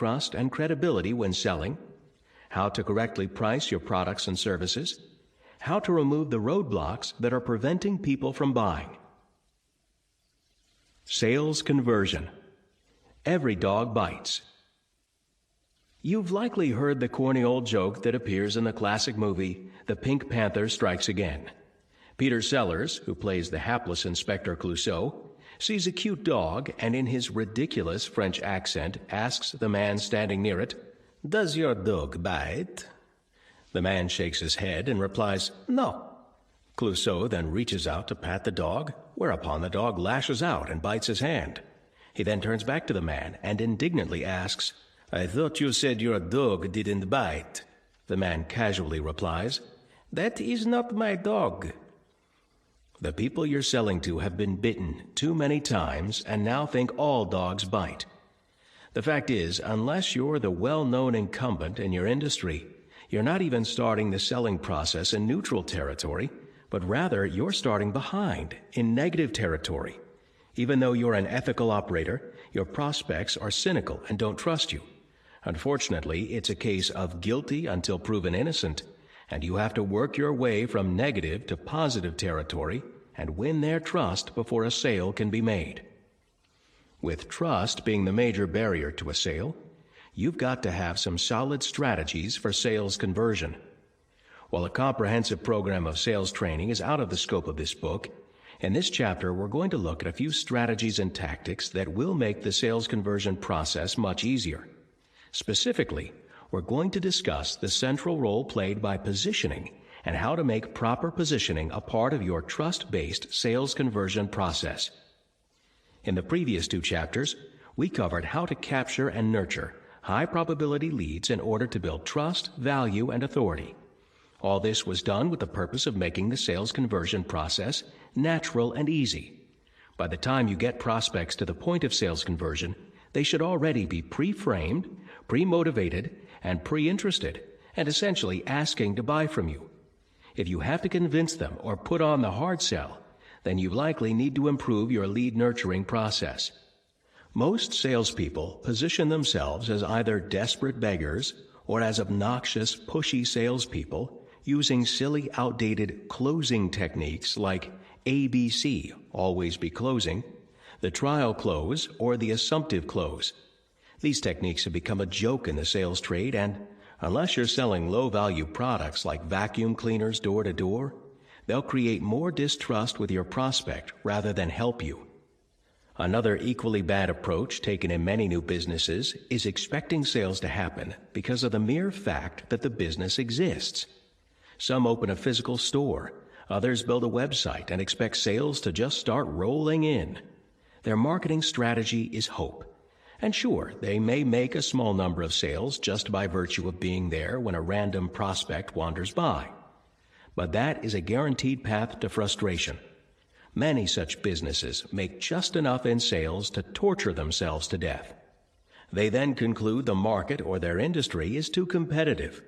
trust, and credibility when selling, how to correctly price your products and services, how to remove the roadblocks that are preventing people from buying. Sales conversion. Every dog bites. You've likely heard the corny old joke that appears in the classic movie The Pink Panther Strikes Again. Peter Sellers, who plays the hapless Inspector Clouseau, sees a cute dog and in his ridiculous French accent asks the man standing near it, "Does your dog bite?" The man shakes his head and replies, "No." Clouseau then reaches out to pat the dog, whereupon the dog lashes out and bites his hand. He then turns back to the man and indignantly asks, "I thought you said your dog didn't bite." The man casually replies, "That is not my dog." The people you're selling to have been bitten too many times and now think all dogs bite. The fact is, unless you're the well-known incumbent in your industry, you're not even starting the selling process in neutral territory, but rather you're starting behind, in negative territory. Even though you're an ethical operator, your prospects are cynical and don't trust you. Unfortunately, it's a case of guilty until proven innocent, and you have to work your way from negative to positive territory and win their trust before a sale can be made. With trust being the major barrier to a sale, you've got to have some solid strategies for sales conversion. While a comprehensive program of sales training is out of the scope of this book, in this chapter we're going to look at a few strategies and tactics that will make the sales conversion process much easier. Specifically, we're going to discuss the central role played by positioning and how to make proper positioning a part of your trust-based sales conversion process. In the previous two chapters, we covered how to capture and nurture high-probability leads in order to build trust, value, and authority. All this was done with the purpose of making the sales conversion process natural and easy. By the time you get prospects to the point of sales conversion, they should already be pre-framed, pre-motivated, and pre-interested, and essentially asking to buy from you. If you have to convince them or put on the hard sell, then you likely need to improve your lead nurturing process. Most salespeople position themselves as either desperate beggars or as obnoxious, pushy salespeople using silly, outdated closing techniques like ABC, always be closing, the trial close, or the assumptive close. These techniques have become a joke in the sales trade, and unless you're selling low-value products like vacuum cleaners door to door, they'll create more distrust with your prospect rather than help you. Another equally bad approach taken in many new businesses is expecting sales to happen because of the mere fact that the business exists. Some open a physical store, others build a website and expect sales to just start rolling in. Their marketing strategy is hope. And sure, they may make a small number of sales just by virtue of being there when a random prospect wanders by. But that is a guaranteed path to frustration. Many such businesses make just enough in sales to torture themselves to death. They then conclude the market or their industry is too competitive.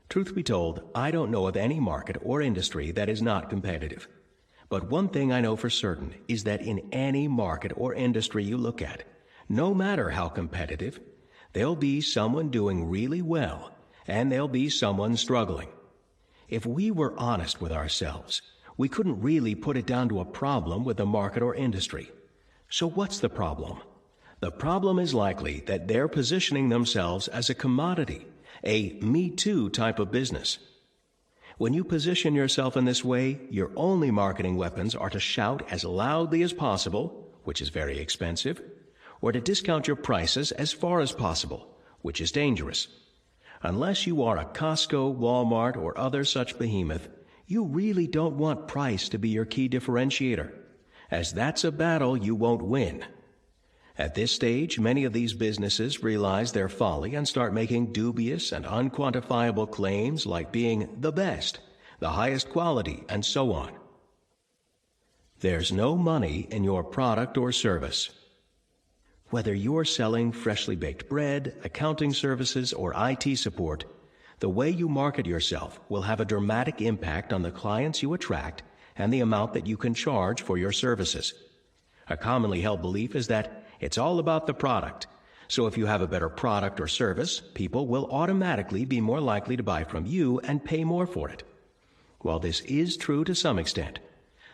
Truth be told, I don't know of any market or industry that is not competitive. But one thing I know for certain is that in any market or industry you look at, no matter how competitive, there'll be someone doing really well, and there'll be someone struggling. If we were honest with ourselves, we couldn't really put it down to a problem with the market or industry. So what's the problem? The problem is likely that they're positioning themselves as a commodity, a Me Too type of business. When you position yourself in this way, your only marketing weapons are to shout as loudly as possible, which is very expensive, or to discount your prices as far as possible, which is dangerous. Unless you are a Costco, Walmart, or other such behemoth, you really don't want price to be your key differentiator, as that's a battle you won't win. At this stage, many of these businesses realize their folly and start making dubious and unquantifiable claims like being the best, the highest quality, and so on. There's no money in your product or service. Whether you're selling freshly baked bread, accounting services, or IT support, the way you market yourself will have a dramatic impact on the clients you attract and the amount that you can charge for your services. A commonly held belief is that it's all about the product, So if you have a better product or service, people will automatically be more likely to buy from you and pay more for it. While this is true to some extent,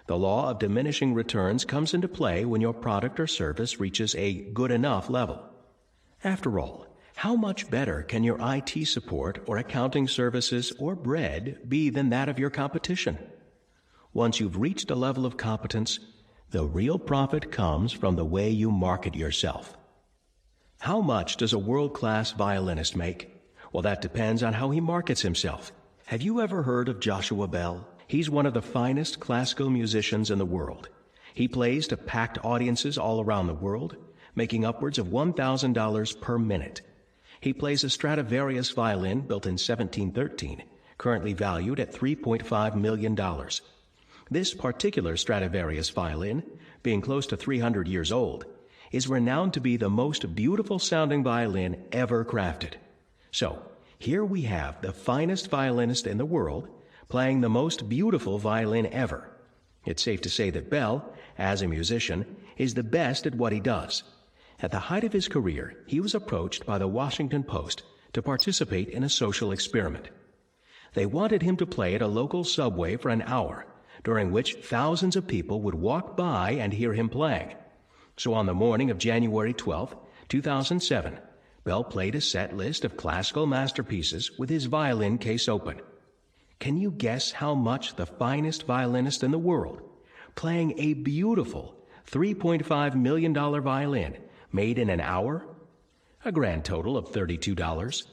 the law of diminishing returns comes into play when your product or service reaches a good enough level. After all, how much better can your IT support or accounting services or bread be than that of your competition? Once you've reached a level of competence, the real profit comes from the way you market yourself. How much does a world-class violinist make? Well, that depends on how he markets himself. Have you ever heard of Joshua Bell? He's one of the finest classical musicians in the world. He plays to packed audiences all around the world, making upwards of $1,000 per minute. He plays a Stradivarius violin built in 1713, currently valued at $3.5 million. This particular Stradivarius violin, being close to 300 years old, is renowned to be the most beautiful-sounding violin ever crafted. So, here we have the finest violinist in the world playing the most beautiful violin ever. It's safe to say that Bell, as a musician, is the best at what he does. At the height of his career, he was approached by the Washington Post to participate in a social experiment. They wanted him to play at a local subway for an hour, during which thousands of people would walk by and hear him playing. So on the morning of January 12, 2007, Bell played a set list of classical masterpieces with his violin case open. Can you guess how much the finest violinist in the world, playing a beautiful $3.5 million violin, made in an hour? A grand total of $32.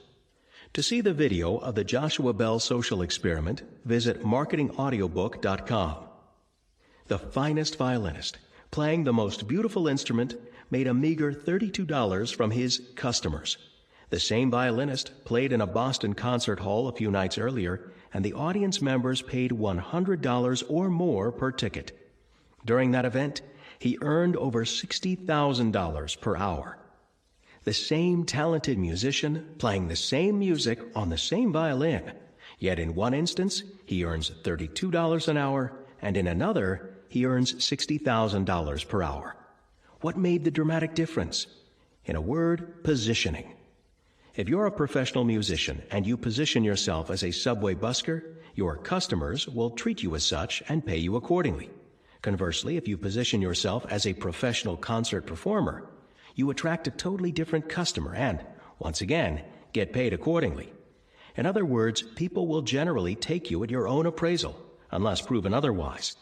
To see the video of the Joshua Bell social experiment, visit marketingaudiobook.com. The finest violinist, playing the most beautiful instrument, made a meager $32 from his customers. The same violinist played in a Boston concert hall a few nights earlier, and the audience members paid $100 or more per ticket. During that event, he earned over $60,000 per hour. The same talented musician playing the same music on the same violin, yet in one instance he earns $32 an hour, and in another he earns $60,000 per hour. What made the dramatic difference? In a word, positioning. If you're a professional musician and you position yourself as a subway busker, your customers will treat you as such and pay you accordingly. Conversely, if you position yourself as a professional concert performer, you attract a totally different customer and, once again, get paid accordingly. In other words, people will generally take you at your own appraisal, unless proven otherwise.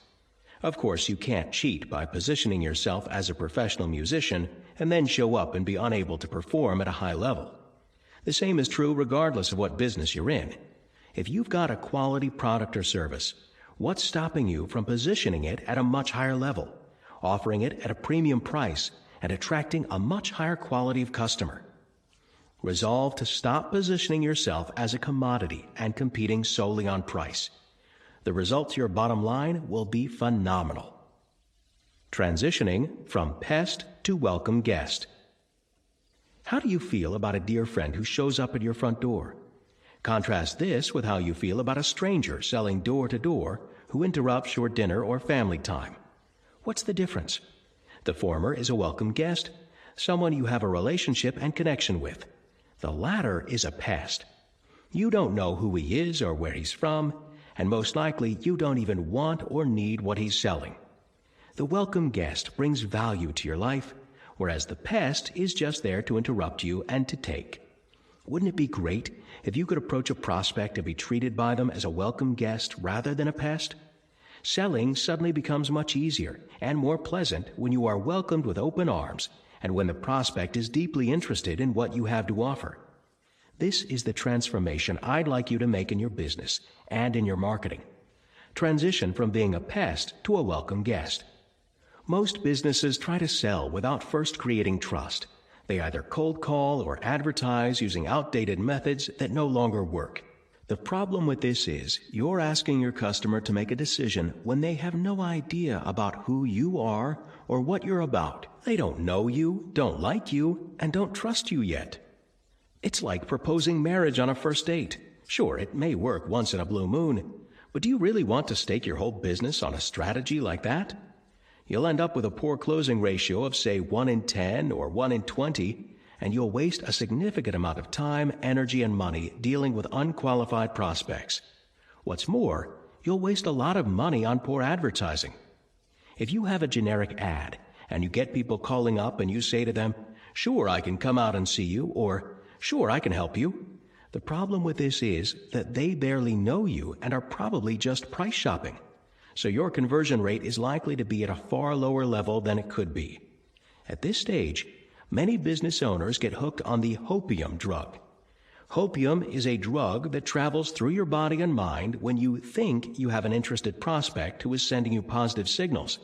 Of course, you can't cheat by positioning yourself as a professional musician and then show up and be unable to perform at a high level. The same is true regardless of what business you're in. If you've got a quality product or service, what's stopping you from positioning it at a much higher level, offering it at a premium price, and attracting a much higher quality of customer? Resolve to stop positioning yourself as a commodity and competing solely on price. The result to your bottom line will be phenomenal. Transitioning from pest to welcome guest. How do you feel about a dear friend who shows up at your front door? Contrast this with how you feel about a stranger selling door to door who interrupts your dinner or family time. What's the difference? The former is a welcome guest, someone you have a relationship and connection with. The latter is a pest. You don't know who he is or where he's from, and most likely you don't even want or need what he's selling. The welcome guest brings value to your life, whereas the pest is just there to interrupt you and to take. Wouldn't it be great if you could approach a prospect and be treated by them as a welcome guest rather than a pest? Selling suddenly becomes much easier and more pleasant when you are welcomed with open arms and when the prospect is deeply interested in what you have to offer. This is the transformation I'd like you to make in your business and in your marketing. Transition from being a pest to a welcome guest. Most businesses try to sell without first creating trust. They either cold call or advertise using outdated methods that no longer work. The problem with this is you're asking your customer to make a decision when they have no idea about who you are or what you're about. They don't know you, don't like you, and don't trust you yet. It's like proposing marriage on a first date. Sure, it may work once in a blue moon, but do you really want to stake your whole business on a strategy like that? You'll end up with a poor closing ratio of, say, 1 in 10 or 1 in 20, and you'll waste a significant amount of time, energy, and money dealing with unqualified prospects. What's more, you'll waste a lot of money on poor advertising. If you have a generic ad and you get people calling up and you say to them, "Sure, I can come out and see you," or "Sure, I can help you," the problem with this is that they barely know you and are probably just price shopping. So your conversion rate is likely to be at a far lower level than it could be. At this stage, many business owners get hooked on the hopium drug. Hopium is a drug that travels through your body and mind when you think you have an interested prospect who is sending you positive signals,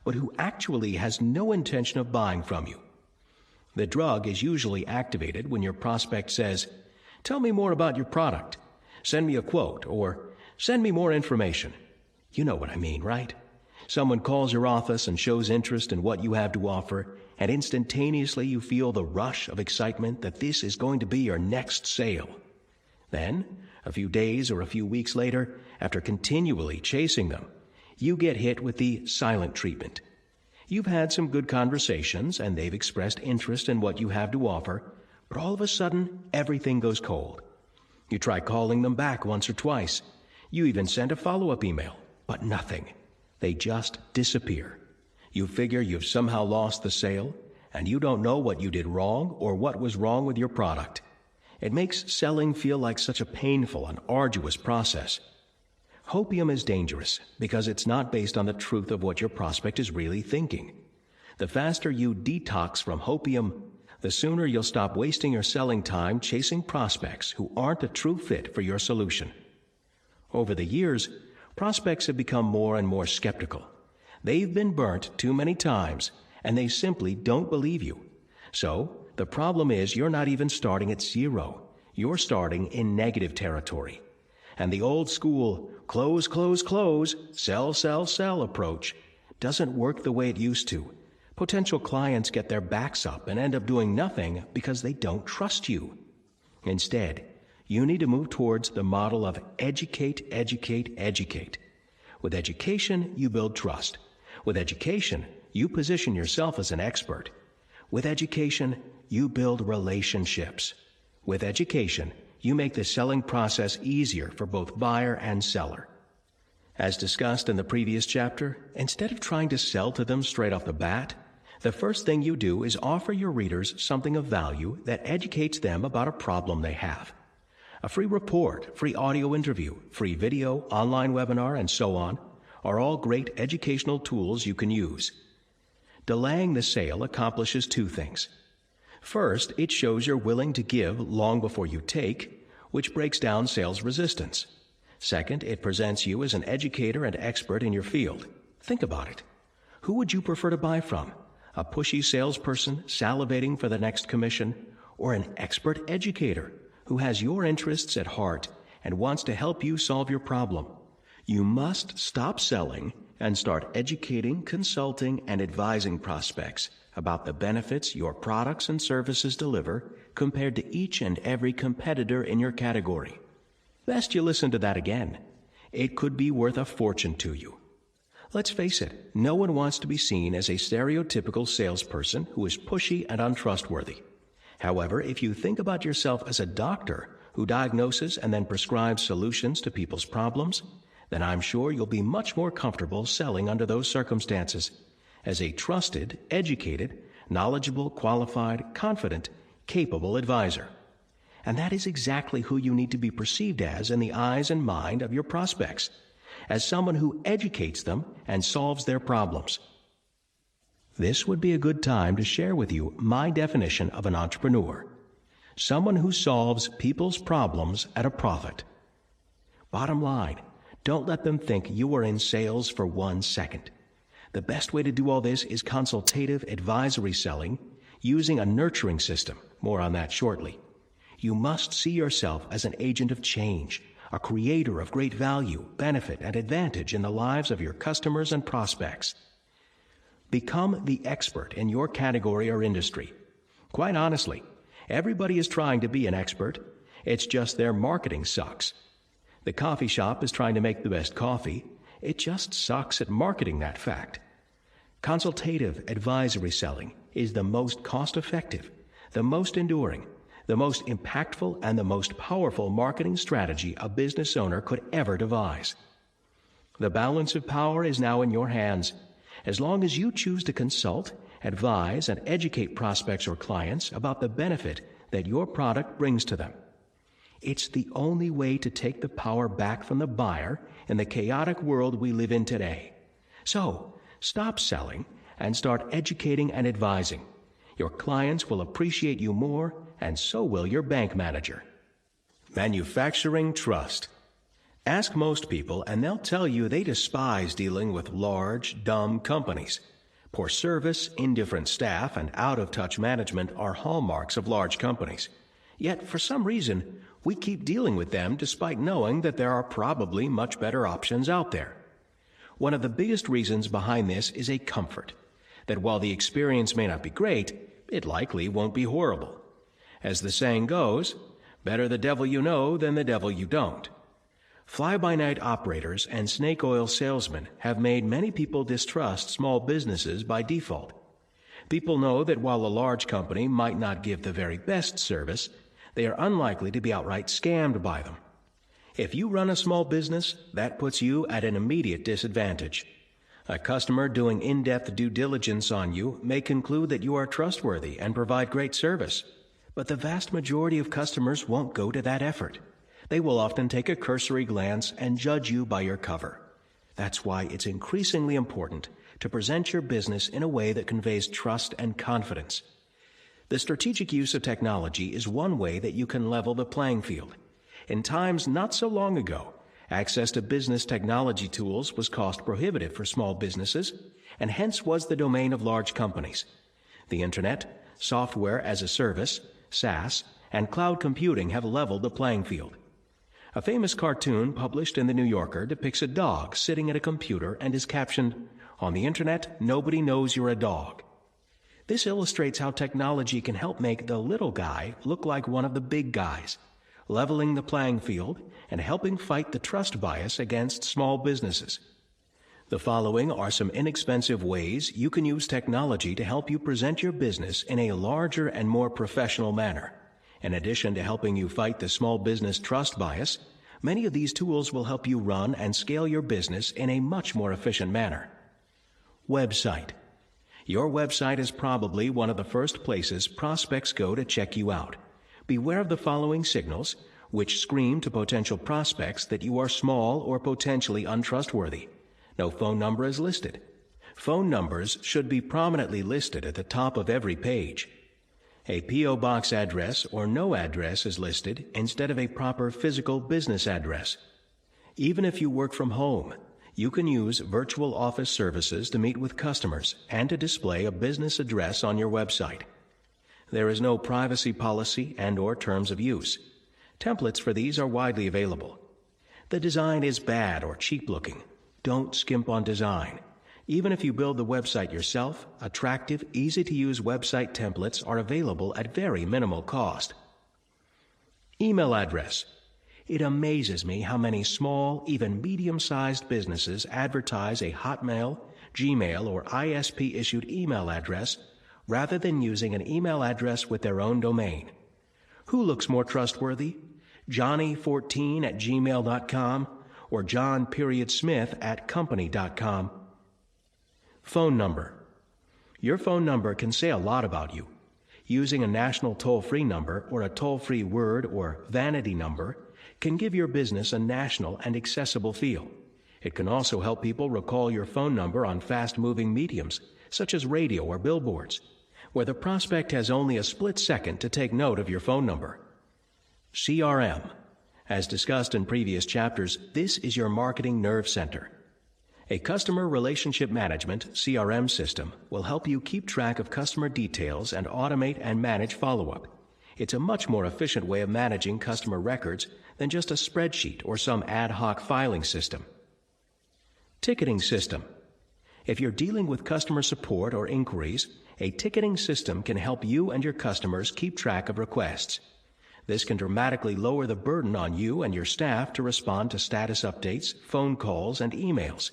but who actually has no intention of buying from you. The drug is usually activated when your prospect says, "Tell me more about your product. Send me a quote," or "Send me more information." You know what I mean, right? Someone calls your office and shows interest in what you have to offer, and instantaneously you feel the rush of excitement that this is going to be your next sale. Then, a few days or a few weeks later, after continually chasing them, you get hit with the silent treatment. You've had some good conversations, and they've expressed interest in what you have to offer, but all of a sudden, everything goes cold. You try calling them back once or twice. You even send a follow-up email, but nothing. They just disappear. You figure you've somehow lost the sale, and you don't know what you did wrong or what was wrong with your product. It makes selling feel like such a painful and arduous process. Hopium is dangerous because it's not based on the truth of what your prospect is really thinking. The faster you detox from hopium, the sooner you'll stop wasting your selling time chasing prospects who aren't a true fit for your solution. Over the years, prospects have become more and more skeptical. They've been burnt too many times, and they simply don't believe you. So, the problem is you're not even starting at zero. You're starting in negative territory. And the old school close, close, close, sell, sell, sell approach doesn't work the way it used to. Potential clients get their backs up and end up doing nothing because they don't trust you. Instead, you need to move towards the model of educate, educate, educate. With education, you build trust. With education, you position yourself as an expert. With education, you build relationships. With education, you make the selling process easier for both buyer and seller. As discussed in the previous chapter, instead of trying to sell to them straight off the bat, the first thing you do is offer your readers something of value that educates them about a problem they have. A free report, free audio interview, free video, online webinar, and so on are all great educational tools you can use. Delaying the sale accomplishes two things. First, it shows you're willing to give long before you take, which breaks down sales resistance. Second, it presents you as an educator and expert in your field. Think about it. Who would you prefer to buy from? A pushy salesperson salivating for the next commission, or an expert educator who has your interests at heart and wants to help you solve your problem? You must stop selling and start educating, consulting, and advising prospects about the benefits your products and services deliver compared to each and every competitor in your category. Best you listen to that again. It could be worth a fortune to you. Let's face it, no one wants to be seen as a stereotypical salesperson who is pushy and untrustworthy. However, if you think about yourself as a doctor who diagnoses and then prescribes solutions to people's problems, then I'm sure you'll be much more comfortable selling under those circumstances as a trusted, educated, knowledgeable, qualified, confident, capable advisor. And that is exactly who you need to be perceived as in the eyes and mind of your prospects, as someone who educates them and solves their problems. This would be a good time to share with you my definition of an entrepreneur: someone who solves people's problems at a profit. Bottom line, don't let them think you are in sales for 1 second. The best way to do all this is consultative advisory selling using a nurturing system. More on that shortly. You must see yourself as an agent of change, a creator of great value, benefit, and advantage in the lives of your customers and prospects. Become the expert in your category or industry. Quite honestly, everybody is trying to be an expert. It's just their marketing sucks. The coffee shop is trying to make the best coffee. It just sucks at marketing that fact. Consultative advisory selling is the most cost-effective, the most enduring, the most impactful, and the most powerful marketing strategy a business owner could ever devise. The balance of power is now in your hands. As long as you choose to consult, advise, and educate prospects or clients about the benefit that your product brings to them. It's the only way to take the power back from the buyer in the chaotic world we live in today. So, stop selling and start educating and advising. Your clients will appreciate you more, and so will your bank manager. Manufacturing trust. Ask most people, and they'll tell you they despise dealing with large, dumb companies. Poor service, indifferent staff, and out-of-touch management are hallmarks of large companies. Yet, for some reason, we keep dealing with them despite knowing that there are probably much better options out there. One of the biggest reasons behind this is a comfort, that while the experience may not be great, it likely won't be horrible. As the saying goes, better the devil you know than the devil you don't. Fly-by-night operators and snake oil salesmen have made many people distrust small businesses by default. People know that while a large company might not give the very best service, they are unlikely to be outright scammed by them. If you run a small business, that puts you at an immediate disadvantage. A customer doing in-depth due diligence on you may conclude that you are trustworthy and provide great service, but the vast majority of customers won't go to that effort. They will often take a cursory glance and judge you by your cover. That's why it's increasingly important to present your business in a way that conveys trust and confidence. The strategic use of technology is one way that you can level the playing field. In times not so long ago, access to business technology tools was cost prohibitive for small businesses, and hence was the domain of large companies. The Internet, software as a service, SaaS, and cloud computing have leveled the playing field. A famous cartoon published in The New Yorker depicts a dog sitting at a computer and is captioned, "On the Internet, nobody knows you're a dog." This illustrates how technology can help make the little guy look like one of the big guys, leveling the playing field and helping fight the trust bias against small businesses. The following are some inexpensive ways you can use technology to help you present your business in a larger and more professional manner. In addition to helping you fight the small business trust bias, many of these tools will help you run and scale your business in a much more efficient manner. Website. Your website is probably one of the first places prospects go to check you out. Beware of the following signals, which scream to potential prospects that you are small or potentially untrustworthy. No phone number is listed. Phone numbers should be prominently listed at the top of every page. A P.O. box address or no address is listed instead of a proper physical business address. Even if you work from home, you can use virtual office services to meet with customers and to display a business address on your website. There is no privacy policy and/or terms of use. Templates for these are widely available. The design is bad or cheap-looking. Don't skimp on design. Even if you build the website yourself, attractive, easy-to-use website templates are available at very minimal cost. Email address. It amazes me how many small, even medium-sized businesses advertise a Hotmail, Gmail, or ISP-issued email address rather than using an email address with their own domain. Who looks more trustworthy? Johnny14@gmail.com or John.Smith@company.com. Phone number. Your phone number can say a lot about you. Using a national toll-free number or a toll-free word or vanity number can give your business a national and accessible feel. It can also help people recall your phone number on fast-moving mediums, such as radio or billboards, where the prospect has only a split second to take note of your phone number. CRM. As discussed in previous chapters, this is your marketing nerve center. A customer relationship management CRM system will help you keep track of customer details and automate and manage follow-up. It's a much more efficient way of managing customer records than just a spreadsheet or some ad hoc filing system. Ticketing system. If you're dealing with customer support or inquiries, a ticketing system can help you and your customers keep track of requests. This can dramatically lower the burden on you and your staff to respond to status updates, phone calls, and emails.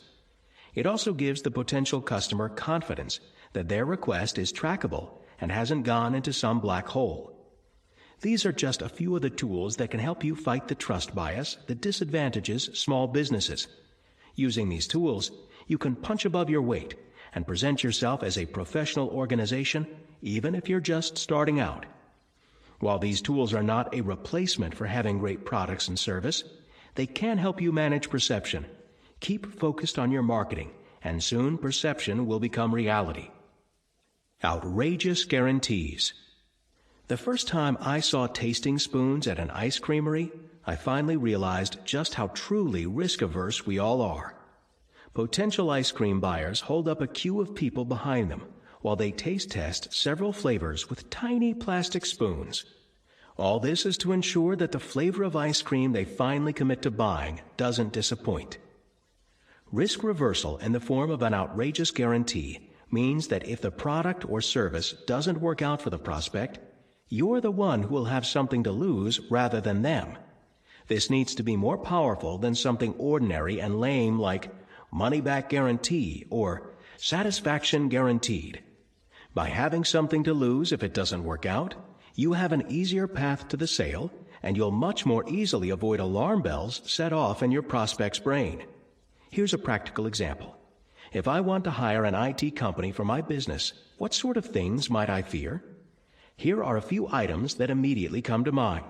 It also gives the potential customer confidence that their request is trackable and hasn't gone into some black hole. These are just a few of the tools that can help you fight the trust bias that disadvantages small businesses. Using these tools, you can punch above your weight and present yourself as a professional organization, even if you're just starting out. While these tools are not a replacement for having great products and service, they can help you manage perception. Keep focused on your marketing, and soon perception will become reality. Outrageous guarantees. The first time I saw tasting spoons at an ice creamery, I finally realized just how truly risk-averse we all are. Potential ice cream buyers hold up a queue of people behind them while they taste test several flavors with tiny plastic spoons. All this is to ensure that the flavor of ice cream they finally commit to buying doesn't disappoint. Risk reversal in the form of an outrageous guarantee means that if the product or service doesn't work out for the prospect, you're the one who will have something to lose rather than them. This needs to be more powerful than something ordinary and lame like money-back guarantee or satisfaction guaranteed. By having something to lose if it doesn't work out, you have an easier path to the sale, and you'll much more easily avoid alarm bells set off in your prospect's brain. Here's a practical example. If I want to hire an IT company for my business, what sort of things might I fear? Here are a few items that immediately come to mind.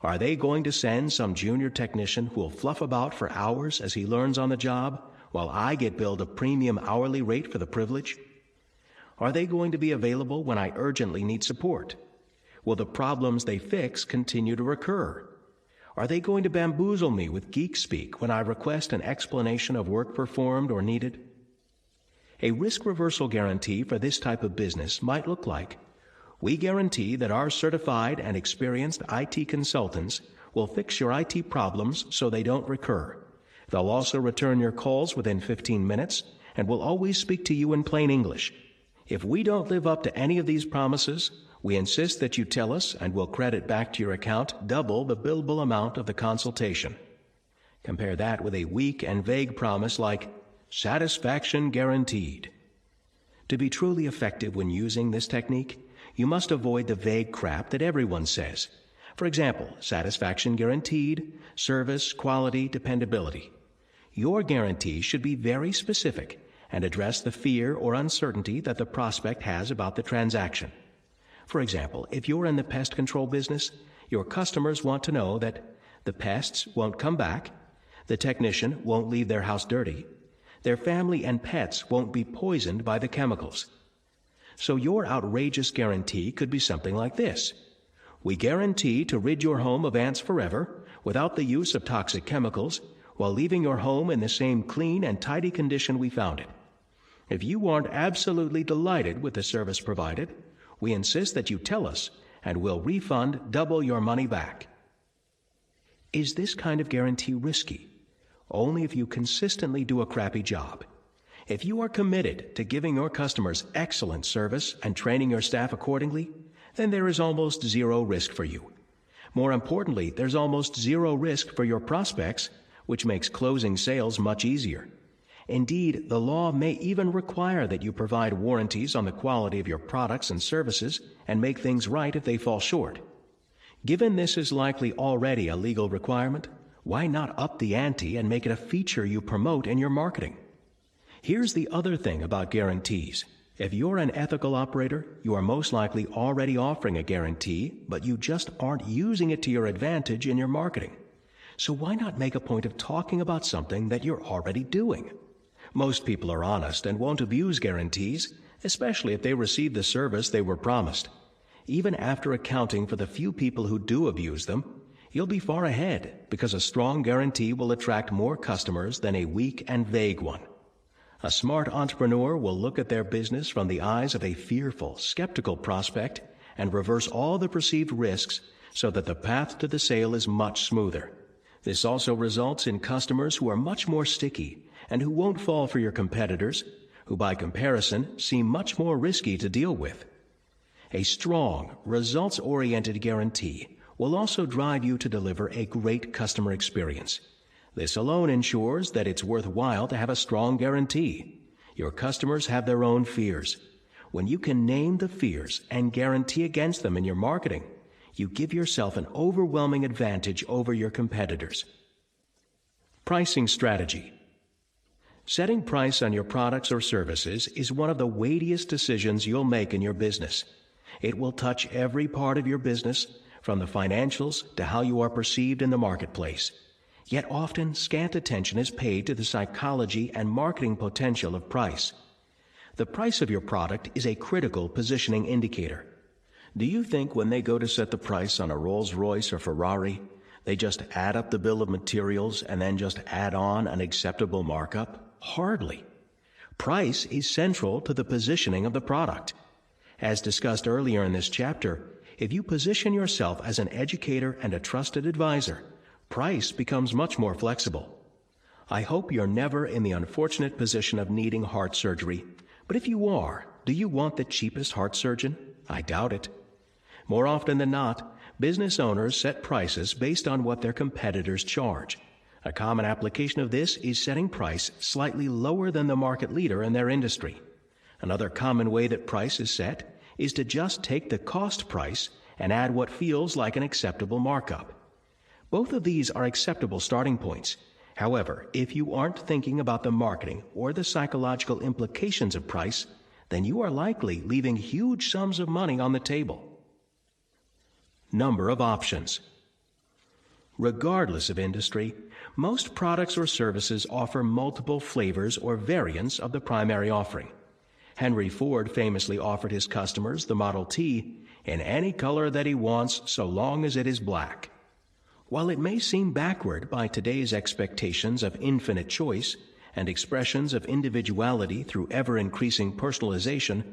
Are they going to send some junior technician who will fluff about for hours as he learns on the job, while I get billed a premium hourly rate for the privilege? Are they going to be available when I urgently need support? Will the problems they fix continue to recur? Are they going to bamboozle me with geek speak when I request an explanation of work performed or needed? A risk reversal guarantee for this type of business might look like: we guarantee that our certified and experienced IT consultants will fix your IT problems so they don't recur. They'll also return your calls within 15 minutes and will always speak to you in plain English. If we don't live up to any of these promises, we insist that you tell us and we'll credit back to your account double the billable amount of the consultation. Compare that with a weak and vague promise like satisfaction guaranteed. To be truly effective when using this technique, you must avoid the vague crap that everyone says. For example, satisfaction guaranteed, service, quality, dependability. Your guarantee should be very specific and address the fear or uncertainty that the prospect has about the transaction. For example, if you're in the pest control business, your customers want to know that the pests won't come back, the technician won't leave their house dirty, their family and pets won't be poisoned by the chemicals. So your outrageous guarantee could be something like this: we guarantee to rid your home of ants forever without the use of toxic chemicals while leaving your home in the same clean and tidy condition we found it. If you aren't absolutely delighted with the service provided, we insist that you tell us and we'll refund double your money back. Is this kind of guarantee risky? Only if you consistently do a crappy job. If you are committed to giving your customers excellent service and training your staff accordingly, then there is almost zero risk for you. More importantly, there's almost zero risk for your prospects, which makes closing sales much easier. Indeed, the law may even require that you provide warranties on the quality of your products and services and make things right if they fall short. Given this is likely already a legal requirement, why not up the ante and make it a feature you promote in your marketing? Here's the other thing about guarantees. If you're an ethical operator, you are most likely already offering a guarantee, but you just aren't using it to your advantage in your marketing. So why not make a point of talking about something that you're already doing? Most people are honest and won't abuse guarantees, especially if they receive the service they were promised. Even after accounting for the few people who do abuse them, you'll be far ahead because a strong guarantee will attract more customers than a weak and vague one. A smart entrepreneur will look at their business from the eyes of a fearful, skeptical prospect and reverse all the perceived risks so that the path to the sale is much smoother. This also results in customers who are much more sticky and who won't fall for your competitors, who by comparison seem much more risky to deal with. A strong, results-oriented guarantee will also drive you to deliver a great customer experience. This alone ensures that it's worthwhile to have a strong guarantee. Your customers have their own fears. When you can name the fears and guarantee against them in your marketing, you give yourself an overwhelming advantage over your competitors. Pricing strategy. Setting price on your products or services is one of the weightiest decisions you'll make in your business. It will touch every part of your business, from the financials to how you are perceived in the marketplace. Yet often, scant attention is paid to the psychology and marketing potential of price. The price of your product is a critical positioning indicator. Do you think when they go to set the price on a Rolls-Royce or Ferrari, they just add up the bill of materials and then just add on an acceptable markup? Hardly. Price is central to the positioning of the product. As discussed earlier in this chapter, if you position yourself as an educator and a trusted advisor, price becomes much more flexible. I hope you're never in the unfortunate position of needing heart surgery, but if you are, do you want the cheapest heart surgeon? I doubt it. More often than not, business owners set prices based on what their competitors charge. A common application of this is setting price slightly lower than the market leader in their industry. Another common way that price is set is to just take the cost price and add what feels like an acceptable markup. Both of these are acceptable starting points. However, if you aren't thinking about the marketing or the psychological implications of price, then you are likely leaving huge sums of money on the table. Number of options. Regardless of industry, most products or services offer multiple flavors or variants of the primary offering. Henry Ford famously offered his customers the Model T in any color that he wants so long as it is black. While it may seem backward by today's expectations of infinite choice and expressions of individuality through ever-increasing personalization,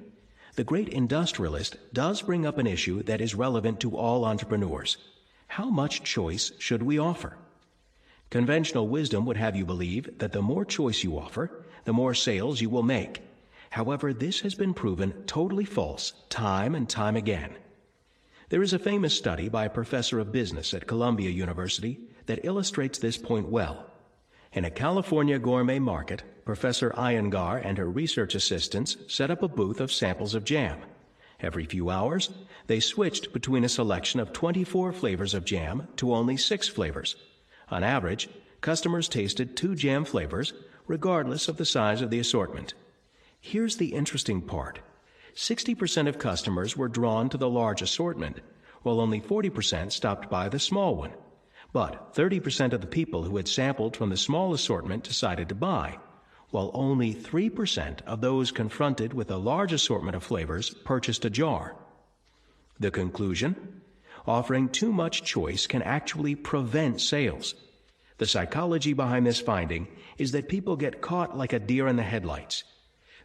the great industrialist does bring up an issue that is relevant to all entrepreneurs. How much choice should we offer? Conventional wisdom would have you believe that the more choice you offer, the more sales you will make. However, this has been proven totally false time and time again. There is a famous study by a professor of business at Columbia University that illustrates this point well. In a California gourmet market, Professor Iyengar and her research assistants set up a booth of samples of jam. Every few hours, they switched between a selection of 24 flavors of jam to only 6 flavors. On average, customers tasted 2 jam flavors, regardless of the size of the assortment. Here's the interesting part. 60% of customers were drawn to the large assortment, while only 40% stopped by the small one. But 30% of the people who had sampled from the small assortment decided to buy, while only 3% of those confronted with a large assortment of flavors purchased a jar. The conclusion? Offering too much choice can actually prevent sales. The psychology behind this finding is that people get caught like a deer in the headlights.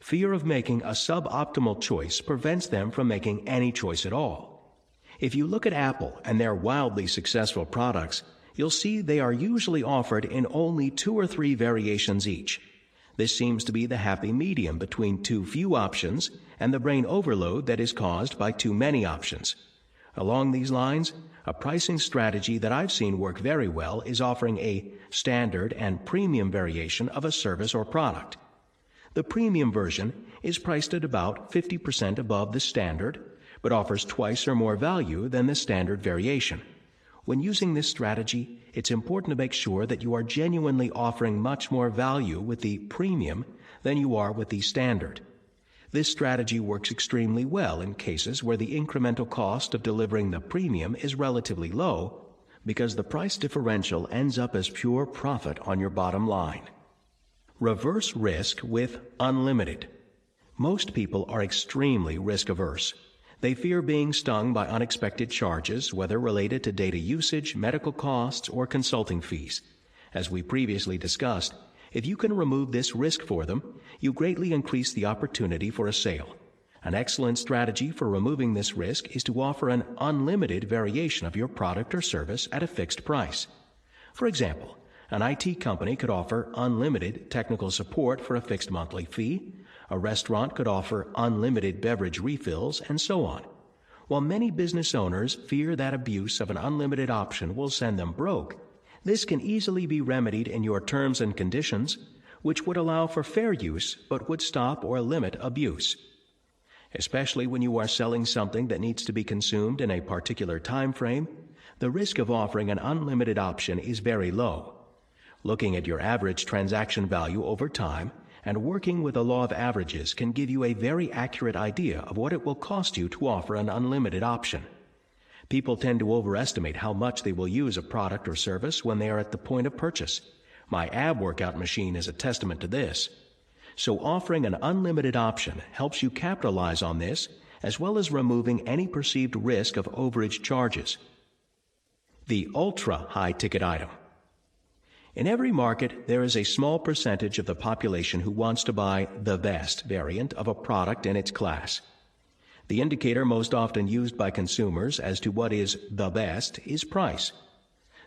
Fear of making a suboptimal choice prevents them from making any choice at all. If you look at Apple and their wildly successful products, you'll see they are usually offered in only 2 or 3 variations each. This seems to be the happy medium between too few options and the brain overload that is caused by too many options. Along these lines, a pricing strategy that I've seen work very well is offering a standard and premium variation of a service or product. The premium version is priced at about 50% above the standard, but offers twice or more value than the standard variation. When using this strategy, it's important to make sure that you are genuinely offering much more value with the premium than you are with the standard. This strategy works extremely well in cases where the incremental cost of delivering the premium is relatively low, because the price differential ends up as pure profit on your bottom line. Reverse risk with unlimited. Most people are extremely risk-averse. They fear being stung by unexpected charges, whether related to data usage, medical costs, or consulting fees. As we previously discussed, if you can remove this risk for them, you greatly increase the opportunity for a sale. An excellent strategy for removing this risk is to offer an unlimited variation of your product or service at a fixed price. For example, an IT company could offer unlimited technical support for a fixed monthly fee. A restaurant could offer unlimited beverage refills, and so on. While many business owners fear that abuse of an unlimited option will send them broke, this can easily be remedied in your terms and conditions, which would allow for fair use but would stop or limit abuse. Especially when you are selling something that needs to be consumed in a particular time frame, the risk of offering an unlimited option is very low. Looking at your average transaction value over time and working with the law of averages can give you a very accurate idea of what it will cost you to offer an unlimited option. People tend to overestimate how much they will use a product or service when they are at the point of purchase. My ab workout machine is a testament to this. So offering an unlimited option helps you capitalize on this, as well as removing any perceived risk of overage charges. The ultra-high ticket item. In every market, there is a small percentage of the population who wants to buy the best variant of a product in its class. The indicator most often used by consumers as to what is the best is price.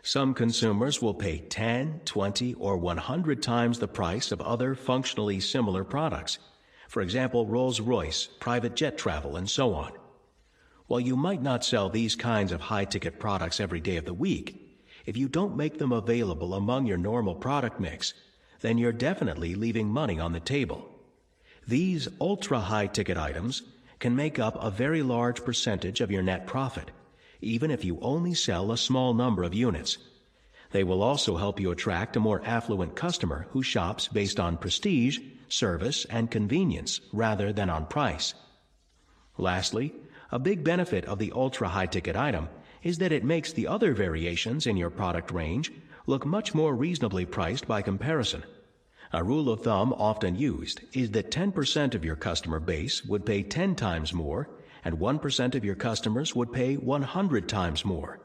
Some consumers will pay 10, 20, or 100 times the price of other functionally similar products. For example, Rolls-Royce, private jet travel, and so on. While you might not sell these kinds of high-ticket products every day of the week, if you don't make them available among your normal product mix, then you're definitely leaving money on the table. These ultra-high ticket items can make up a very large percentage of your net profit, even if you only sell a small number of units. They will also help you attract a more affluent customer who shops based on prestige, service, and convenience rather than on price. Lastly, a big benefit of the ultra-high ticket item is that it makes the other variations in your product range look much more reasonably priced by comparison. A rule of thumb often used is that 10% of your customer base would pay 10 times more, and 1% of your customers would pay 100 times more.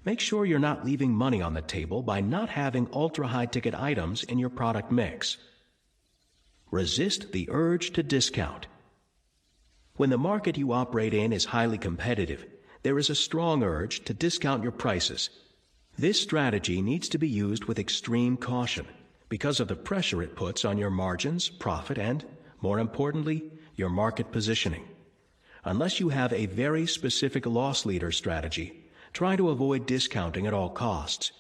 Make sure you're not leaving money on the table by not having ultra-high ticket items in your product mix. Resist the urge to discount. When the market you operate in is highly competitive, there is a strong urge to discount your prices. This strategy needs to be used with extreme caution because of the pressure it puts on your margins, profit, and, more importantly, your market positioning. Unless you have a very specific loss leader strategy, try to avoid discounting at all costs.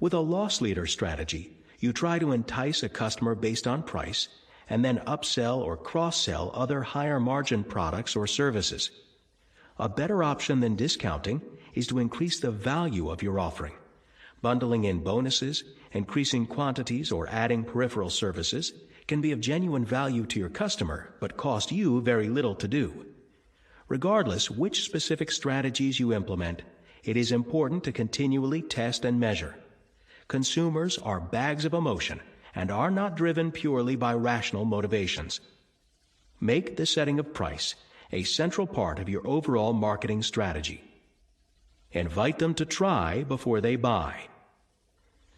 With a loss leader strategy, you try to entice a customer based on price and then upsell or cross-sell other higher margin products or services. A better option than discounting is to increase the value of your offering. Bundling in bonuses, increasing quantities, or adding peripheral services can be of genuine value to your customer but cost you very little to do. Regardless which specific strategies you implement, it is important to continually test and measure. Consumers are bags of emotion and are not driven purely by rational motivations. Make the setting of price a central part of your overall marketing strategy. Invite them to try before they buy.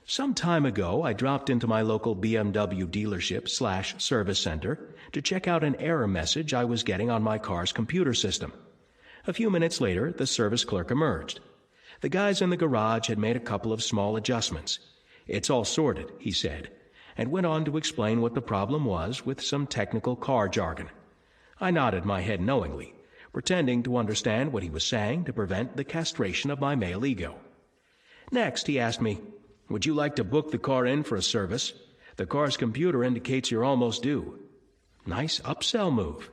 Some time ago, I dropped into my local BMW dealership/service center to check out an error message I was getting on my car's computer system. A few minutes later, the service clerk emerged. The guys in the garage had made a couple of small adjustments. "It's all sorted," he said, and went on to explain what the problem was with some technical car jargon. I nodded my head knowingly, pretending to understand what he was saying to prevent the castration of my male ego. Next, he asked me, "Would you like to book the car in for a service? The car's computer indicates you're almost due." Nice upsell move.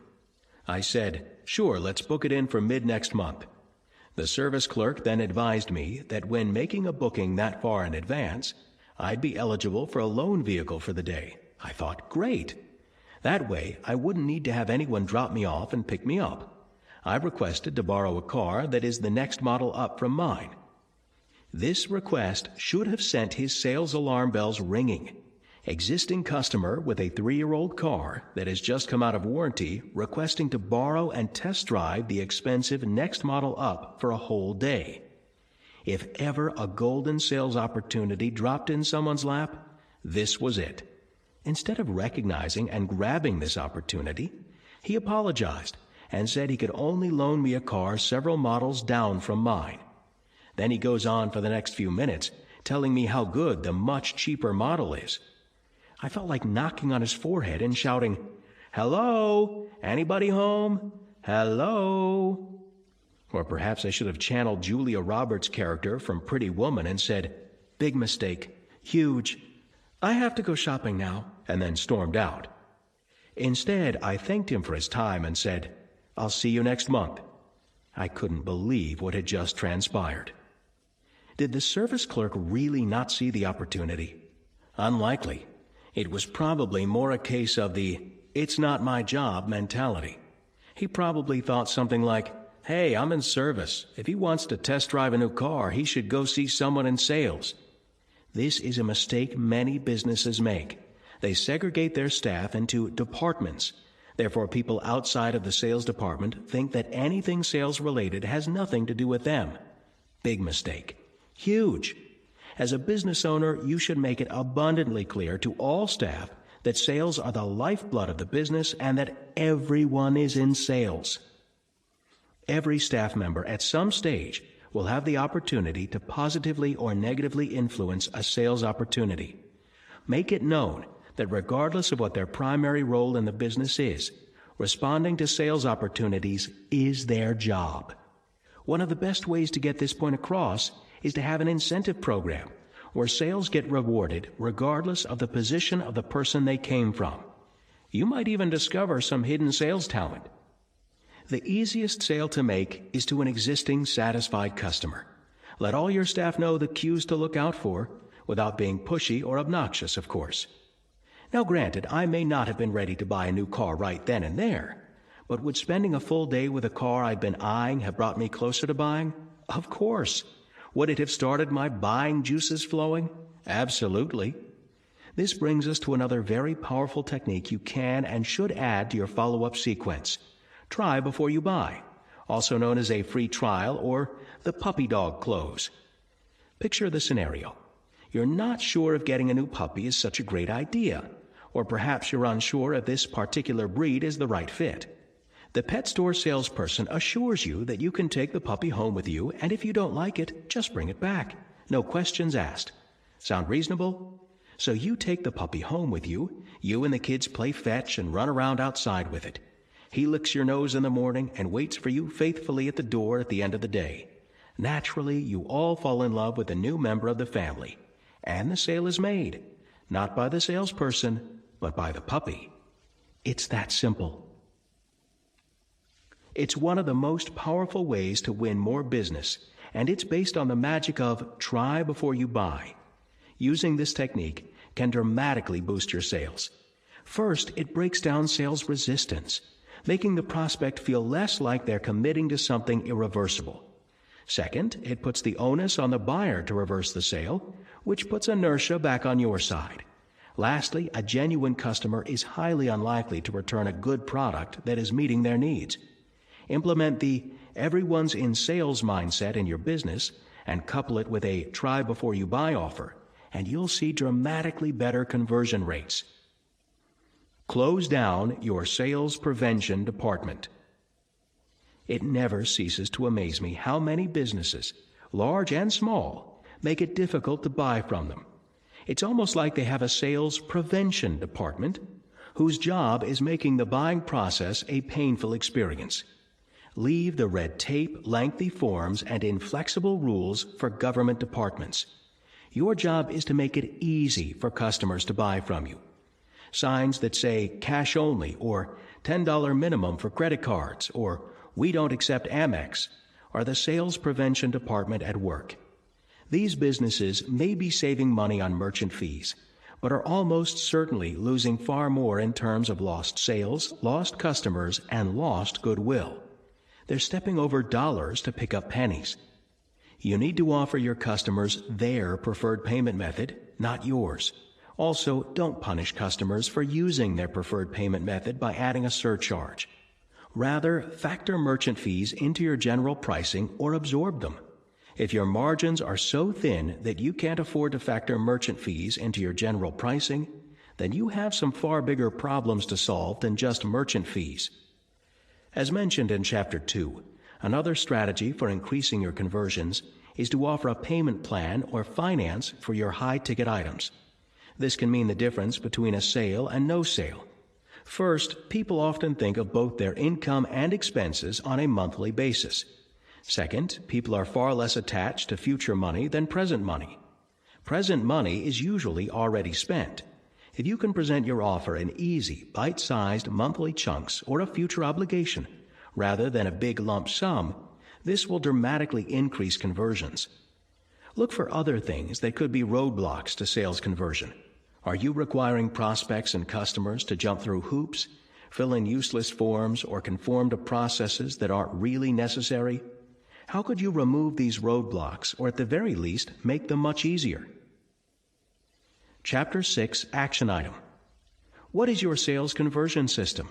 I said, "Sure, let's book it in for mid-next month." The service clerk then advised me that when making a booking that far in advance, I'd be eligible for a loan vehicle for the day. I thought, great. That way, I wouldn't need to have anyone drop me off and pick me up. I requested to borrow a car that is the next model up from mine. This request should have sent his sales alarm bells ringing. Existing customer with a 3-year-old car that has just come out of warranty requesting to borrow and test drive the expensive next model up for a whole day. If ever a golden sales opportunity dropped in someone's lap, this was it. Instead of recognizing and grabbing this opportunity, he apologized and said he could only loan me a car several models down from mine. Then he goes on for the next few minutes, telling me how good the much cheaper model is. I felt like knocking on his forehead and shouting, "Hello? Anybody home? Hello?" Or perhaps I should have channeled Julia Roberts' character from Pretty Woman and said, "Big mistake. Huge. I have to go shopping now," and then stormed out. Instead, I thanked him for his time and said, I'll see you next month. I couldn't believe what had just transpired. Did the service clerk really not see the opportunity? Unlikely. It was probably more a case of the "it's not my job" mentality. He probably thought something like, "Hey, I'm in service. If he wants to test drive a new car, he should go see someone in sales." This is a mistake many businesses make. They segregate their staff into departments. Therefore, people outside of the sales department think that anything sales-related has nothing to do with them. Big mistake. Huge. As a business owner, you should make it abundantly clear to all staff that sales are the lifeblood of the business and that everyone is in sales. Every staff member at some stage will have the opportunity to positively or negatively influence a sales opportunity. Make it known that regardless of what their primary role in the business is, responding to sales opportunities is their job. One of the best ways to get this point across is to have an incentive program where sales get rewarded regardless of the position of the person they came from. You might even discover some hidden sales talent. The easiest sale to make is to an existing satisfied customer. Let all your staff know the cues to look out for, without being pushy or obnoxious, of course. Now granted, I may not have been ready to buy a new car right then and there, but would spending a full day with a car I'd been eyeing have brought me closer to buying? Of course. Would it have started my buying juices flowing? Absolutely. This brings us to another very powerful technique you can and should add to your follow-up sequence. Try before you buy, also known as a free trial or the puppy dog close. Picture the scenario. You're not sure if getting a new puppy is such a great idea, or perhaps you're unsure if this particular breed is the right fit. The pet store salesperson assures you that you can take the puppy home with you, and if you don't like it, just bring it back. No questions asked. Sound reasonable? So you take the puppy home with you. You and the kids play fetch and run around outside with it. He licks your nose in the morning and waits for you faithfully at the door at the end of the day. Naturally, you all fall in love with the new member of the family, and the sale is made, not by the salesperson, but by the puppy. It's that simple. It's one of the most powerful ways to win more business, and it's based on the magic of try before you buy. Using this technique can dramatically boost your sales. First, it breaks down sales resistance, making the prospect feel less like they're committing to something irreversible. Second, it puts the onus on the buyer to reverse the sale, which puts inertia back on your side. Lastly, a genuine customer is highly unlikely to return a good product that is meeting their needs. Implement the everyone's in sales mindset in your business and couple it with a try before you buy offer, and you'll see dramatically better conversion rates. Close down your sales prevention department. It never ceases to amaze me how many businesses, large and small, make it difficult to buy from them. It's almost like they have a sales prevention department whose job is making the buying process a painful experience. Leave the red tape, lengthy forms, and inflexible rules for government departments. Your job is to make it easy for customers to buy from you. Signs that say cash only or $10 minimum for credit cards or we don't accept Amex are the sales prevention department at work. These businesses may be saving money on merchant fees, but are almost certainly losing far more in terms of lost sales, lost customers, and lost goodwill. They're stepping over dollars to pick up pennies. You need to offer your customers their preferred payment method, not yours. Also, don't punish customers for using their preferred payment method by adding a surcharge. Rather, factor merchant fees into your general pricing or absorb them. If your margins are so thin that you can't afford to factor merchant fees into your general pricing, then you have some far bigger problems to solve than just merchant fees. As mentioned in Chapter 2, another strategy for increasing your conversions is to offer a payment plan or finance for your high-ticket items. This can mean the difference between a sale and no sale. First, people often think of both their income and expenses on a monthly basis. Second, people are far less attached to future money than present money. Present money is usually already spent. If you can present your offer in easy, bite-sized monthly chunks or a future obligation, Rather than a big lump sum, this will dramatically increase conversions. Look for other things that could be roadblocks to sales conversion. Are you requiring prospects and customers to jump through hoops, fill in useless forms, or conform to processes that aren't really necessary? How could you remove these roadblocks, or at the very least, make them much easier? Chapter 6, Action Item. What is your sales conversion system?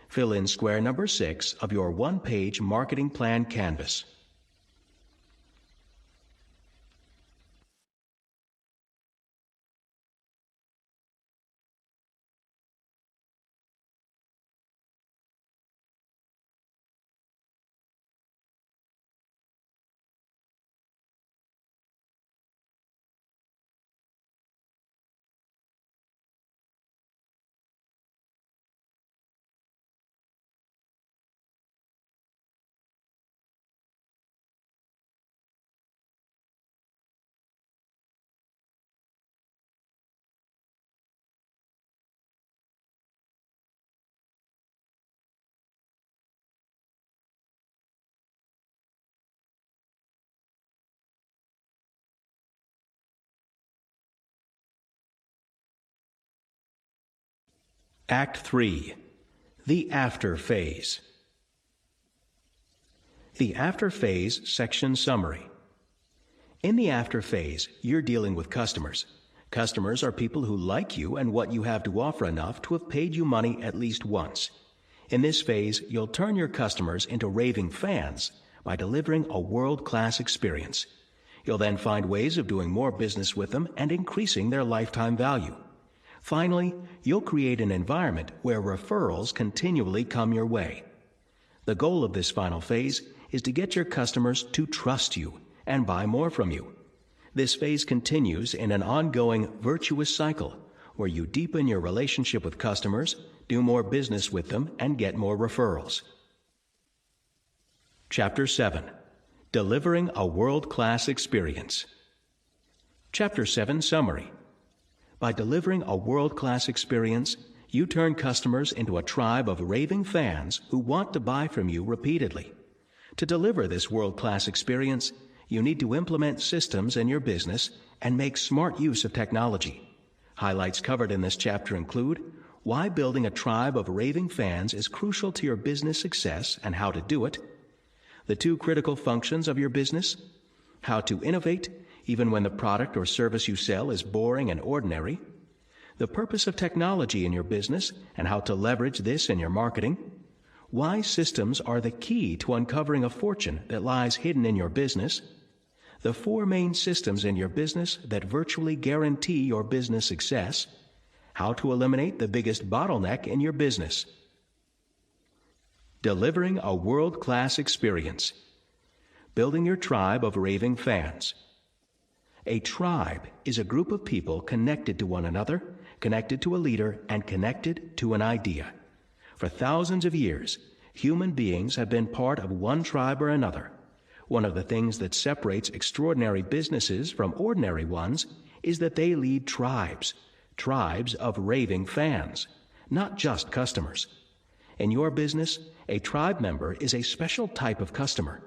Fill in square number 6 of your one-page marketing plan canvas. Act 3. The After Phase. The After Phase Section Summary. In the After Phase, you're dealing with customers. Customers are people who like you and what you have to offer enough to have paid you money at least once. In this phase, you'll turn your customers into raving fans by delivering a world-class experience. You'll then find ways of doing more business with them and increasing their lifetime value. Finally, you'll create an environment where referrals continually come your way. The goal of this final phase is to get your customers to trust you and buy more from you. This phase continues in an ongoing virtuous cycle where you deepen your relationship with customers, do more business with them, and get more referrals. Chapter 7. Delivering a World-Class Experience. Chapter 7 Summary. By delivering a world-class experience, you turn customers into a tribe of raving fans who want to buy from you repeatedly. To deliver this world-class experience, you need to implement systems in your business and make smart use of technology. Highlights covered in this chapter include why building a tribe of raving fans is crucial to your business success and how to do it, the 2 critical functions of your business, how to innovate even when the product or service you sell is boring and ordinary, the purpose of technology in your business and how to leverage this in your marketing, why systems are the key to uncovering a fortune that lies hidden in your business, the 4 main systems in your business that virtually guarantee your business success, how to eliminate the biggest bottleneck in your business. Delivering a world-class experience. Building your tribe of raving fans. A tribe is a group of people connected to one another, connected to a leader, and connected to an idea. For thousands of years, human beings have been part of one tribe or another. One of the things that separates extraordinary businesses from ordinary ones is that they lead tribes, tribes of raving fans, not just customers. In your business, a tribe member is a special type of customer,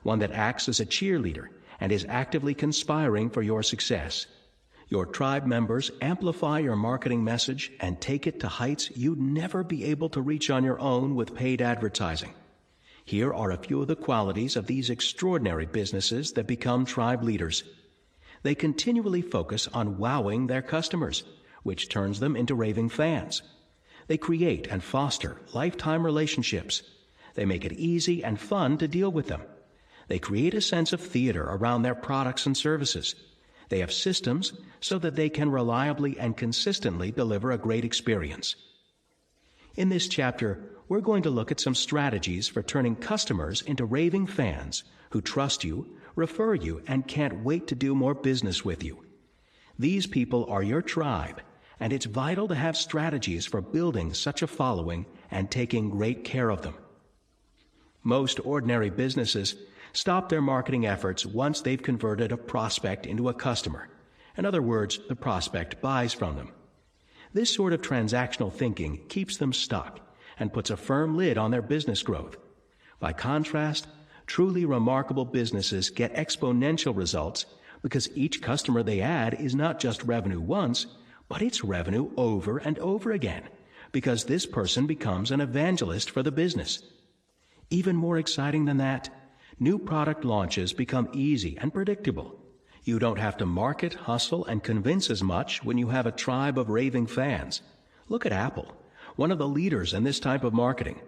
one that acts as a cheerleader and is actively conspiring for your success. Your tribe members amplify your marketing message and take it to heights you'd never be able to reach on your own with paid advertising. Here are a few of the qualities of these extraordinary businesses that become tribe leaders. They continually focus on wowing their customers, which turns them into raving fans. They create and foster lifetime relationships. They make it easy and fun to deal with them. They create a sense of theater around their products and services. They have systems so that they can reliably and consistently deliver a great experience. In this chapter, we're going to look at some strategies for turning customers into raving fans who trust you, refer you, and can't wait to do more business with you. These people are your tribe, and it's vital to have strategies for building such a following and taking great care of them. Most ordinary businesses stop their marketing efforts once they've converted a prospect into a customer. In other words, the prospect buys from them. This sort of transactional thinking keeps them stuck and puts a firm lid on their business growth. By contrast, truly remarkable businesses get exponential results because each customer they add is not just revenue once, but it's revenue over and over again, because this person becomes an evangelist for the business. Even more exciting than that, new product launches become easy and predictable. You don't have to market, hustle, and convince as much when you have a tribe of raving fans. Look at Apple, one of the leaders in this type of marketing.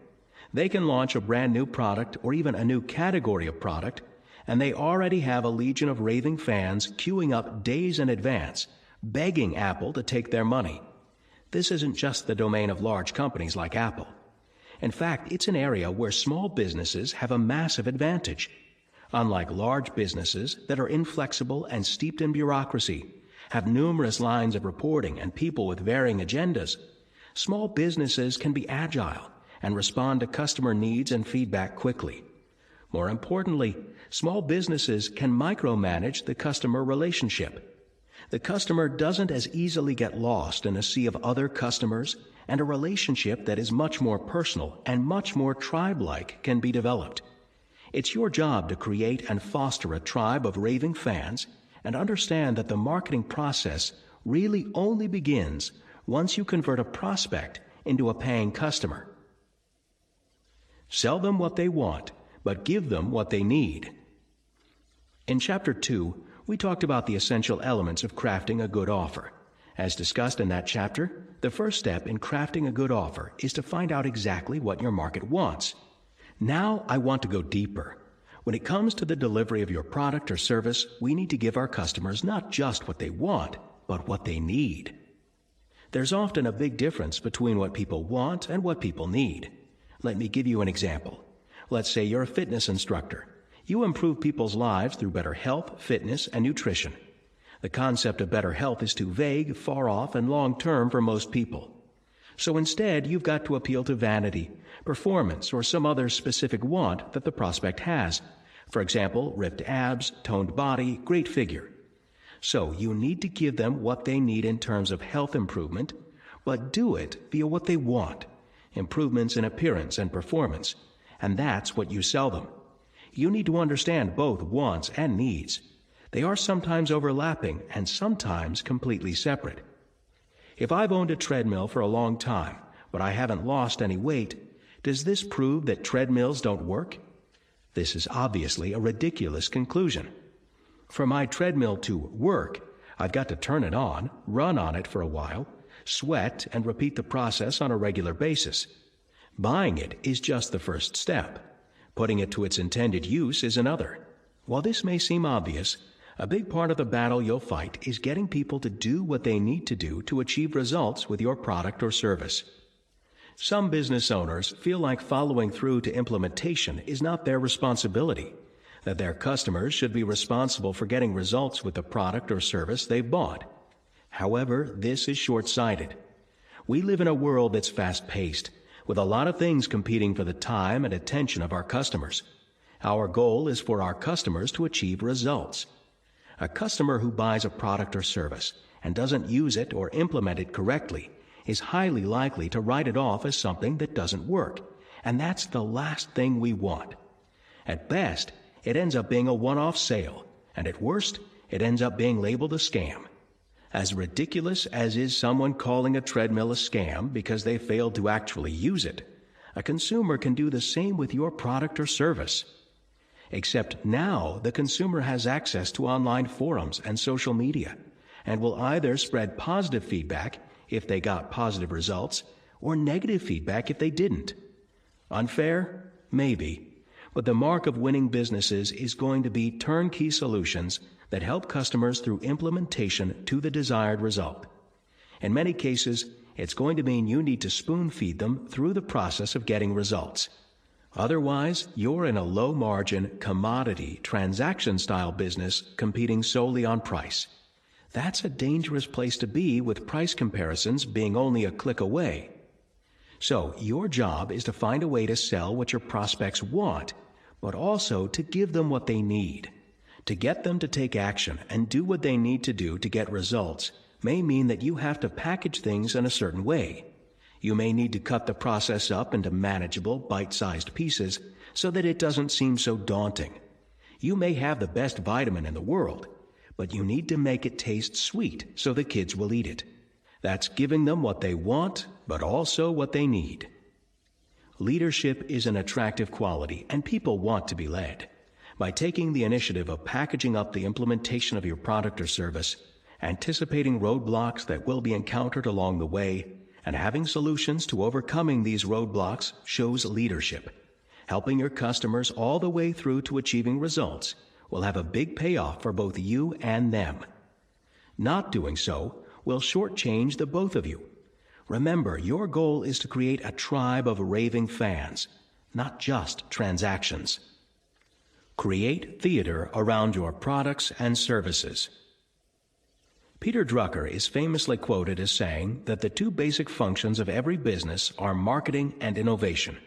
They can launch a brand new product or even a new category of product, and they already have a legion of raving fans queuing up days in advance, begging Apple to take their money. This isn't just the domain of large companies like Apple. In fact, it's an area where small businesses have a massive advantage. Unlike large businesses that are inflexible and steeped in bureaucracy, have numerous lines of reporting and people with varying agendas, small businesses can be agile and respond to customer needs and feedback quickly. More importantly, small businesses can micromanage the customer relationship. The customer doesn't as easily get lost in a sea of other customers, and a relationship that is much more personal and much more tribe-like can be developed. It's your job to create and foster a tribe of raving fans and understand that the marketing process really only begins once you convert a prospect into a paying customer. Sell them what they want, but give them what they need. In Chapter 2, we talked about the essential elements of crafting a good offer. As discussed in that chapter, the first step in crafting a good offer is to find out exactly what your market wants. Now I want to go deeper. When it comes to the delivery of your product or service, we need to give our customers not just what they want, but what they need. There's often a big difference between what people want and what people need. Let me give you an example. Let's say you're a fitness instructor. You improve people's lives through better health, fitness, and nutrition. The concept of better health is too vague, far off, and long-term for most people. So instead, you've got to appeal to vanity, performance, or some other specific want that the prospect has. For example, ripped abs, toned body, great figure. So you need to give them what they need in terms of health improvement, but do it via what they want, improvements in appearance and performance, and that's what you sell them. You need to understand both wants and needs. They are sometimes overlapping and sometimes completely separate. If I've owned a treadmill for a long time, but I haven't lost any weight, does this prove that treadmills don't work? This is obviously a ridiculous conclusion. For my treadmill to work, I've got to turn it on, run on it for a while, sweat, and repeat the process on a regular basis. Buying it is just the first step. Putting it to its intended use is another. While this may seem obvious, a big part of the battle you'll fight is getting people to do what they need to do to achieve results with your product or service. Some business owners feel like following through to implementation is not their responsibility, that their customers should be responsible for getting results with the product or service they've bought. However, this is short-sighted. We live in a world that's fast-paced, with a lot of things competing for the time and attention of our customers. Our goal is for our customers to achieve results. A customer who buys a product or service and doesn't use it or implement it correctly is highly likely to write it off as something that doesn't work, and that's the last thing we want. At best, it ends up being a one-off sale, and at worst, it ends up being labeled a scam. As ridiculous as is someone calling a treadmill a scam because they failed to actually use it, a consumer can do the same with your product or service. Except now the consumer has access to online forums and social media, and will either spread positive feedback if they got positive results, or negative feedback if they didn't. Unfair? Maybe. But the mark of winning businesses is going to be turnkey solutions that help customers through implementation to the desired result. In many cases, it's going to mean you need to spoon-feed them through the process of getting results. Otherwise, you're in a low-margin, commodity, transaction-style business competing solely on price. That's a dangerous place to be, with price comparisons being only a click away. So, your job is to find a way to sell what your prospects want, but also to give them what they need. To get them to take action and do what they need to do to get results may mean that you have to package things in a certain way. You may need to cut the process up into manageable, bite-sized pieces so that it doesn't seem so daunting. You may have the best vitamin in the world, but you need to make it taste sweet so the kids will eat it. That's giving them what they want, but also what they need. Leadership is an attractive quality, and people want to be led. By taking the initiative of packaging up the implementation of your product or service, anticipating roadblocks that will be encountered along the way, and having solutions to overcoming these roadblocks shows leadership. Helping your customers all the way through to achieving results will have a big payoff for both you and them. Not doing so will shortchange the both of you. Remember, your goal is to create a tribe of raving fans, not just transactions. Create theater around your products and services. Peter Drucker is famously quoted as saying that the two basic functions of every business are marketing and innovation.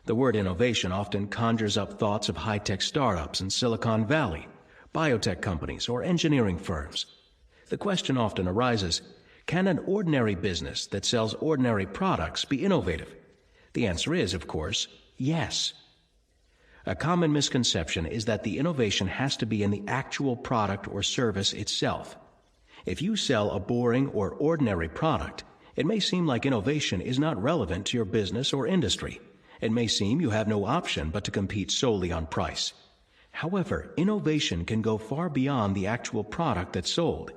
The word innovation often conjures up thoughts of high-tech startups in Silicon Valley, biotech companies, or engineering firms. The question often arises, can an ordinary business that sells ordinary products be innovative? The answer is, of course, yes. A common misconception is that the innovation has to be in the actual product or service itself. If you sell a boring or ordinary product, it may seem like innovation is not relevant to your business or industry. It may seem you have no option but to compete solely on price. However, innovation can go far beyond the actual product that's sold.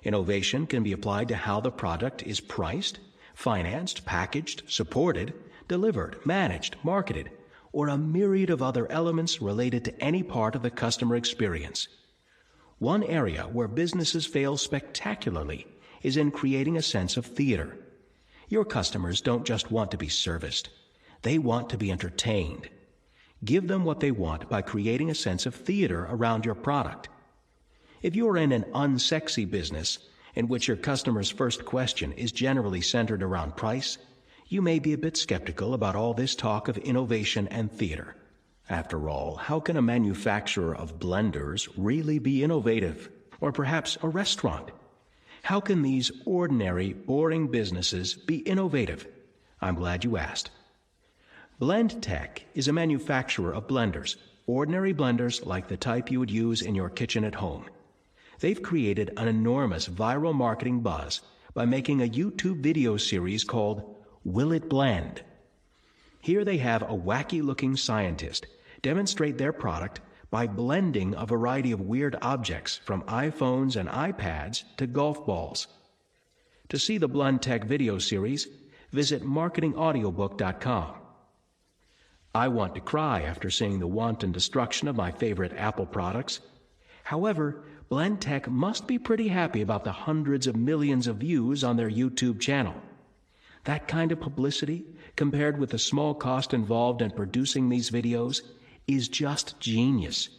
Innovation can be applied to how the product is priced, financed, packaged, supported, delivered, managed, marketed, or a myriad of other elements related to any part of the customer experience. One area where businesses fail spectacularly is in creating a sense of theater. Your customers don't just want to be serviced. They want to be entertained. Give them what they want by creating a sense of theater around your product. If you are in an unsexy business in which your customer's first question is generally centered around price, you may be a bit skeptical about all this talk of innovation and theater. After all, how can a manufacturer of blenders really be innovative? Or perhaps a restaurant? How can these ordinary, boring businesses be innovative? I'm glad you asked. Blendtec is a manufacturer of blenders, ordinary blenders like the type you would use in your kitchen at home. They've created an enormous viral marketing buzz by making a YouTube video series called Will It Blend? Here they have a wacky-looking scientist demonstrate their product by blending a variety of weird objects from iPhones and iPads to golf balls. To see the Blendtec video series, visit marketingaudiobook.com. I want to cry after seeing the wanton destruction of my favorite Apple products. However, Blendtec must be pretty happy about the hundreds of millions of views on their YouTube channel. That kind of publicity, compared with the small cost involved in producing these videos, is just genius.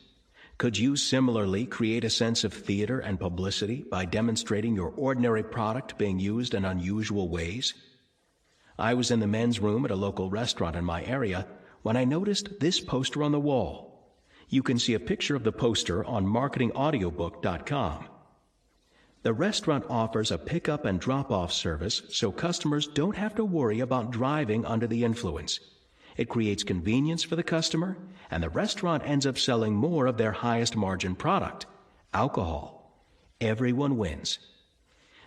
Could you similarly create a sense of theater and publicity by demonstrating your ordinary product being used in unusual ways? I was in the men's room at a local restaurant in my area when I noticed this poster on the wall. You can see a picture of the poster on marketingaudiobook.com. The restaurant offers a pick-up and drop-off service so customers don't have to worry about driving under the influence. It creates convenience for the customer, and the restaurant ends up selling more of their highest margin product, alcohol. Everyone wins.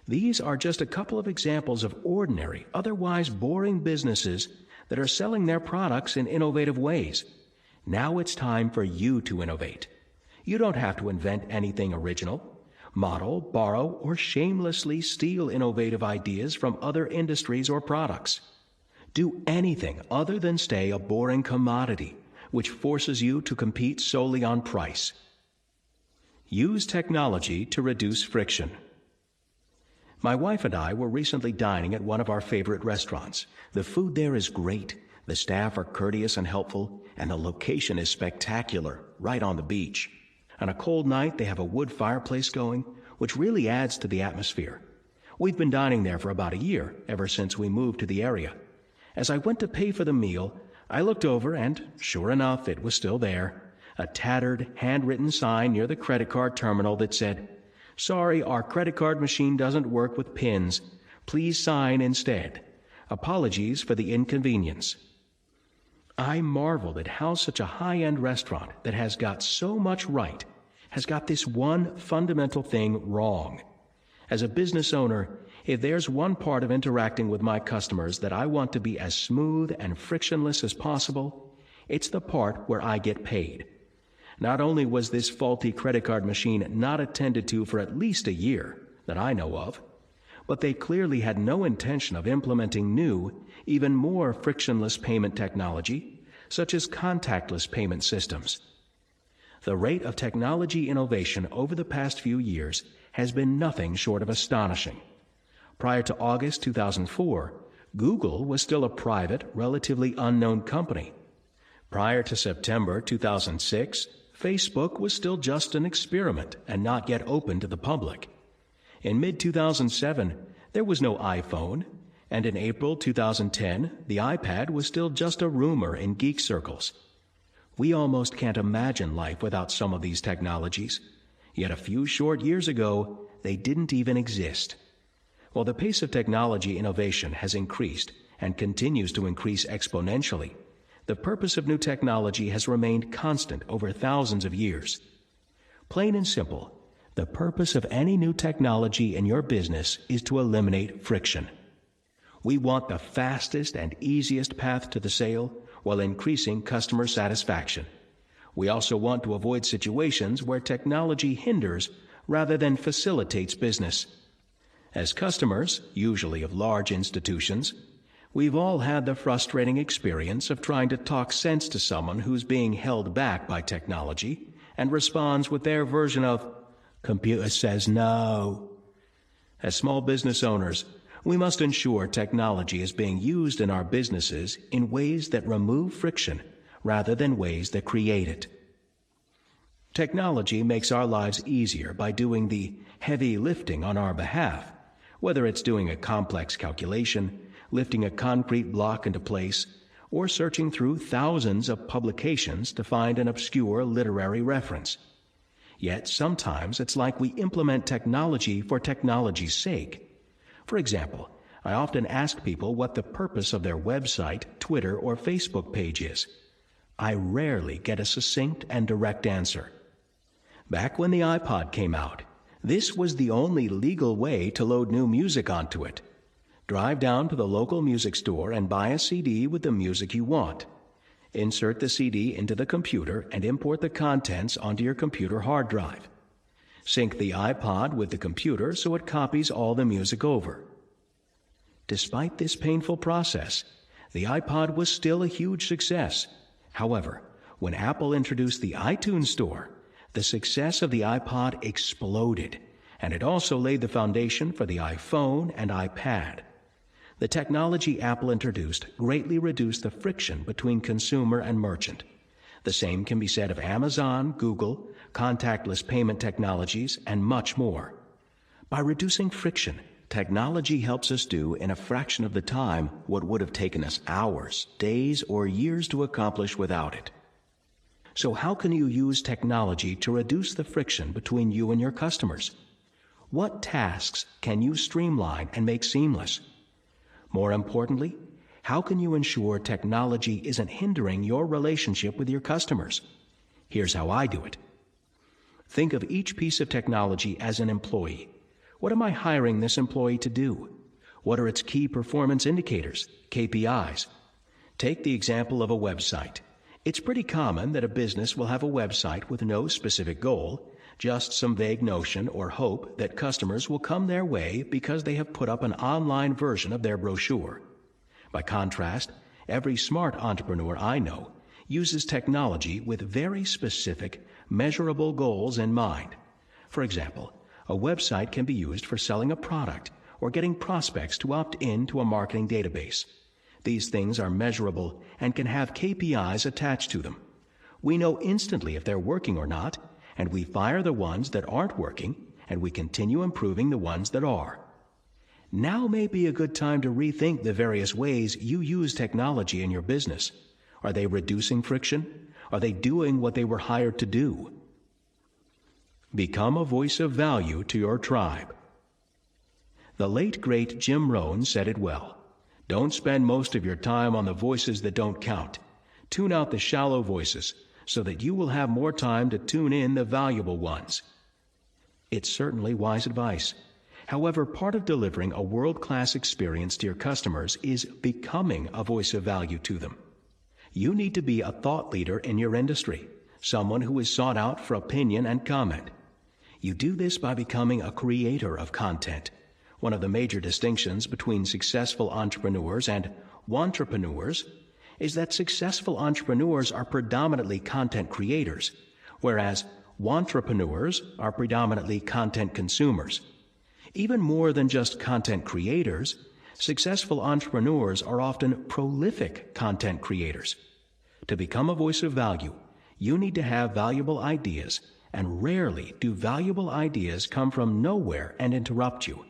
These are just a couple of examples of ordinary, otherwise boring businesses that are selling their products in innovative ways. Now it's time for you to innovate. You don't have to invent anything original. Model, borrow, or shamelessly steal innovative ideas from other industries or products. Do anything other than stay a boring commodity, which forces you to compete solely on price. Use technology to reduce friction. My wife and I were recently dining at one of our favorite restaurants. The food there is great, the staff are courteous and helpful, and the location is spectacular, right on the beach. On a cold night, they have a wood fireplace going, which really adds to the atmosphere. We've been dining there for about a year, ever since we moved to the area. As I went to pay for the meal, I looked over and, sure enough, it was still there. A tattered, handwritten sign near the credit card terminal that said, "Sorry, our credit card machine doesn't work with pins. Please sign instead. Apologies for the inconvenience." I marveled at how such a high-end restaurant that has got so much right has got this one fundamental thing wrong. As a business owner, if there's one part of interacting with my customers that I want to be as smooth and frictionless as possible, it's the part where I get paid. Not only was this faulty credit card machine not attended to for at least a year, that I know of, but they clearly had no intention of implementing new, even more frictionless payment technology, such as contactless payment systems. The rate of technology innovation over the past few years has been nothing short of astonishing. Prior to August 2004, Google was still a private, relatively unknown company. Prior to September 2006, Facebook was still just an experiment and not yet open to the public. In mid-2007, there was no iPhone, and in April 2010, the iPad was still just a rumor in geek circles. We almost can't imagine life without some of these technologies, yet a few short years ago, they didn't even exist. While the pace of technology innovation has increased and continues to increase exponentially, the purpose of new technology has remained constant over thousands of years. Plain and simple, the purpose of any new technology in your business is to eliminate friction. We want the fastest and easiest path to the sale while increasing customer satisfaction. We also want to avoid situations where technology hinders rather than facilitates business. As customers, usually of large institutions, we've all had the frustrating experience of trying to talk sense to someone who's being held back by technology and responds with their version of, "Computer says no." As small business owners, we must ensure technology is being used in our businesses in ways that remove friction rather than ways that create it. Technology makes our lives easier by doing the heavy lifting on our behalf, whether it's doing a complex calculation, lifting a concrete block into place, or searching through thousands of publications to find an obscure literary reference. Yet sometimes it's like we implement technology for technology's sake. For example, I often ask people what the purpose of their website, Twitter, or Facebook page is. I rarely get a succinct and direct answer. Back when the iPod came out, this was the only legal way to load new music onto it. Drive down to the local music store and buy a CD with the music you want. Insert the CD into the computer and import the contents onto your computer hard drive. Sync the iPod with the computer so it copies all the music over. Despite this painful process, the iPod was still a huge success. However, when Apple introduced the iTunes Store, the success of the iPod exploded, and it also laid the foundation for the iPhone and iPad. The technology Apple introduced greatly reduced the friction between consumer and merchant. The same can be said of Amazon, Google, contactless payment technologies, and much more. By reducing friction, technology helps us do in a fraction of the time what would have taken us hours, days, or years to accomplish without it. So how can you use technology to reduce the friction between you and your customers? What tasks can you streamline and make seamless? More importantly, how can you ensure technology isn't hindering your relationship with your customers? Here's how I do it. Think of each piece of technology as an employee. What am I hiring this employee to do? What are its key performance indicators, KPIs? Take the example of a website. It's pretty common that a business will have a website with no specific goal, just some vague notion or hope that customers will come their way because they have put up an online version of their brochure. By contrast, every smart entrepreneur I know uses technology with very specific, measurable goals in mind. For example, a website can be used for selling a product or getting prospects to opt in to a marketing database. These things are measurable and can have KPIs attached to them. We know instantly if they're working or not, and we fire the ones that aren't working, and we continue improving the ones that are. Now may be a good time to rethink the various ways you use technology in your business. Are they reducing friction? Are they doing what they were hired to do? Become a voice of value to your tribe. The late, great Jim Rohn said it well. Don't spend most of your time on the voices that don't count. Tune out the shallow voices so that you will have more time to tune in the valuable ones. It's certainly wise advice. However, part of delivering a world-class experience to your customers is becoming a voice of value to them. You need to be a thought leader in your industry, someone who is sought out for opinion and comment. You do this by becoming a creator of content. One of the major distinctions between successful entrepreneurs and wantrepreneurs is that successful entrepreneurs are predominantly content creators, whereas wantrepreneurs are predominantly content consumers. Even more than just content creators, successful entrepreneurs are often prolific content creators. To become a voice of value, you need to have valuable ideas, and rarely do valuable ideas come from nowhere and interrupt you.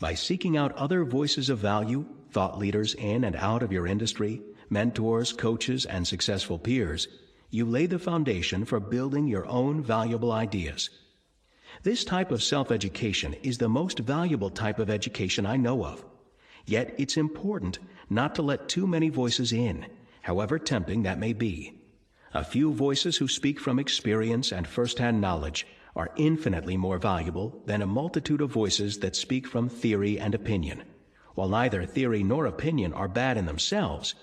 By seeking out other voices of value, thought leaders in and out of your industry, mentors, coaches, and successful peers, you lay the foundation for building your own valuable ideas. This type of self-education is the most valuable type of education I know of. Yet it's important not to let too many voices in, however tempting that may be. A few voices who speak from experience and first-hand knowledge are infinitely more valuable than a multitude of voices that speak from theory and opinion. While neither theory nor opinion are bad in themselves,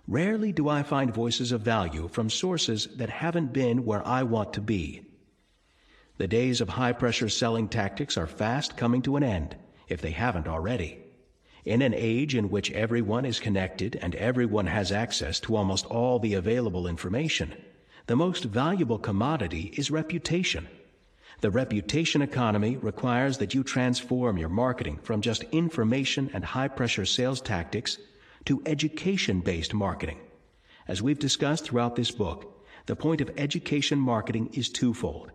rarely do I find voices of value from sources that haven't been where I want to be. The days of high-pressure selling tactics are fast coming to an end, if they haven't already. In an age in which everyone is connected and everyone has access to almost all the available information, the most valuable commodity is reputation. The reputation economy requires that you transform your marketing from just information and high-pressure sales tactics to education-based marketing. As we've discussed throughout this book, the point of education marketing is twofold.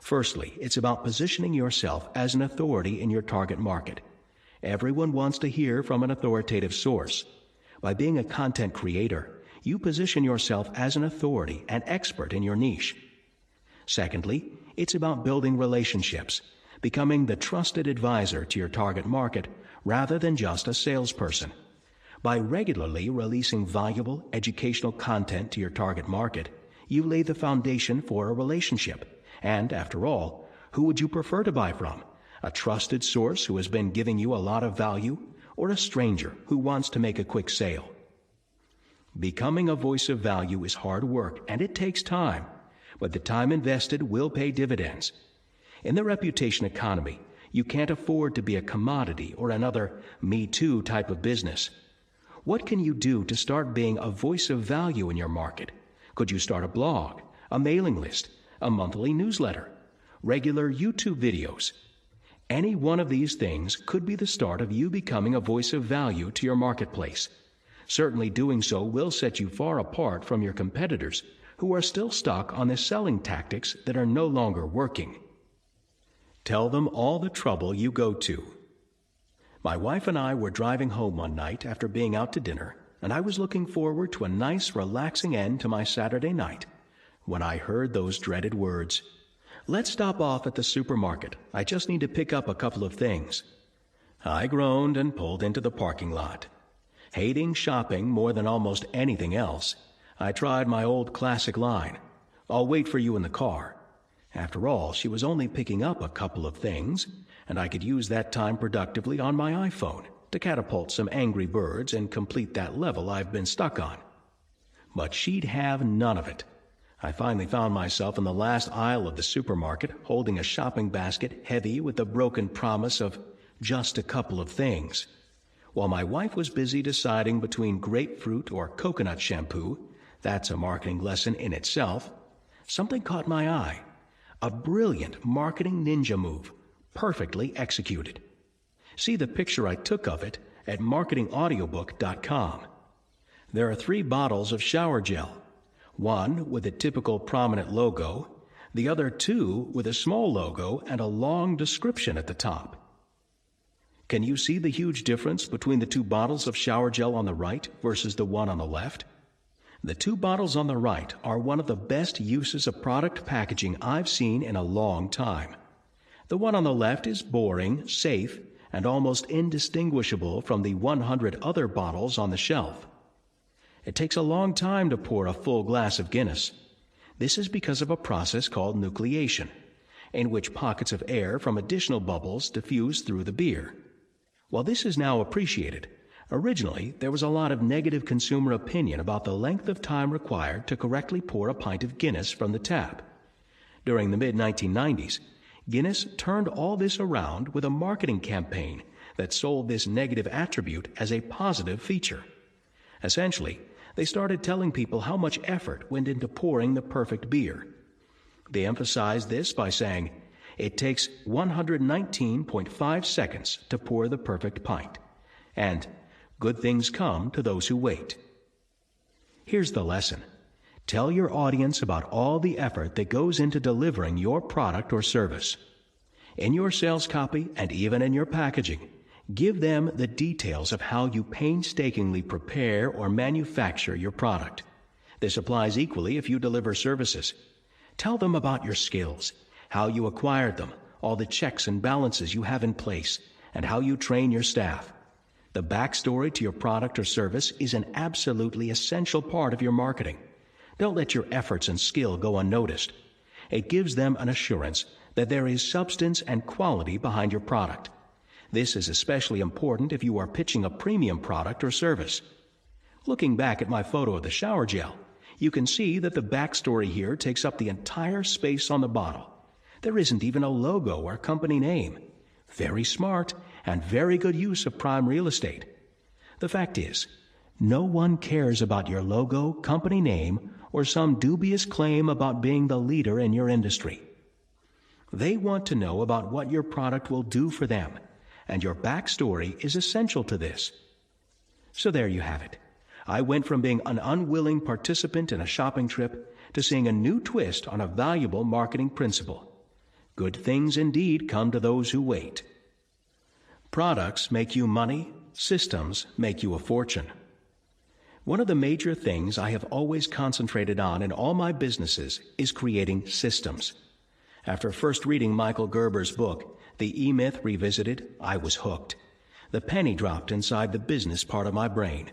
Firstly, it's about positioning yourself as an authority in your target market. Everyone wants to hear from an authoritative source. By being a content creator, you position yourself as an authority and expert in your niche. Secondly, it's about building relationships, becoming the trusted advisor to your target market rather than just a salesperson. By regularly releasing valuable educational content to your target market, you lay the foundation for a relationship. And after all, who would you prefer to buy from? A trusted source who has been giving you a lot of value, or a stranger who wants to make a quick sale? Becoming a voice of value is hard work, and it takes time, but the time invested will pay dividends. In the reputation economy, you can't afford to be a commodity or another Me Too type of business. What can you do to start being a voice of value in your market? Could you start a blog, a mailing list, a monthly newsletter, regular YouTube videos? Any one of these things could be the start of you becoming a voice of value to your marketplace. Certainly doing so will set you far apart from your competitors who are still stuck on the selling tactics that are no longer working. Tell them all the trouble you go to. My wife and I were driving home one night after being out to dinner, and I was looking forward to a nice, relaxing end to my Saturday night when I heard those dreaded words, "Let's stop off at the supermarket. I just need to pick up a couple of things." I groaned and pulled into the parking lot. Hating shopping more than almost anything else, I tried my old classic line, "I'll wait for you in the car." After all, she was only picking up a couple of things, and I could use that time productively on my iPhone to catapult some Angry Birds and complete that level I've been stuck on. But she'd have none of it. I finally found myself in the last aisle of the supermarket, holding a shopping basket heavy with the broken promise of just a couple of things. While my wife was busy deciding between grapefruit or coconut shampoo, that's a marketing lesson in itself, something caught my eye. A brilliant marketing ninja move, perfectly executed. See the picture I took of it at marketingaudiobook.com. There are 3 bottles of shower gel, one with a typical prominent logo, the other 2 with a small logo and a long description at the top. Can you see the huge difference between the 2 bottles of shower gel on the right versus the one on the left? The 2 bottles on the right are one of the best uses of product packaging I've seen in a long time. The one on the left is boring, safe, and almost indistinguishable from the 100 other bottles on the shelf. It takes a long time to pour a full glass of Guinness. This is because of a process called nucleation, in which pockets of air from additional bubbles diffuse through the beer. While this is now appreciated, originally there was a lot of negative consumer opinion about the length of time required to correctly pour a pint of Guinness from the tap. During the mid-1990s, Guinness turned all this around with a marketing campaign that sold this negative attribute as a positive feature. Essentially, they started telling people how much effort went into pouring the perfect beer. They emphasized this by saying, "It takes 119.5 seconds to pour the perfect pint," and "Good things come to those who wait." Here's the lesson. Tell your audience about all the effort that goes into delivering your product or service. In your sales copy and even in your packaging, give them the details of how you painstakingly prepare or manufacture your product. This applies equally if you deliver services. Tell them about your skills, how you acquired them, all the checks and balances you have in place, and how you train your staff. The backstory to your product or service is an absolutely essential part of your marketing. Don't let your efforts and skill go unnoticed. It gives them an assurance that there is substance and quality behind your product. This is especially important if you are pitching a premium product or service. Looking back at my photo of the shower gel, you can see that the backstory here takes up the entire space on the bottle. There isn't even a logo or company name. Very smart and very good use of prime real estate. The fact is, no one cares about your logo, company name, or some dubious claim about being the leader in your industry. They want to know about what your product will do for them, and your backstory is essential to this. So there you have it. I went from being an unwilling participant in a shopping trip to seeing a new twist on a valuable marketing principle. Good things indeed come to those who wait. Products make you money, systems make you a fortune. One of the major things I have always concentrated on in all my businesses is creating systems. After first reading Michael Gerber's book, The E-Myth Revisited, I was hooked. The penny dropped inside the business part of my brain.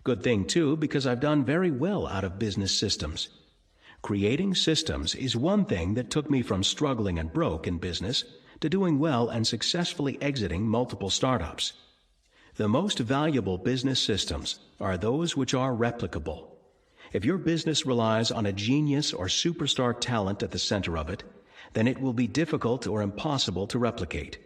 Good thing, too, because I've done very well out of business systems. Creating systems is one thing that took me from struggling and broke in business to doing well and successfully exiting multiple startups. The most valuable business systems are those which are replicable. If your business relies on a genius or superstar talent at the center of it, then it will be difficult or impossible to replicate.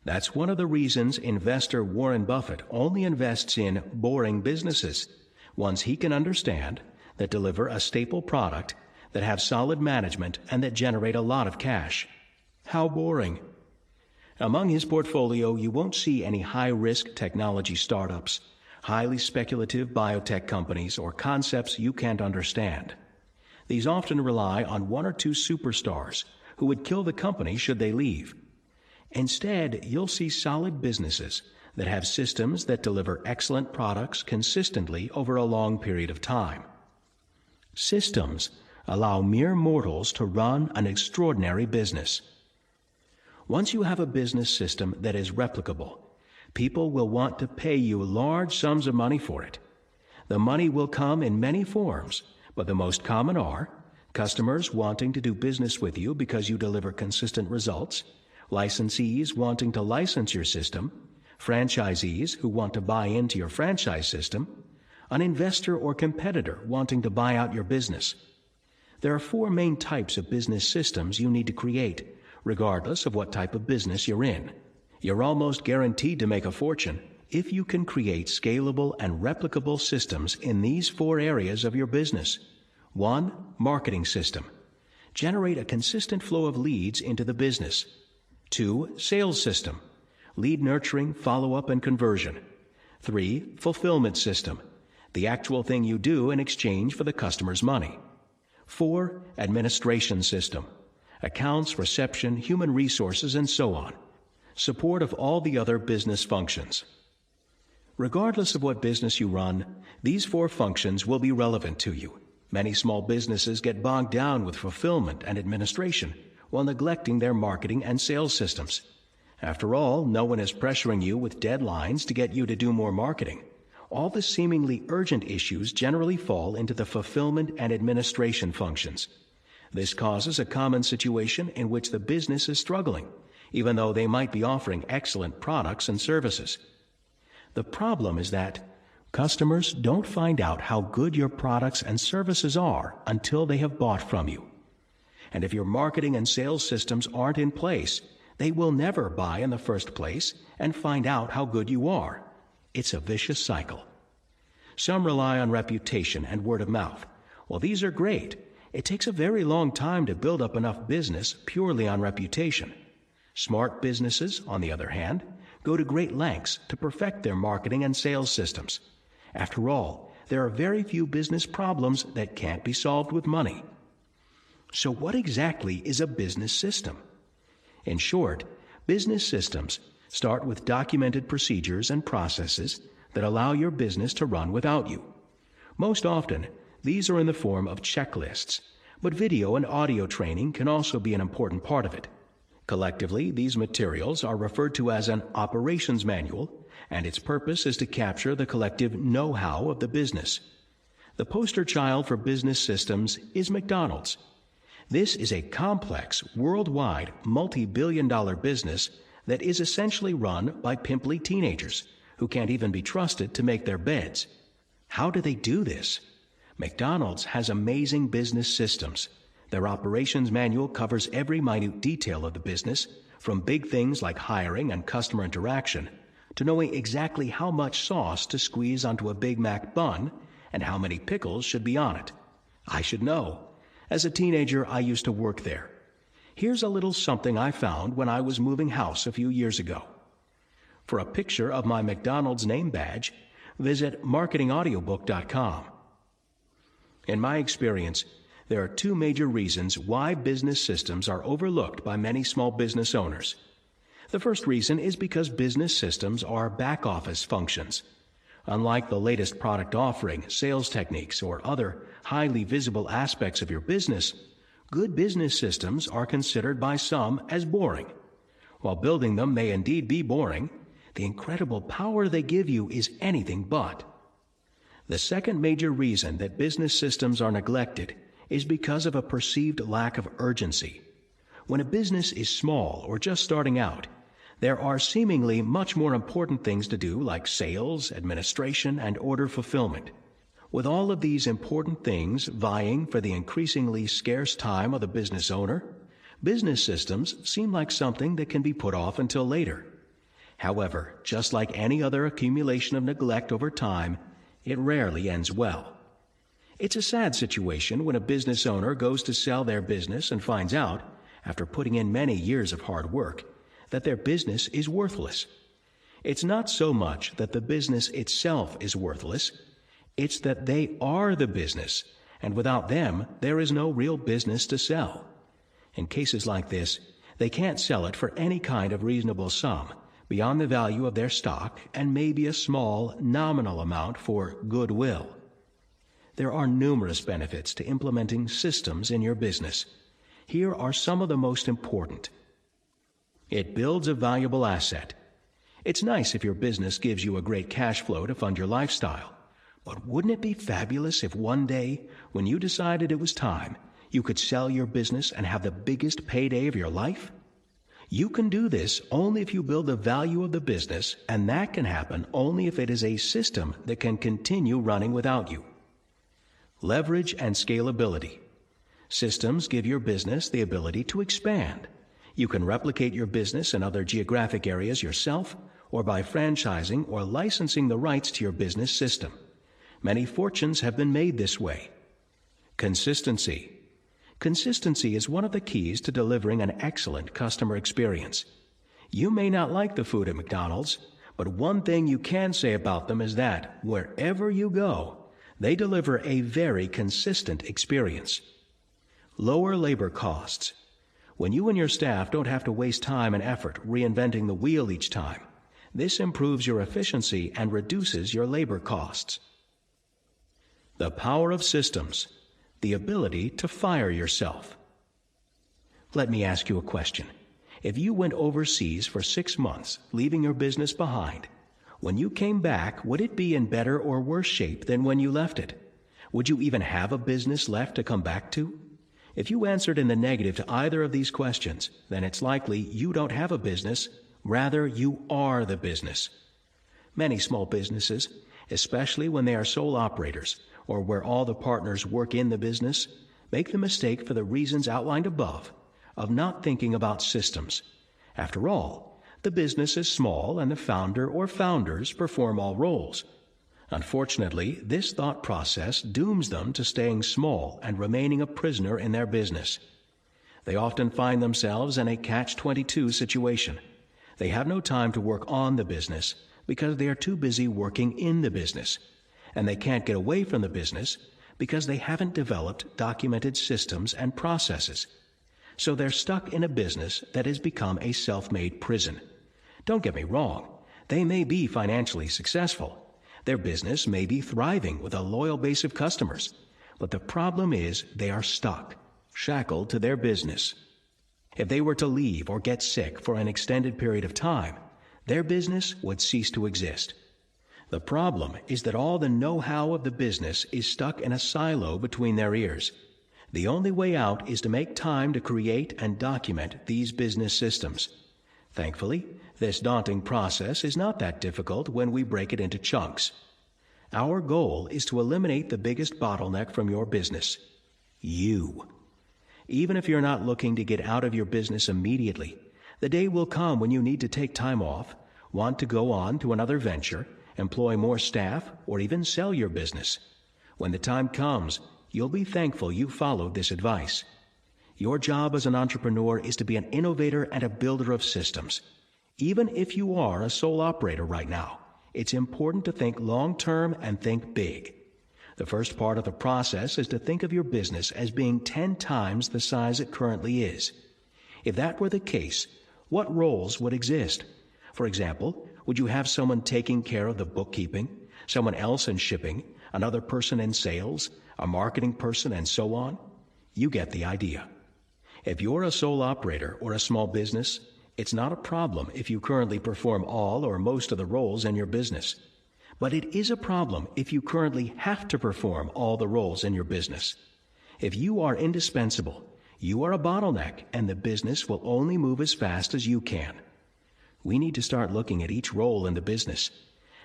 That's one of the reasons investor Warren Buffett only invests in boring businesses, ones he can understand, that deliver a staple product, that have solid management, and that generate a lot of cash. How boring! Among his portfolio, you won't see any high-risk technology startups, highly speculative biotech companies, or concepts you can't understand. These often rely on one or two superstars who would kill the company should they leave. Instead, you'll see solid businesses that have systems that deliver excellent products consistently over a long period of time. Systems allow mere mortals to run an extraordinary business. Once you have a business system that is replicable, people will want to pay you large sums of money for it. The money will come in many forms, but the most common are customers wanting to do business with you because you deliver consistent results, licensees wanting to license your system, franchisees who want to buy into your franchise system, an investor or competitor wanting to buy out your business. There are four main types of business systems you need to create, regardless of what type of business you're in. You're almost guaranteed to make a fortune if you can create scalable and replicable systems in these four areas of your business. 1. Marketing system. Generate a consistent flow of leads into the business. 2. Sales system. Lead nurturing, follow-up, and conversion. 3. Fulfillment system. The actual thing you do in exchange for the customer's money. 4. Administration system. Accounts, reception, human resources, and so on. Support of all the other business functions. Regardless of what business you run, these four functions will be relevant to you. Many small businesses get bogged down with fulfillment and administration while neglecting their marketing and sales systems. After all, no one is pressuring you with deadlines to get you to do more marketing. all the seemingly urgent issues generally fall into the fulfillment and administration functions. This causes a common situation in which the business is struggling, even though they might be offering excellent products and services. The problem is that customers don't find out how good your products and services are until they have bought from you. And if your marketing and sales systems aren't in place, they will never buy in the first place and find out how good you are. It's a vicious cycle. Some rely on reputation and word of mouth. While these are great, it takes a very long time to build up enough business purely on reputation. Smart businesses, on the other hand, go to great lengths to perfect their marketing and sales systems. After all, there are very few business problems that can't be solved with money. So what exactly is a business system? In short, business systems start with documented procedures and processes that allow your business to run without you. Most often, these are in the form of checklists, but video and audio training can also be an important part of it. Collectively, these materials are referred to as an operations manual, and its purpose is to capture the collective know-how of the business. The poster child for business systems is McDonald's. This is a complex, worldwide, multi-billion-dollar business that is essentially run by pimply teenagers who can't even be trusted to make their beds. How do they do this? McDonald's has amazing business systems. Their operations manual covers every minute detail of the business, from big things like hiring and customer interaction, to knowing exactly how much sauce to squeeze onto a Big Mac bun and how many pickles should be on it. I should know. As a teenager, I used to work there. Here's a little something I found when I was moving house a few years ago. For a picture of my McDonald's name badge, visit marketingaudiobook.com. In my experience, there are two major reasons why business systems are overlooked by many small business owners. The first reason is because business systems are back-office functions. Unlike the latest product offering, sales techniques, or other highly visible aspects of your business, good business systems are considered by some as boring. While building them may indeed be boring, the incredible power they give you is anything but. The second major reason that business systems are neglected is because of a perceived lack of urgency. When a business is small or just starting out, there are seemingly much more important things to do like sales, administration, and order fulfillment. With all of these important things vying for the increasingly scarce time of the business owner, business systems seem like something that can be put off until later. However, just like any other accumulation of neglect over time, it rarely ends well. It's a sad situation when a business owner goes to sell their business and finds out, after putting in many years of hard work, that their business is worthless. It's not so much that the business itself is worthless, it's that they are the business, and without them, there is no real business to sell. In cases like this, they can't sell it for any kind of reasonable sum beyond the value of their stock and maybe a small, nominal amount for goodwill. There are numerous benefits to implementing systems in your business. Here are some of the most important. It builds a valuable asset. It's nice if your business gives you a great cash flow to fund your lifestyle. But wouldn't it be fabulous if one day, when you decided it was time, you could sell your business and have the biggest payday of your life? You can do this only if you build the value of the business, and that can happen only if it is a system that can continue running without you. Leverage and scalability. Systems give your business the ability to expand. You can replicate your business in other geographic areas yourself, or by franchising or licensing the rights to your business system. Many fortunes have been made this way. Consistency. Consistency is one of the keys to delivering an excellent customer experience. You may not like the food at McDonald's, but one thing you can say about them is that, wherever you go, they deliver a very consistent experience. Lower labor costs. When you and your staff don't have to waste time and effort reinventing the wheel each time, this improves your efficiency and reduces your labor costs. The power of systems, the ability to fire yourself. Let me ask you a question. If you went overseas for 6 months, leaving your business behind, When you came back, would it be in better or worse shape than when you left it? Would you even have a business left to come back to? If you answered in the negative to either of these questions, then it's likely you don't have a business. Rather, you are the business. Many small businesses, especially when they are sole operators or where all the partners work in the business, make the mistake for the reasons outlined above of not thinking about systems. After all, the business is small and the founder or founders perform all roles. Unfortunately, this thought process dooms them to staying small and remaining a prisoner in their business. They often find themselves in a catch-22 situation. They have no time to work on the business because they are too busy working in the business, and they can't get away from the business because they haven't developed documented systems and processes. So they're stuck in a business that has become a self-made prison. Don't get me wrong, they may be financially successful. Their business may be thriving with a loyal base of customers, but the problem is they are stuck, shackled to their business. If they were to leave or get sick for an extended period of time, their business would cease to exist. The problem is that all the know-how of the business is stuck in a silo between their ears. The only way out is to make time to create and document these business systems. Thankfully, this daunting process is not that difficult when we break it into chunks. Our goal is to eliminate the biggest bottleneck from your business: you. Even if you're not looking to get out of your business immediately, the day will come when you need to take time off, want to go on to another venture, employ more staff, or even sell your business. When the time comes, you'll be thankful you followed this advice. Your job as an entrepreneur is to be an innovator and a builder of systems. Even if you are a sole operator right now, it's important to think long-term and think big. The first part of the process is to think of your business as being 10 times the size it currently is. If that were the case, what roles would exist? For example, would you have someone taking care of the bookkeeping, someone else in shipping, another person in sales, a marketing person, and so on? You get the idea. If you're a sole operator or a small business, it's not a problem if you currently perform all or most of the roles in your business. But it is a problem if you currently have to perform all the roles in your business. If you are indispensable, you are a bottleneck, and the business will only move as fast as you can. We need to start looking at each role in the business.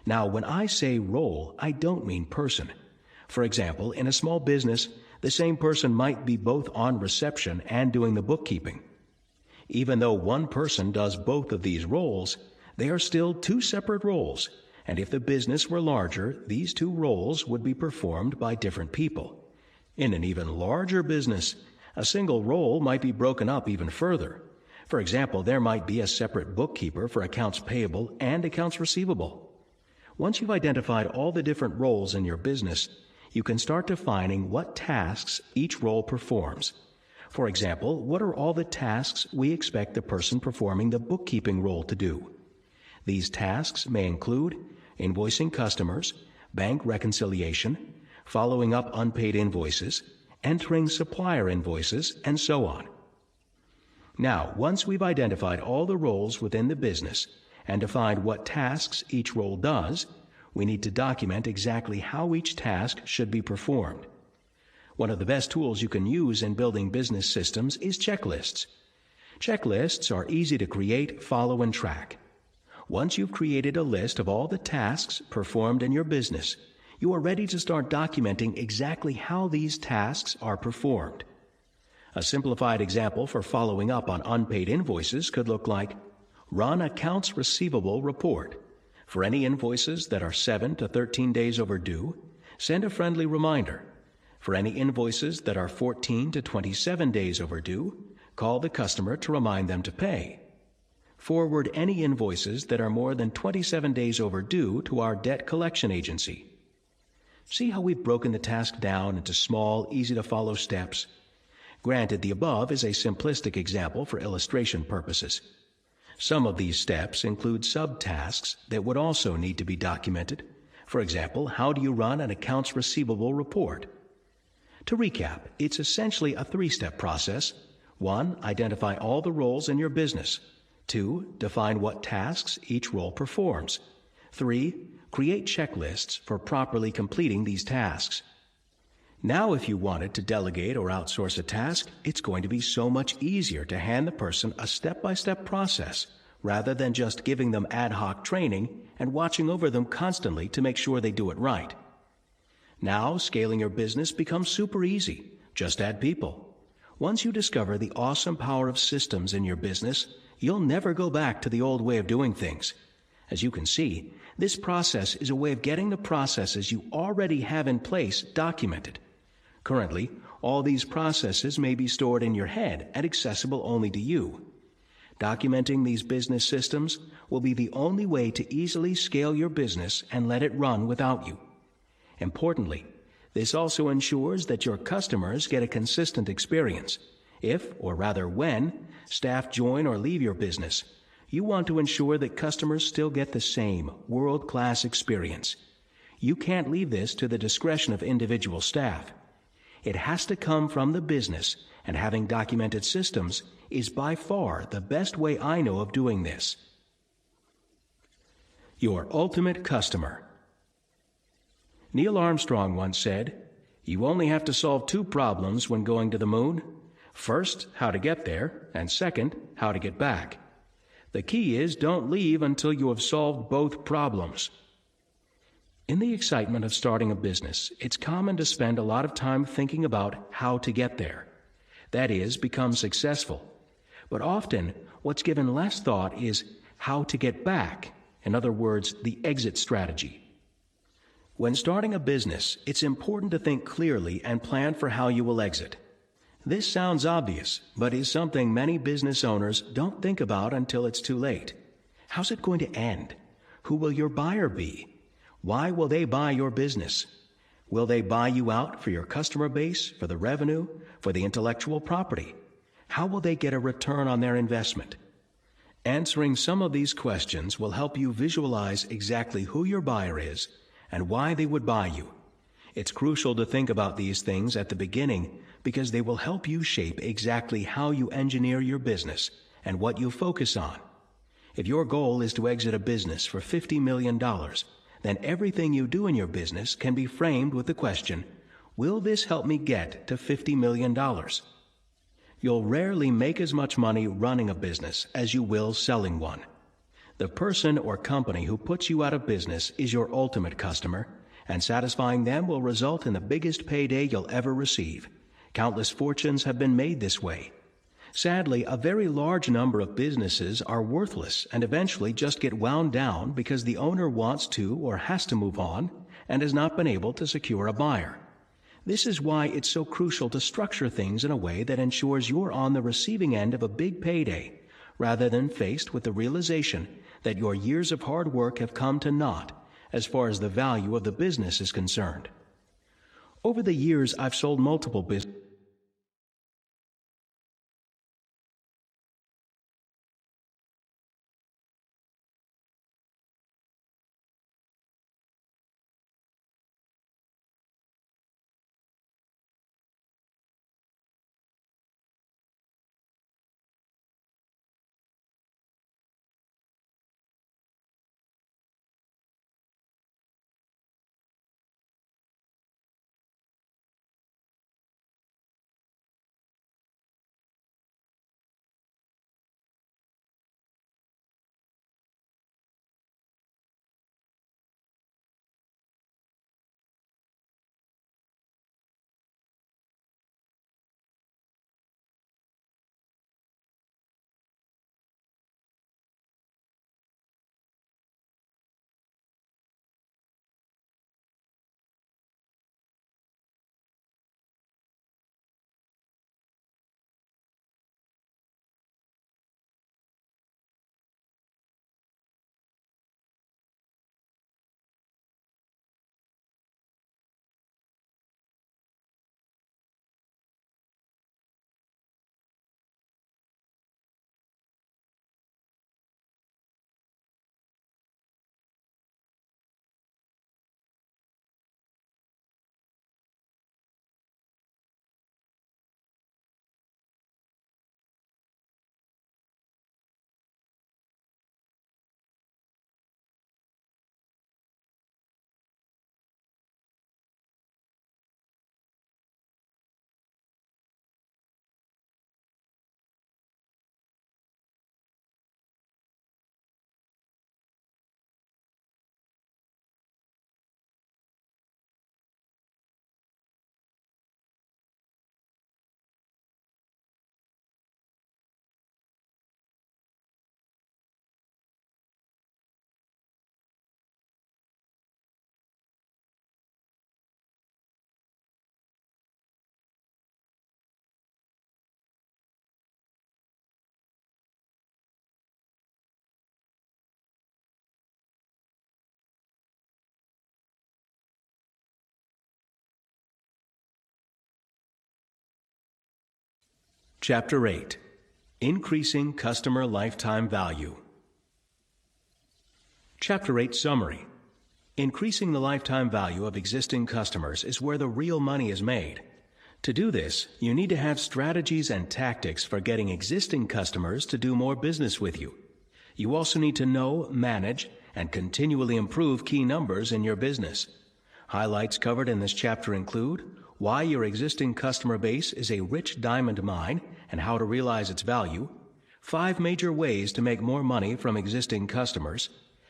Now, when I say role, I don't mean person. For example, in a small business, the same person might be both on reception and doing the bookkeeping. Even though one person does both of these roles, they are still two separate roles, and if the business were larger, these two roles would be performed by different people. In an even larger business, a single role might be broken up even further. For example, there might be a separate bookkeeper for accounts payable and accounts receivable. Once you've identified all the different roles in your business, you can start defining what tasks each role performs. For example, what are all the tasks we expect the person performing the bookkeeping role to do? These tasks may include invoicing customers, bank reconciliation, following up unpaid invoices, entering supplier invoices, and so on. Now, once we've identified all the roles within the business and defined what tasks each role does, we need to document exactly how each task should be performed. One of the best tools you can use in building business systems is checklists. Checklists are easy to create, follow, and track. Once you've created a list of all the tasks performed in your business, you are ready to start documenting exactly how these tasks are performed. A simplified example for following up on unpaid invoices could look like: run accounts receivable report. For any invoices that are 7 to 13 days overdue, send a friendly reminder. For any invoices that are 14 to 27 days overdue, call the customer to remind them to pay. Forward any invoices that are more than 27 days overdue to our debt collection agency. See how we've broken the task down into small, easy-to-follow steps? Granted, the above is a simplistic example for illustration purposes. Some of these steps include subtasks that would also need to be documented. For example, how do you run an accounts receivable report? To recap, it's essentially a 3-step process. 1. Identify all the roles in your business. 2. Define what tasks each role performs. 3. Create checklists for properly completing these tasks. Now, if you wanted to delegate or outsource a task, it's going to be so much easier to hand the person a step-by-step process rather than just giving them ad hoc training and watching over them constantly to make sure they do it right. Now, scaling your business becomes super easy. Just add people. Once you discover the awesome power of systems in your business, you'll never go back to the old way of doing things. As you can see, this process is a way of getting the processes you already have in place documented. Currently, all these processes may be stored in your head and accessible only to you. Documenting these business systems will be the only way to easily scale your business and let it run without you. Importantly, this also ensures that your customers get a consistent experience. If, or rather when, staff join or leave your business, you want to ensure that customers still get the same world-class experience. You can't leave this to the discretion of individual staff. It has to come from the business, and having documented systems is by far the best way I know of doing this. Your ultimate customer. Neil Armstrong once said, "You only have to solve 2 problems when going to the moon. First, how to get there, and second, how to get back. The key is don't leave until you have solved both problems." In the excitement of starting a business, it's common to spend a lot of time thinking about how to get there. That is, become successful. But often, what's given less thought is how to get back. In other words, the exit strategy. When starting a business, it's important to think clearly and plan for how you will exit. This sounds obvious, but is something many business owners don't think about until it's too late. How's it going to end? Who will your buyer be? Why will they buy your business? Will they buy you out for your customer base, for the revenue, for the intellectual property? How will they get a return on their investment? Answering some of these questions will help you visualize exactly who your buyer is and why they would buy you. It's crucial to think about these things at the beginning because they will help you shape exactly how you engineer your business and what you focus on. If your goal is to exit a business for $50 million, then everything you do in your business can be framed with the question, will this help me get to $50 million? You'll rarely make as much money running a business as you will selling one. The person or company who puts you out of business is your ultimate customer, and satisfying them will result in the biggest payday you'll ever receive. Countless fortunes have been made this way. Sadly, a very large number of businesses are worthless and eventually just get wound down because the owner wants to or has to move on and has not been able to secure a buyer. This is why it's so crucial to structure things in a way that ensures you're on the receiving end of a big payday, rather than faced with the realization that your years of hard work have come to naught as far as the value of the business is concerned. Over the years, I've sold multiple businesses. Chapter 8. Increasing Customer Lifetime Value. Chapter 8 Summary. Increasing the lifetime value of existing customers is where the real money is made. To do this, you need to have strategies and tactics for getting existing customers to do more business with you. You also need to know, manage, and continually improve key numbers in your business. Highlights covered in this chapter include why your existing customer base is a rich diamond mine and how to realize its value, 5 major ways to make more money from existing customers,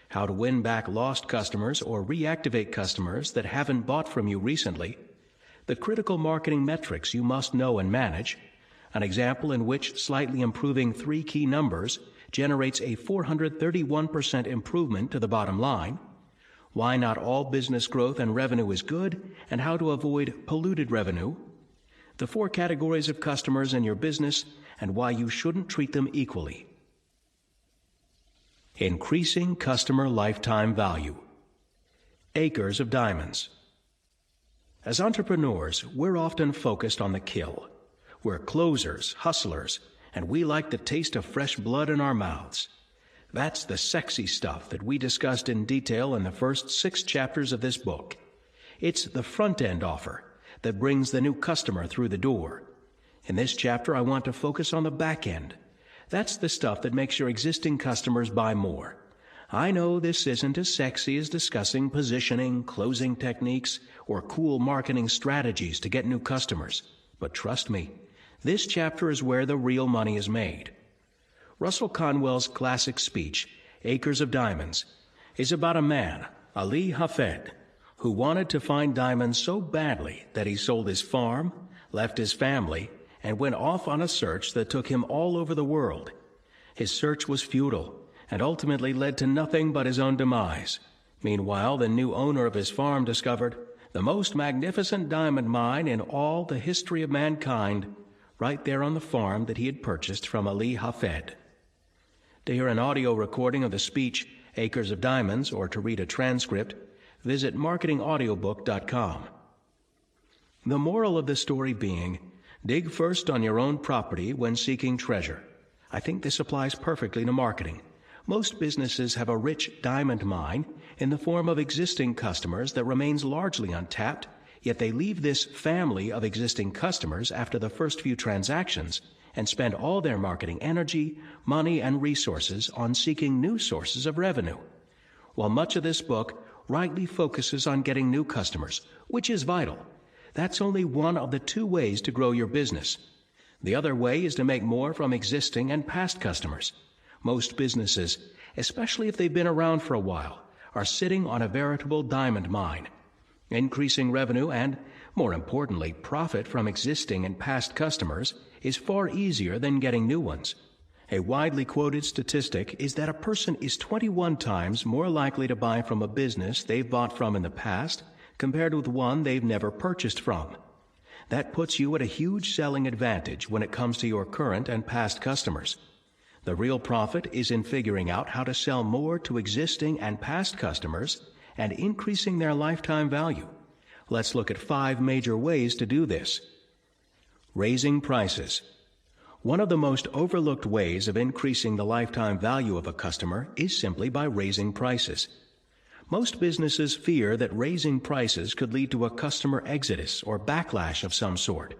how to win back lost customers or reactivate customers that haven't bought from you recently, the critical marketing metrics you must know and manage, an example in which slightly improving 3 key numbers generates a 431% improvement to the bottom line, why not all business growth and revenue is good, and how to avoid polluted revenue, the 4 categories of customers in your business, and why you shouldn't treat them equally. Increasing Customer Lifetime Value. Acres of Diamonds. As entrepreneurs, we're often focused on the kill. We're closers, hustlers, and we like the taste of fresh blood in our mouths. That's the sexy stuff that we discussed in detail in the first 6 chapters of this book. It's the front-end offer that brings the new customer through the door. In this chapter, I want to focus on the back end. That's the stuff that makes your existing customers buy more. I know this isn't as sexy as discussing positioning, closing techniques, or cool marketing strategies to get new customers, but trust me, this chapter is where the real money is made. Russell Conwell's classic speech, Acres of Diamonds, is about a man, Ali Hafed, who wanted to find diamonds so badly that he sold his farm, left his family, and went off on a search that took him all over the world. His search was futile and ultimately led to nothing but his own demise. Meanwhile, the new owner of his farm discovered the most magnificent diamond mine in all the history of mankind right there on the farm that he had purchased from Ali Hafed. To hear an audio recording of the speech, Acres of Diamonds, or to read a transcript, visit marketingaudiobook.com. The moral of the story being, dig first on your own property when seeking treasure. I think this applies perfectly to marketing. Most businesses have a rich diamond mine in the form of existing customers that remains largely untapped, yet they leave this family of existing customers after the first few transactions and spend all their marketing energy, money, and resources on seeking new sources of revenue. While much of this book rightly focuses on getting new customers, which is vital, that's only one of the 2 ways to grow your business. The other way is to make more from existing and past customers. Most businesses, especially if they've been around for a while, are sitting on a veritable diamond mine. Increasing revenue and, more importantly, profit from existing and past customers is far easier than getting new ones. A widely quoted statistic is that a person is 21 times more likely to buy from a business they've bought from in the past compared with one they've never purchased from. That puts you at a huge selling advantage when it comes to your current and past customers. The real profit is in figuring out how to sell more to existing and past customers and increasing their lifetime value. Let's look at 5 major ways to do this. Raising prices. One of the most overlooked ways of increasing the lifetime value of a customer is simply by raising prices. Most businesses fear that raising prices could lead to a customer exodus or backlash of some sort.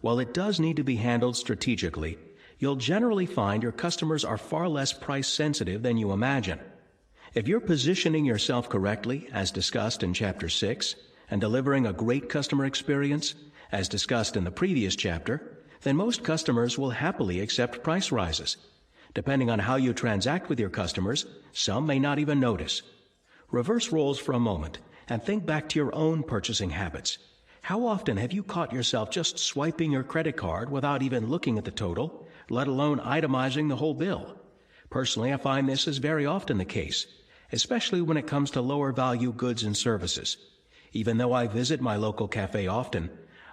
While it does need to be handled strategically, you'll generally find your customers are far less price sensitive than you imagine. If you're positioning yourself correctly, as discussed in Chapter 6, and delivering a great customer experience, as discussed in the previous chapter, then most customers will happily accept price rises. Depending on how you transact with your customers, some may not even notice. Reverse roles for a moment and think back to your own purchasing habits. How often have you caught yourself just swiping your credit card without even looking at the total, let alone itemizing the whole bill? Personally, I find this is very often the case, especially when it comes to lower value goods and services. Even though I visit my local cafe often,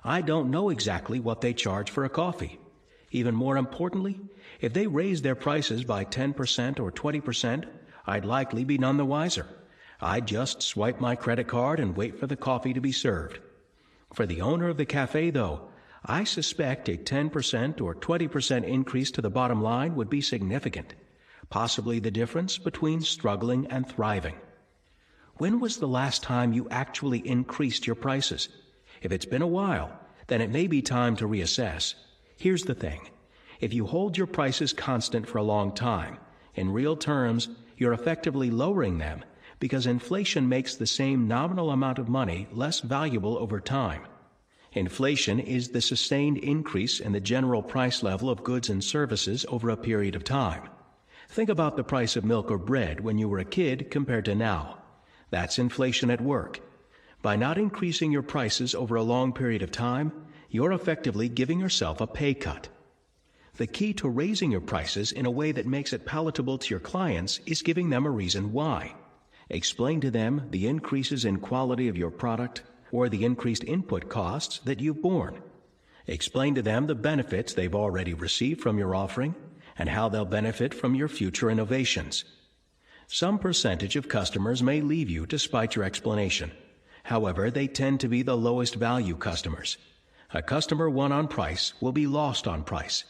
I don't know exactly what they charge for a coffee. Even more importantly, if they raise their prices by 10% or 20%, I'd likely be none the wiser. I'd just swipe my credit card and wait for the coffee to be served. For the owner of the cafe, though, I suspect a 10% or 20% increase to the bottom line would be significant, possibly the difference between struggling and thriving. When was the last time you actually increased your prices? If it's been a while, then it may be time to reassess. Here's the thing. If you hold your prices constant for a long time, in real terms, you're effectively lowering them because inflation makes the same nominal amount of money less valuable over time. Inflation is the sustained increase in the general price level of goods and services over a period of time. Think about the price of milk or bread when you were a kid compared to now. That's inflation at work. By not increasing your prices over a long period of time, you're effectively giving yourself a pay cut. The key to raising your prices in a way that makes it palatable to your clients is giving them a reason why. Explain to them the increases in quality of your product or the increased input costs that you've borne. Explain to them the benefits they've already received from your offering and how they'll benefit from your future innovations. Some percentage of customers may leave you despite your explanation. However, they tend to be the lowest value customers. A customer won on price will be lost on price.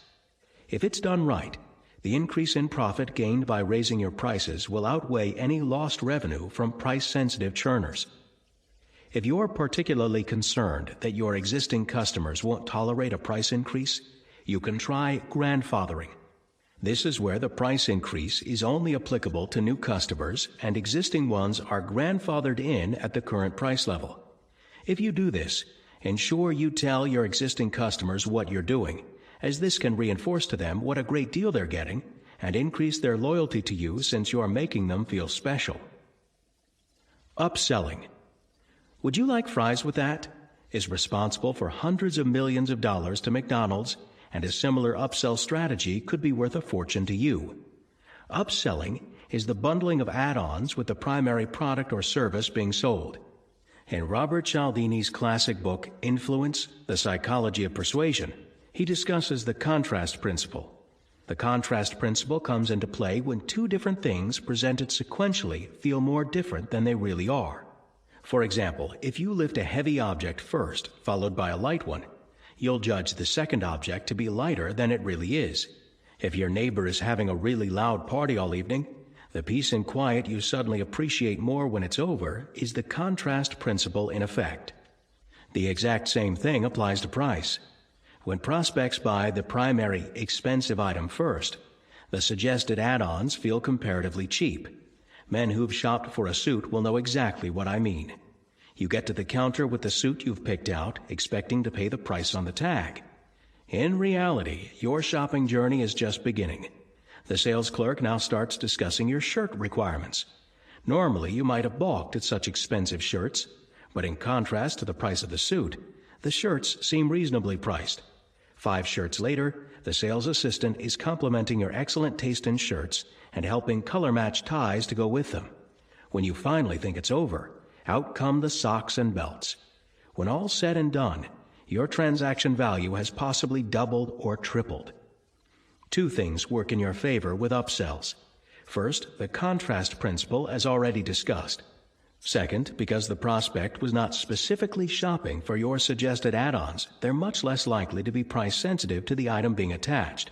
If it's done right, the increase in profit gained by raising your prices will outweigh any lost revenue from price-sensitive churners. If you're particularly concerned that your existing customers won't tolerate a price increase, you can try grandfathering. This is where the price increase is only applicable to new customers and existing ones are grandfathered in at the current price level. If you do this, ensure you tell your existing customers what you're doing, as this can reinforce to them what a great deal they're getting and increase their loyalty to you since you're making them feel special. Upselling. Would you like fries with that? Is responsible for hundreds of millions of dollars to McDonald's, and a similar upsell strategy could be worth a fortune to you. Upselling is the bundling of add-ons with the primary product or service being sold. In Robert Cialdini's classic book, Influence, The Psychology of Persuasion, he discusses the contrast principle. The contrast principle comes into play when two different things presented sequentially feel more different than they really are. For example, if you lift a heavy object first, followed by a light one, you'll judge the second object to be lighter than it really is. If your neighbor is having a really loud party all evening, the peace and quiet you suddenly appreciate more when it's over is the contrast principle in effect. The exact same thing applies to price. When prospects buy the primary expensive item first, the suggested add-ons feel comparatively cheap. Men who've shopped for a suit will know exactly what I mean. You get to the counter with the suit you've picked out, expecting to pay the price on the tag. In reality, your shopping journey is just beginning. The sales clerk now starts discussing your shirt requirements. Normally, you might have balked at such expensive shirts, but in contrast to the price of the suit, the shirts seem reasonably priced. 5 shirts later, the sales assistant is complimenting your excellent taste in shirts and helping color-match ties to go with them. When you finally think it's over, out come the socks and belts. When all's said and done, your transaction value has possibly doubled or tripled. 2 things work in your favor with upsells. First, the contrast principle as already discussed. Second, because the prospect was not specifically shopping for your suggested add-ons, they're much less likely to be price sensitive to the item being attached.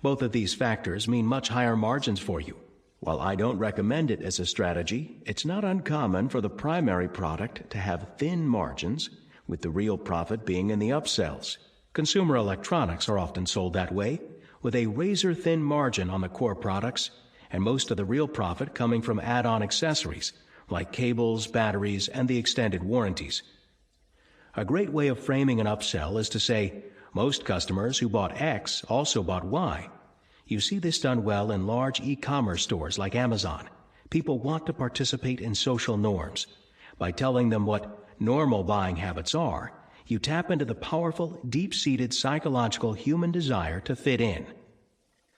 Both of these factors mean much higher margins for you. While I don't recommend it as a strategy, it's not uncommon for the primary product to have thin margins, with the real profit being in the upsells. Consumer electronics are often sold that way, with a razor-thin margin on the core products, and most of the real profit coming from add-on accessories, like cables, batteries, and the extended warranties. A great way of framing an upsell is to say, most customers who bought X also bought Y. You see this done well in large e-commerce stores like Amazon. People want to participate in social norms. By telling them what normal buying habits are, you tap into the powerful, deep-seated psychological human desire to fit in.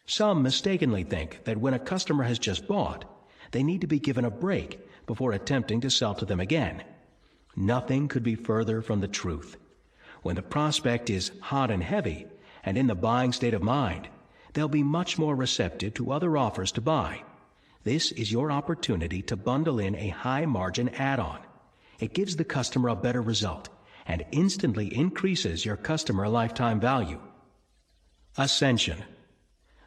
Some mistakenly think that when a customer has just bought, they need to be given a break before attempting to sell to them again. Nothing could be further from the truth. When the prospect is hot and heavy and in the buying state of mind, they'll be much more receptive to other offers to buy. This is your opportunity to bundle in a high-margin add-on. It gives the customer a better result, and instantly increases your customer lifetime value. Ascension.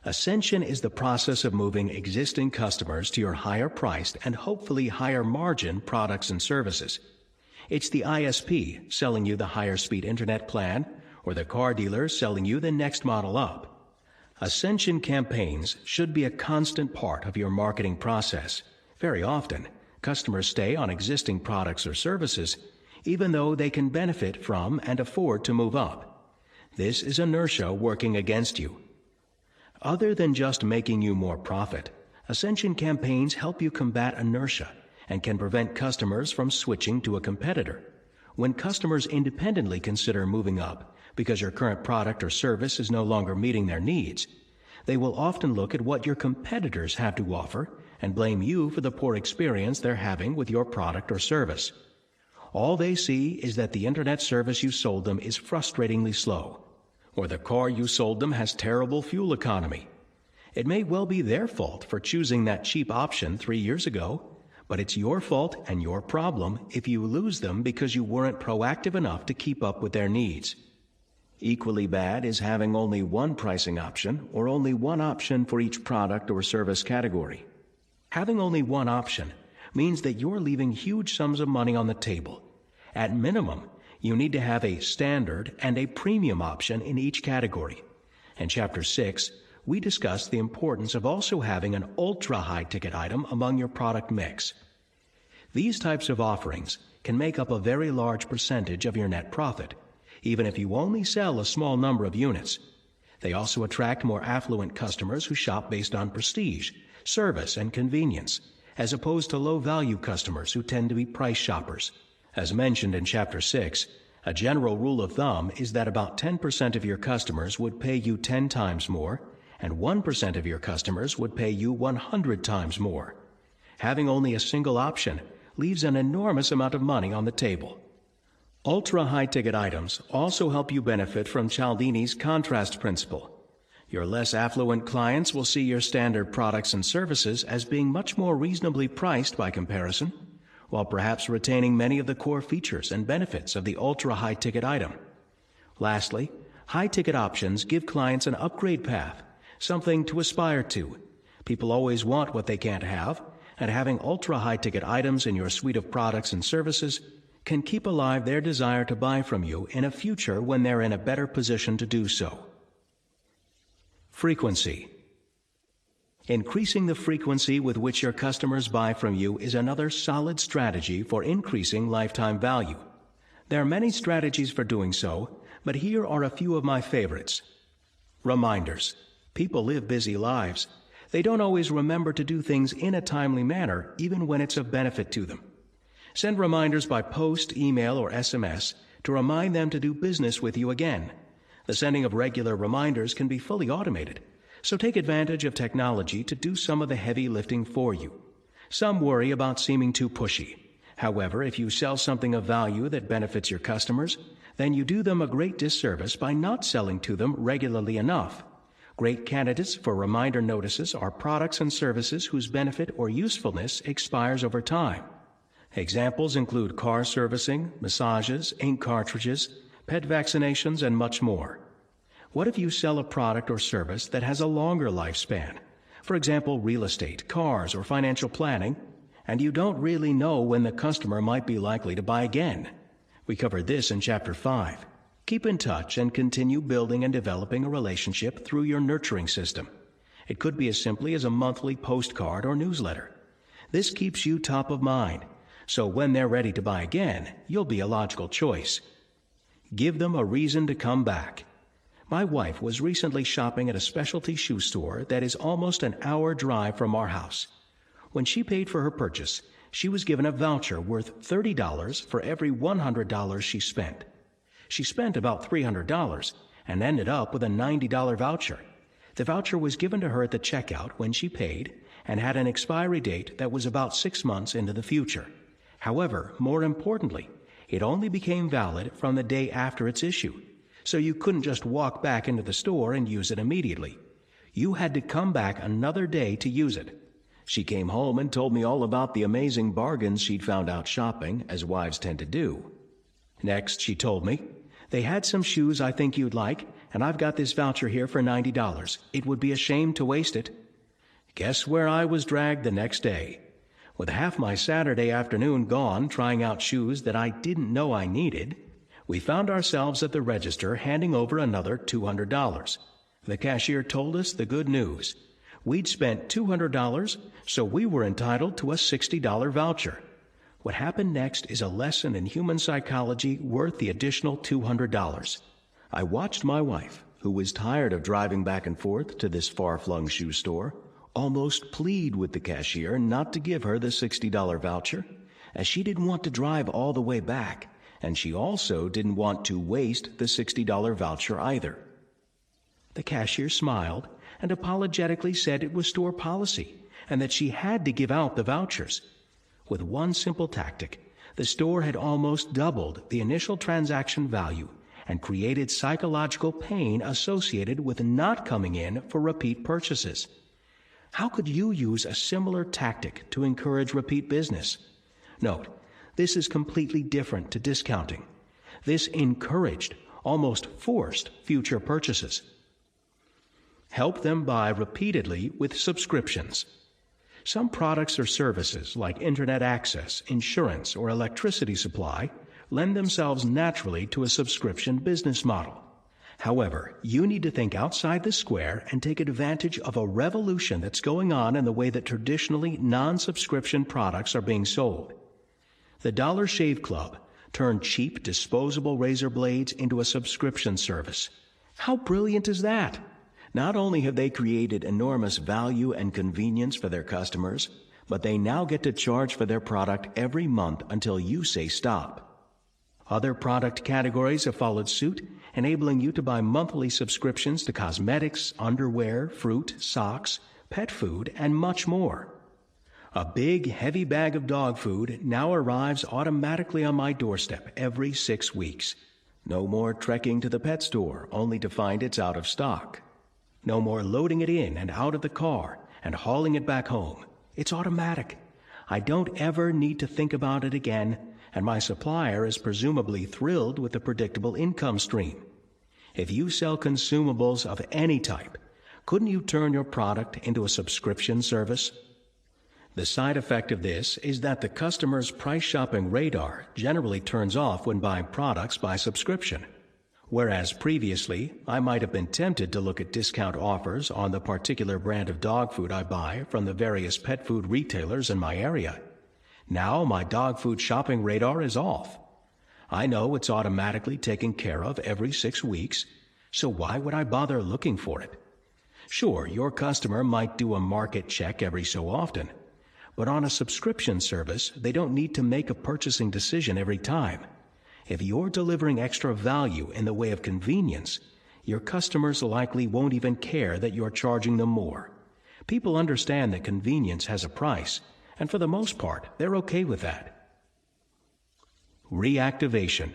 Ascension is the process of moving existing customers to your higher priced and hopefully higher margin products and services. It's the ISP selling you the higher speed internet plan, or the car dealer selling you the next model up. Ascension campaigns should be a constant part of your marketing process. Very often, customers stay on existing products or services, even though they can benefit from and afford to move up. This is inertia working against you. Other than just making you more profit, Ascension campaigns help you combat inertia and can prevent customers from switching to a competitor. When customers independently consider moving up because your current product or service is no longer meeting their needs, they will often look at what your competitors have to offer and blame you for the poor experience they're having with your product or service. All they see is that the internet service you sold them is frustratingly slow, or the car you sold them has terrible fuel economy. It may well be their fault for choosing that cheap option 3 years ago, but it's your fault and your problem if you lose them because you weren't proactive enough to keep up with their needs. Equally bad is having only one pricing option or only one option for each product or service category. Having only one option means that you're leaving huge sums of money on the table. At minimum, you need to have a standard and a premium option in each category. In Chapter 6, we discuss the importance of also having an ultra-high ticket item among your product mix. These types of offerings can make up a very large percentage of your net profit, even if you only sell a small number of units. They also attract more affluent customers who shop based on prestige, service, and convenience, as opposed to low-value customers who tend to be price shoppers. As mentioned in Chapter 6, a general rule of thumb is that about 10% of your customers would pay you 10 times more, and 1% of your customers would pay you 100 times more. Having only a single option leaves an enormous amount of money on the table. Ultra-high ticket items also help you benefit from Cialdini's contrast principle. Your less affluent clients will see your standard products and services as being much more reasonably priced by comparison, while perhaps retaining many of the core features and benefits of the ultra-high ticket item. Lastly, high-ticket options give clients an upgrade path, something to aspire to. People always want what they can't have, and having ultra-high ticket items in your suite of products and services can keep alive their desire to buy from you in a future when they're in a better position to do so. Frequency. Increasing the frequency with which your customers buy from you is another solid strategy for increasing lifetime value. There are many strategies for doing so, but here are a few of my favorites. Reminders. People live busy lives. They don't always remember to do things in a timely manner, even when it's of benefit to them. Send reminders by post, email, or SMS to remind them to do business with you again. The sending of regular reminders can be fully automated, so take advantage of technology to do some of the heavy lifting for you. Some worry about seeming too pushy. However, if you sell something of value that benefits your customers, then you do them a great disservice by not selling to them regularly enough. Great candidates for reminder notices are products and services whose benefit or usefulness expires over time. Examples include car servicing, massages, ink cartridges, pet vaccinations, and much more. What if you sell a product or service that has a longer lifespan? For example, real estate, cars, or financial planning, and you don't really know when the customer might be likely to buy again. We covered this in Chapter 5. Keep in touch and continue building and developing a relationship through your nurturing system. It could be as simply as a monthly postcard or newsletter. This keeps you top of mind, so when they're ready to buy again, you'll be a logical choice. Give them a reason to come back. My wife was recently shopping at a specialty shoe store that is almost an hour drive from our house. When she paid for her purchase, she was given a voucher worth $30 for every $100 she spent. She spent about $300 and ended up with a $90 voucher. The voucher was given to her at the checkout when she paid and had an expiry date that was about 6 months into the future. However, more importantly, it only became valid from the day after its issue, so you couldn't just walk back into the store and use it immediately. You had to come back another day to use it. She came home and told me all about the amazing bargains she'd found out shopping, as wives tend to do. Next, she told me, "They had some shoes I think you'd like, and I've got this voucher here for $90. It would be a shame to waste it." Guess where I was dragged the next day? With half my Saturday afternoon gone trying out shoes that I didn't know I needed, we found ourselves at the register handing over another $200. The cashier told us the good news. We'd spent $200, so we were entitled to a $60 voucher. What happened next is a lesson in human psychology worth the additional $200. I watched my wife, who was tired of driving back and forth to this far-flung shoe store, almost plead with the cashier not to give her the $60 voucher, as she didn't want to drive all the way back, and she also didn't want to waste the $60 voucher either. The cashier smiled and apologetically said it was store policy and that she had to give out the vouchers. With one simple tactic, the store had almost doubled the initial transaction value and created psychological pain associated with not coming in for repeat purchases. How could you use a similar tactic to encourage repeat business? Note, this is completely different to discounting. This encouraged, almost forced, future purchases. Help them buy repeatedly with subscriptions. Some products or services like internet access, insurance, or electricity supply lend themselves naturally to a subscription business model. However, you need to think outside the square and take advantage of a revolution that's going on in the way that traditionally non-subscription products are being sold. The Dollar Shave Club turned cheap disposable razor blades into a subscription service. How brilliant is that? Not only have they created enormous value and convenience for their customers, but they now get to charge for their product every month until you say stop. Other product categories have followed suit, enabling you to buy monthly subscriptions to cosmetics, underwear, fruit, socks, pet food, and much more. A big, heavy bag of dog food now arrives automatically on my doorstep every 6 weeks. No more trekking to the pet store only to find it's out of stock. No more loading it in and out of the car and hauling it back home. It's automatic. I don't ever need to think about it again, and my supplier is presumably thrilled with the predictable income stream. If you sell consumables of any type, couldn't you turn your product into a subscription service? The side effect of this is that the customer's price shopping radar generally turns off when buying products by subscription. Whereas previously, I might have been tempted to look at discount offers on the particular brand of dog food I buy from the various pet food retailers in my area. Now my dog food shopping radar is off. I know it's automatically taken care of every 6 weeks, so why would I bother looking for it? Sure, your customer might do a market check every so often, but on a subscription service, they don't need to make a purchasing decision every time. If you're delivering extra value in the way of convenience, your customers likely won't even care that you're charging them more. People understand that convenience has a price, and for the most part, they're okay with that. Reactivation.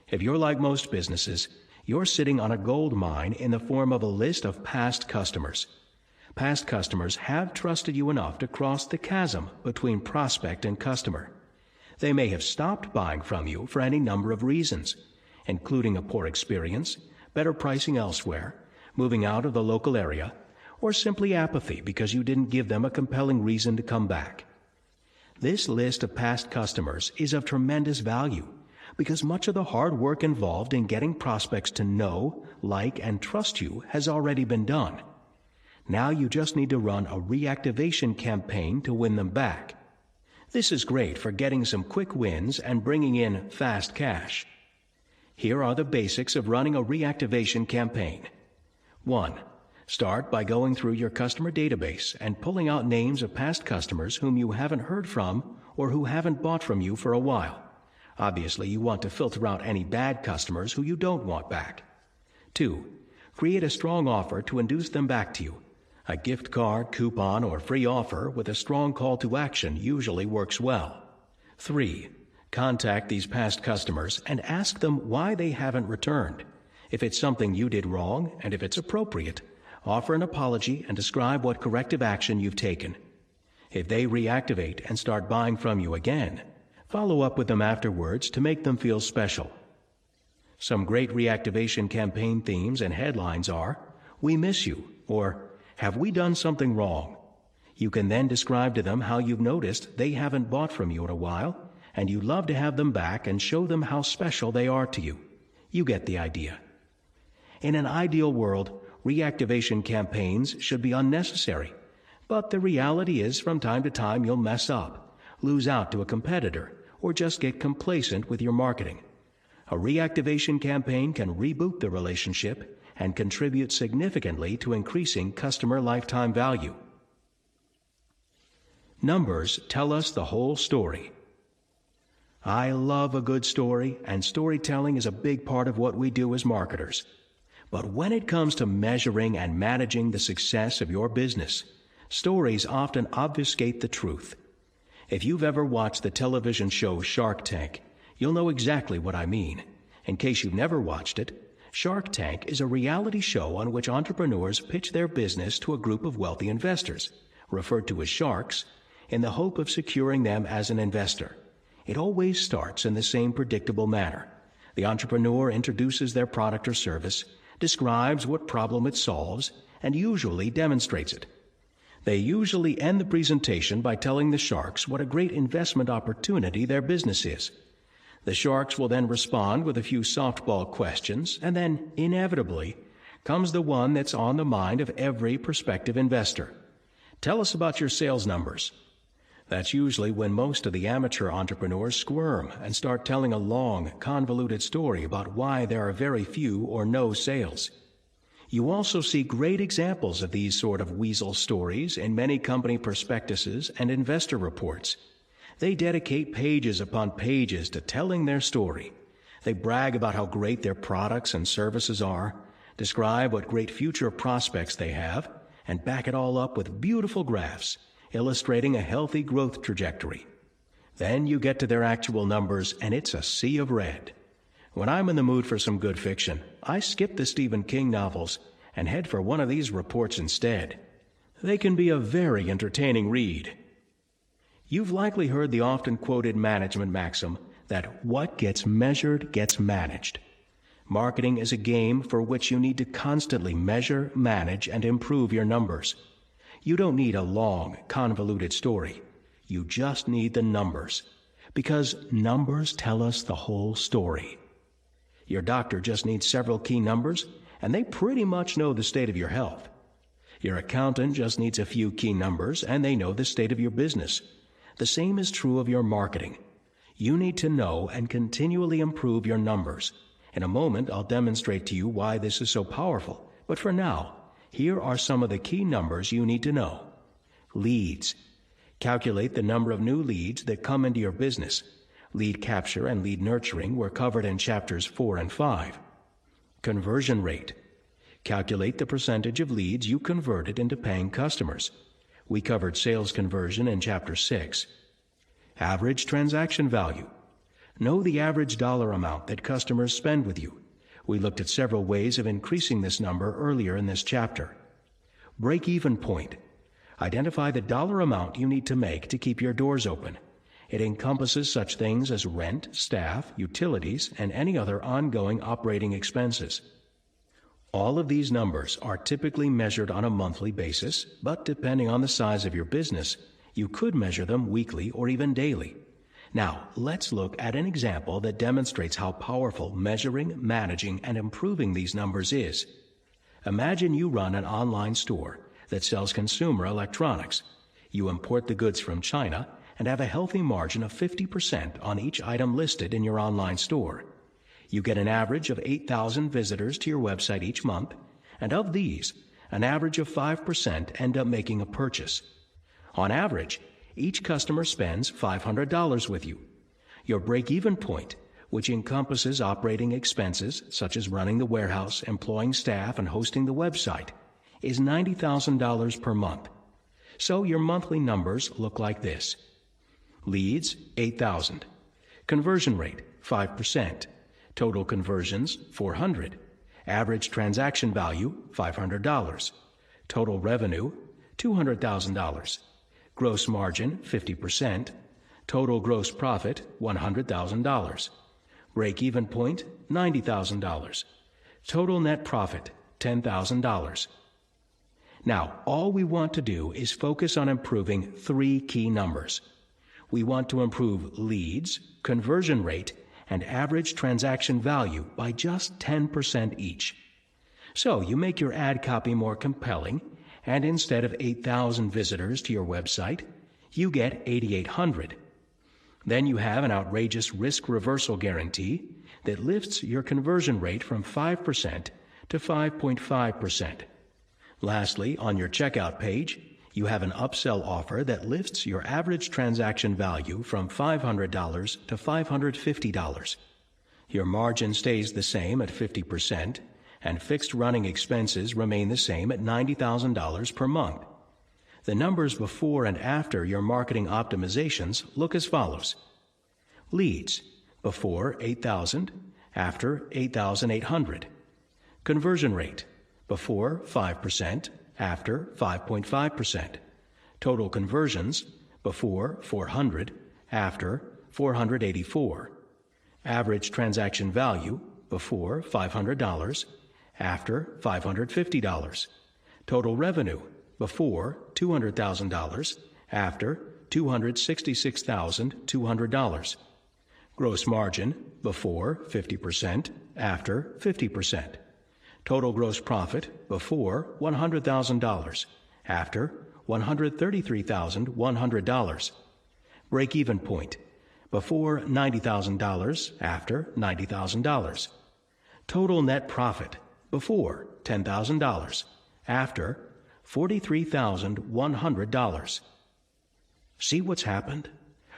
If you're like most businesses, you're sitting on a gold mine in the form of a list of past customers. Past customers have trusted you enough to cross the chasm between prospect and customer. They may have stopped buying from you for any number of reasons, including a poor experience, better pricing elsewhere, moving out of the local area, or simply apathy because you didn't give them a compelling reason to come back. This list of past customers is of tremendous value because much of the hard work involved in getting prospects to know, like, and trust you has already been done. Now you just need to run a reactivation campaign to win them back. This is great for getting some quick wins and bringing in fast cash. Here are the basics of running a reactivation campaign. 1. Start by going through your customer database and pulling out names of past customers whom you haven't heard from or who haven't bought from you for a while. Obviously, you want to filter out any bad customers who you don't want back. 2. Create a strong offer to induce them back to you. A gift card, coupon, or free offer with a strong call to action usually works well. 3. Contact these past customers and ask them why they haven't returned. If it's something you did wrong, and if it's appropriate, offer an apology and describe what corrective action you've taken. If they reactivate and start buying from you again, Follow up with them afterwards to make them feel special. Some great reactivation campaign themes and headlines are, "We miss you," or "Have we done something wrong?" You can then describe to them how you've noticed they haven't bought from you in a while, and you'd love to have them back and show them how special they are to you. You get the idea. In an ideal world, reactivation campaigns should be unnecessary, but the reality is from time to time you'll mess up, lose out to a competitor, or just get complacent with your marketing. A reactivation campaign can reboot the relationship and contribute significantly to increasing customer lifetime value. Numbers tell us the whole story. I love a good story, and storytelling is a big part of what we do as marketers. But when it comes to measuring and managing the success of your business, stories often obfuscate the truth. If you've ever watched the television show Shark Tank, you'll know exactly what I mean. In case you've never watched it, Shark Tank is a reality show on which entrepreneurs pitch their business to a group of wealthy investors, referred to as sharks, in the hope of securing them as an investor. It always starts in the same predictable manner. The entrepreneur introduces their product or service, describes what problem it solves, and usually demonstrates it. They usually end the presentation by telling the sharks what a great investment opportunity their business is. The sharks will then respond with a few softball questions, and then, inevitably, comes the one that's on the mind of every prospective investor. "Tell us about your sales numbers." That's usually when most of the amateur entrepreneurs squirm and start telling a long, convoluted story about why there are very few or no sales. You also see great examples of these sort of weasel stories in many company prospectuses and investor reports. They dedicate pages upon pages to telling their story. They brag about how great their products and services are, describe what great future prospects they have, and back it all up with beautiful graphs illustrating a healthy growth trajectory. Then you get to their actual numbers, and it's a sea of red. When I'm in the mood for some good fiction, I skip the Stephen King novels and head for one of these reports instead. They can be a very entertaining read. You've likely heard the often quoted management maxim that what gets measured gets managed. Marketing is a game for which you need to constantly measure, manage, and improve your numbers. You don't need a long, convoluted story. You just need the numbers, because numbers tell us the whole story. Your doctor just needs several key numbers, and they pretty much know the state of your health. Your accountant just needs a few key numbers, and they know the state of your business. The same is true of your marketing. You need to know and continually improve your numbers. In a moment, I'll demonstrate to you why this is so powerful, but for now, here are some of the key numbers you need to know. Leads. Calculate the number of new leads that come into your business. Lead capture and lead nurturing were covered in chapters 4 and 5. Conversion rate. Calculate the percentage of leads you converted into paying customers. We covered sales conversion in chapter 6. Average transaction value. Know the average dollar amount that customers spend with you. We looked at several ways of increasing this number earlier in this chapter. Break-even point. Identify the dollar amount you need to make to keep your doors open. It encompasses such things as rent, staff, utilities, and any other ongoing operating expenses. All of these numbers are typically measured on a monthly basis, but depending on the size of your business, you could measure them weekly or even daily. Now, let's look at an example that demonstrates how powerful measuring, managing, and improving these numbers is. Imagine you run an online store that sells consumer electronics. You import the goods from China and have a healthy margin of 50% on each item listed in your online store. You get an average of 8,000 visitors to your website each month, and of these, an average of 5% end up making a purchase. On average, each customer spends $500 with you. Your break-even point, which encompasses operating expenses such as running the warehouse, employing staff, and hosting the website, is $90,000 per month. So your monthly numbers look like this. Leads, 8,000. Conversion rate, 5%. Total conversions, 400. Average transaction value, $500. Total revenue, $200,000. Gross margin, 50%. Total gross profit, $100,000. Break-even point, $90,000. Total net profit, $10,000. Now, all we want to do is focus on improving 3 key numbers. We want to improve leads, conversion rate, and average transaction value by just 10% each. So you make your ad copy more compelling, and instead of 8,000 visitors to your website, you get 8,800. Then you have an outrageous risk reversal guarantee that lifts your conversion rate from 5% to 5.5%. Lastly, on your checkout page, you have an upsell offer that lifts your average transaction value from $500 to $550. Your margin stays the same at 50%, and fixed running expenses remain the same at $90,000 per month. The numbers before and after your marketing optimizations look as follows. Leads, before 8,000, after 8,800. Conversion rate, before 5%, after 5.5%. Total conversions, before 400, after 484. Average transaction value, before $500, after $550. Total revenue, before $200,000, after $266,200. Gross margin, before 50%, after 50%. Total gross profit, before $100,000, after $133,100. Break-even point, before $90,000, after $90,000. Total net profit, before $10,000, after $43,100. See what's happened?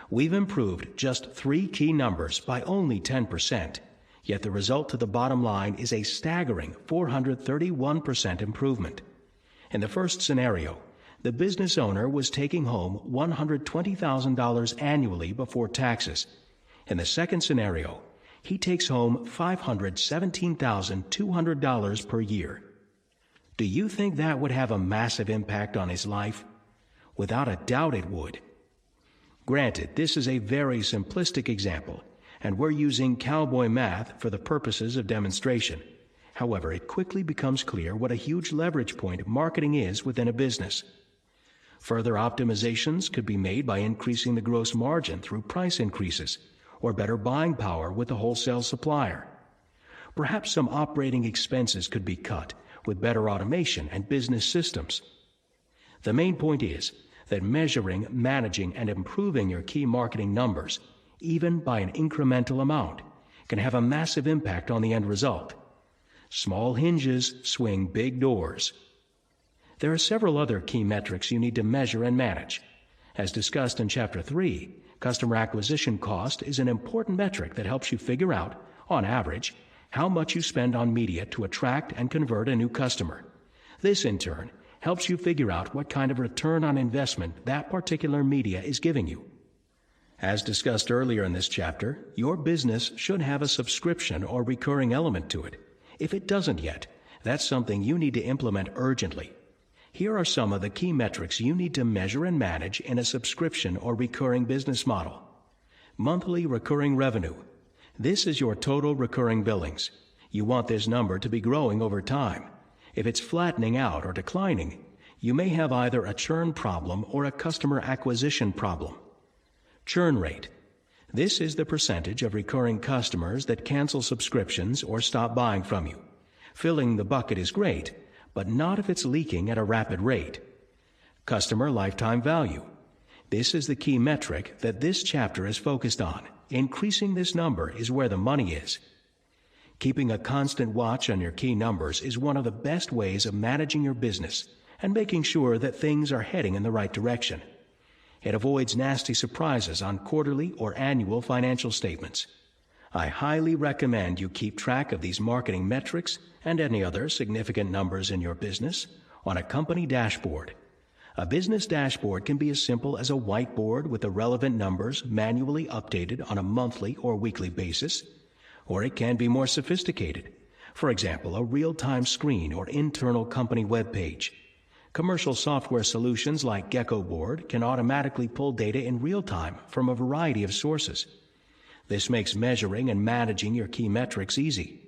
We've improved just 3 key numbers by only 10%, yet the result to the bottom line is a staggering 431% improvement. In the first scenario, the business owner was taking home $120,000 annually before taxes. In the second scenario, he takes home $517,200 per year. Do you think that would have a massive impact on his life? Without a doubt it would. Granted, this is a very simplistic example, and we're using cowboy math for the purposes of demonstration. However, it quickly becomes clear what a huge leverage point marketing is within a business. Further optimizations could be made by increasing the gross margin through price increases, or better buying power with the wholesale supplier. Perhaps some operating expenses could be cut with better automation and business systems. The main point is that measuring, managing, and improving your key marketing numbers, even by an incremental amount, can have a massive impact on the end result. Small hinges swing big doors. There are several other key metrics you need to measure and manage. As discussed in Chapter 3, customer acquisition cost is an important metric that helps you figure out, on average, how much you spend on media to attract and convert a new customer. This, in turn, helps you figure out what kind of return on investment that particular media is giving you. As discussed earlier in this chapter, your business should have a subscription or recurring element to it. If it doesn't yet, that's something you need to implement urgently. Here are some of the key metrics you need to measure and manage in a subscription or recurring business model. Monthly recurring revenue. This is your total recurring billings. You want this number to be growing over time. If it's flattening out or declining, you may have either a churn problem or a customer acquisition problem. Churn rate. This is the percentage of recurring customers that cancel subscriptions or stop buying from you. Filling the bucket is great, but not if it's leaking at a rapid rate. Customer lifetime value. This is the key metric that this chapter is focused on. Increasing this number is where the money is. Keeping a constant watch on your key numbers is one of the best ways of managing your business and making sure that things are heading in the right direction. It avoids nasty surprises on quarterly or annual financial statements. I highly recommend you keep track of these marketing metrics and any other significant numbers in your business on a company dashboard. A business dashboard can be as simple as a whiteboard with the relevant numbers manually updated on a monthly or weekly basis, or it can be more sophisticated. For example, a real-time screen or internal company web page. Commercial software solutions like GeckoBoard can automatically pull data in real time from a variety of sources. This makes measuring and managing your key metrics easy.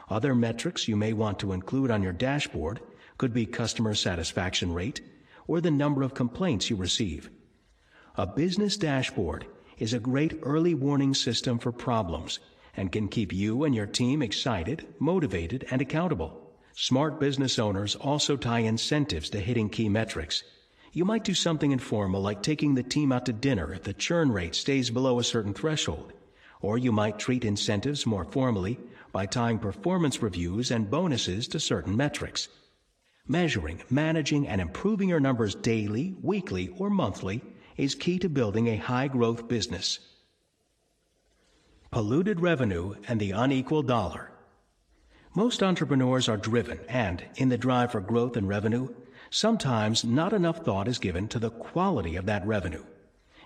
Other metrics you may want to include on your dashboard could be customer satisfaction rate or the number of complaints you receive. A business dashboard is a great early warning system for problems and can keep you and your team excited, motivated, and accountable. Smart business owners also tie incentives to hitting key metrics. You might do something informal like taking the team out to dinner if the churn rate stays below a certain threshold. Or you might treat incentives more formally by tying performance reviews and bonuses to certain metrics. Measuring, managing, and improving your numbers daily, weekly, or monthly is key to building a high-growth business. Polluted revenue and the unequal dollar. Most entrepreneurs are driven and, in the drive for growth and revenue, sometimes not enough thought is given to the quality of that revenue.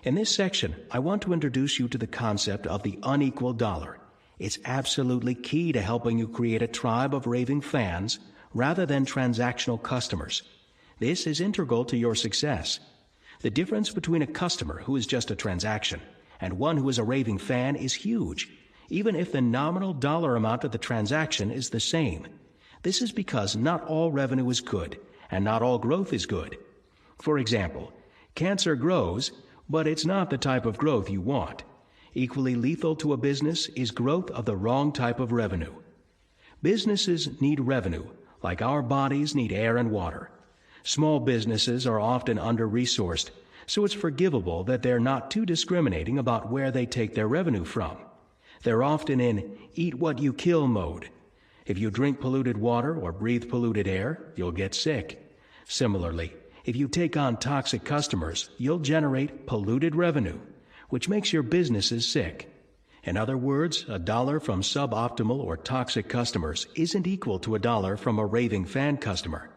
In this section, I want to introduce you to the concept of the unequal dollar. It's absolutely key to helping you create a tribe of raving fans rather than transactional customers. This is integral to your success. The difference between a customer who is just a transaction and one who is a raving fan is huge, even if the nominal dollar amount of the transaction is the same. This is because not all revenue is good, and not all growth is good. For example, cancer grows, but it's not the type of growth you want. Equally lethal to a business is growth of the wrong type of revenue. Businesses need revenue, like our bodies need air and water. Small businesses are often under-resourced, so it's forgivable that they're not too discriminating about where they take their revenue from. They're often in eat-what-you-kill mode. If you drink polluted water or breathe polluted air, you'll get sick. Similarly, if you take on toxic customers, you'll generate polluted revenue, which makes your businesses sick. In other words, a dollar from suboptimal or toxic customers isn't equal to a dollar from a raving fan customer.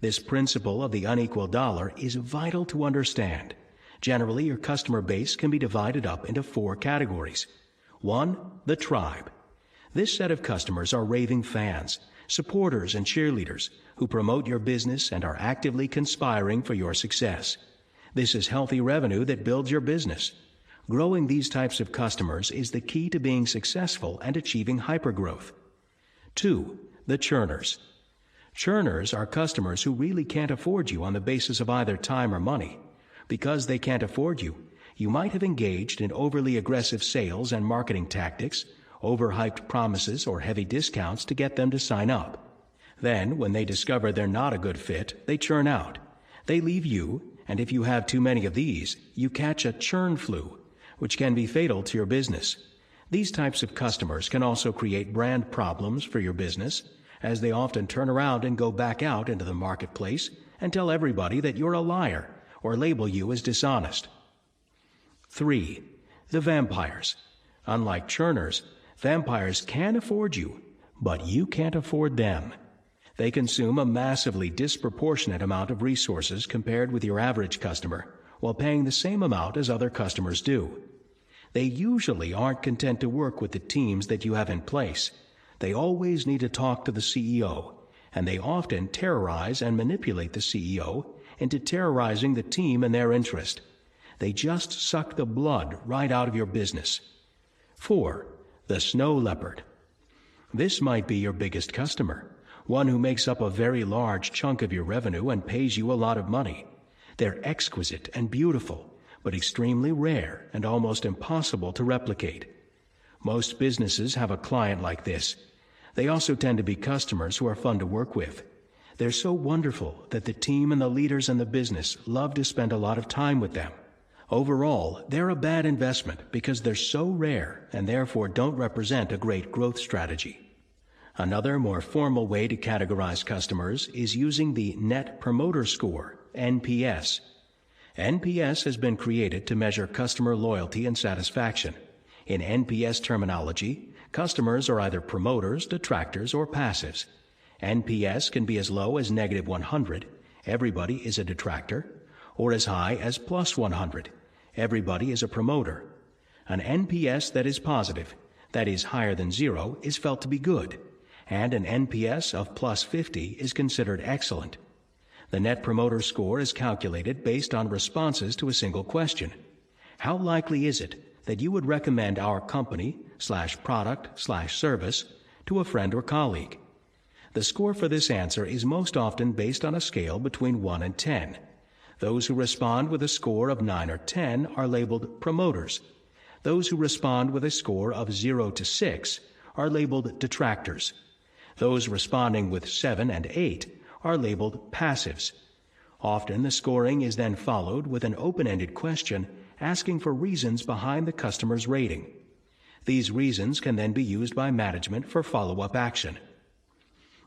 This principle of the unequal dollar is vital to understand. Generally, your customer base can be divided up into 4 categories. 1. The tribe. This set of customers are raving fans, supporters, and cheerleaders who promote your business and are actively conspiring for your success. This is healthy revenue that builds your business. Growing these types of customers is the key to being successful and achieving hypergrowth. 2. The churners. Churners are customers who really can't afford you on the basis of either time or money. Because they can't afford you, you might have engaged in overly aggressive sales and marketing tactics, overhyped promises or heavy discounts to get them to sign up. Then, when they discover they're not a good fit, they churn out. They leave you, and if you have too many of these, you catch a churn flu, which can be fatal to your business. These types of customers can also create brand problems for your business, as they often turn around and go back out into the marketplace and tell everybody that you're a liar or label you as dishonest. 3. The vampires. Unlike churners, vampires can afford you, but you can't afford them. They consume a massively disproportionate amount of resources compared with your average customer, while paying the same amount as other customers do. They usually aren't content to work with the teams that you have in place. They always need to talk to the CEO, and they often terrorize and manipulate the CEO into terrorizing the team in their interest. They just suck the blood right out of your business. 4. The snow leopard. This might be your biggest customer, one who makes up a very large chunk of your revenue and pays you a lot of money. They're exquisite and beautiful, but extremely rare and almost impossible to replicate. Most businesses have a client like this. They also tend to be customers who are fun to work with. They're so wonderful that the team and the leaders in the business love to spend a lot of time with them. Overall, they're a bad investment because they're so rare and therefore don't represent a great growth strategy. Another more formal way to categorize customers is using the Net Promoter Score, NPS. NPS has been created to measure customer loyalty and satisfaction. In NPS terminology, customers are either promoters, detractors, or passives. NPS can be as low as -100, everybody is a detractor, or as high as +100, everybody is a promoter. An NPS that is positive, that is higher than 0, is felt to be good, and an NPS of +50 is considered excellent. The Net Promoter Score is calculated based on responses to a single question. How likely is it that you would recommend our company/product/service to a friend or colleague? The score for this answer is most often based on a scale between 1 and 10. Those who respond with a score of 9 or 10 are labeled promoters. Those who respond with a score of 0 to 6 are labeled detractors. Those responding with 7 and 8 are labeled passives. Often the scoring is then followed with an open-ended question asking for reasons behind the customer's rating. These reasons can then be used by management for follow-up action.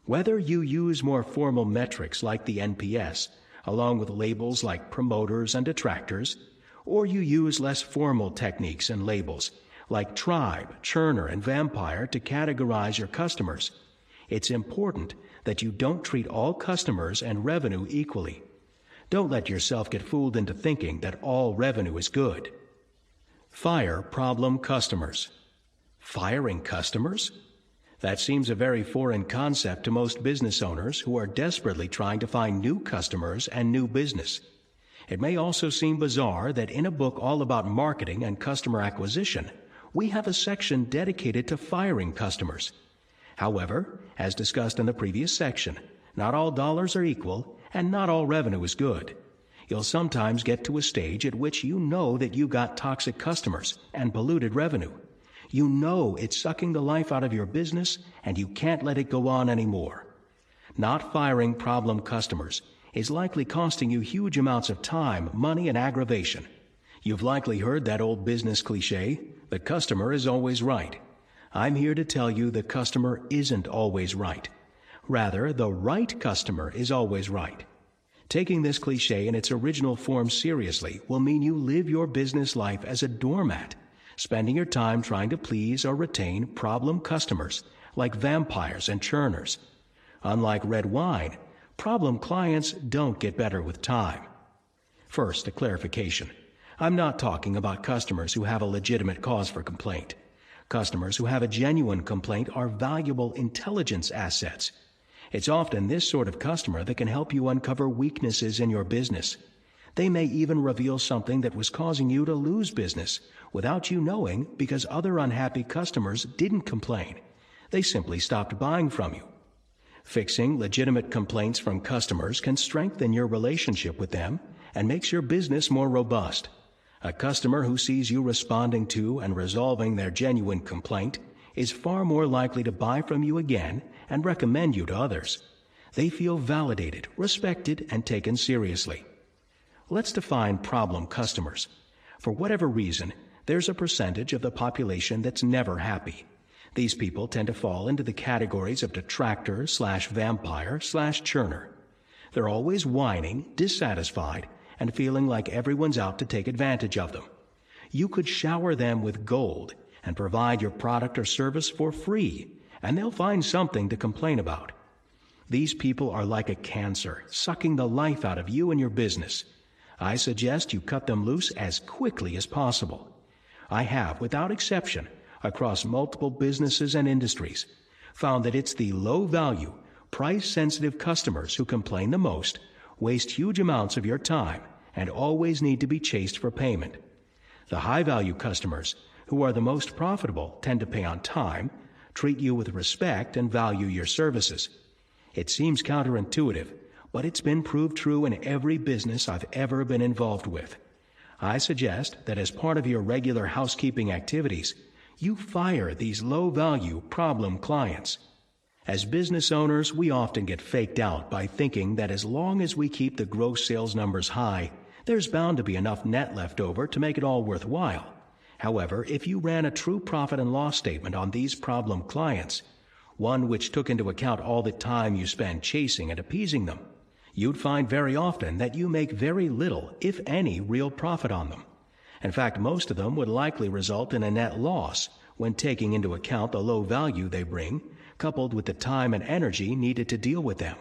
Whether you use more formal metrics like the NPS, along with labels like promoters and detractors, or you use less formal techniques and labels like tribe, churner, and vampire to categorize your customers, it's important that you don't treat all customers and revenue equally. Don't let yourself get fooled into thinking that all revenue is good. Fire problem customers. Firing customers? That seems a very foreign concept to most business owners who are desperately trying to find new customers and new business. It may also seem bizarre that in a book all about marketing and customer acquisition, we have a section dedicated to firing customers. However, as discussed in the previous section, not all dollars are equal and not all revenue is good. You'll sometimes get to a stage at which you know that you got toxic customers and polluted revenue. You know it's sucking the life out of your business and you can't let it go on anymore. Not firing problem customers is likely costing you huge amounts of time, money, and aggravation. You've likely heard that old business cliche, the customer is always right. I'm here to tell you the customer isn't always right. Rather, the right customer is always right. Taking this cliche in its original form seriously will mean you live your business life as a doormat, spending your time trying to please or retain problem customers like vampires and churners. Unlike red wine, problem clients don't get better with time. First, a clarification. I'm not talking about customers who have a legitimate cause for complaint. Customers who have a genuine complaint are valuable intelligence assets. It's often this sort of customer that can help you uncover weaknesses in your business. They may even reveal something that was causing you to lose business without you knowing because other unhappy customers didn't complain. They simply stopped buying from you. Fixing legitimate complaints from customers can strengthen your relationship with them and makes your business more robust. A customer who sees you responding to and resolving their genuine complaint is far more likely to buy from you again and recommend you to others. They feel validated, respected, and taken seriously. Let's define problem customers. For whatever reason, there's a percentage of the population that's never happy. These people tend to fall into the categories of detractor/vampire/churner. They're always whining, dissatisfied, and feeling like everyone's out to take advantage of them. You could shower them with gold and provide your product or service for free, and they'll find something to complain about. These people are like a cancer, sucking the life out of you and your business. I suggest you cut them loose as quickly as possible. I have, without exception, across multiple businesses and industries, found that it's the low-value, price-sensitive customers who complain the most, waste huge amounts of your time, and always need to be chased for payment. The high-value customers, who are the most profitable, tend to pay on time, treat you with respect, and value your services. It seems counterintuitive, but it's been proved true in every business I've ever been involved with. I suggest that as part of your regular housekeeping activities, you fire these low-value problem clients. As business owners, we often get faked out by thinking that as long as we keep the gross sales numbers high, there's bound to be enough net left over to make it all worthwhile. However, if you ran a true profit and loss statement on these problem clients, one which took into account all the time you spend chasing and appeasing them, you'd find very often that you make very little, if any, real profit on them. In fact, most of them would likely result in a net loss when taking into account the low value they bring, coupled with the time and energy needed to deal with them.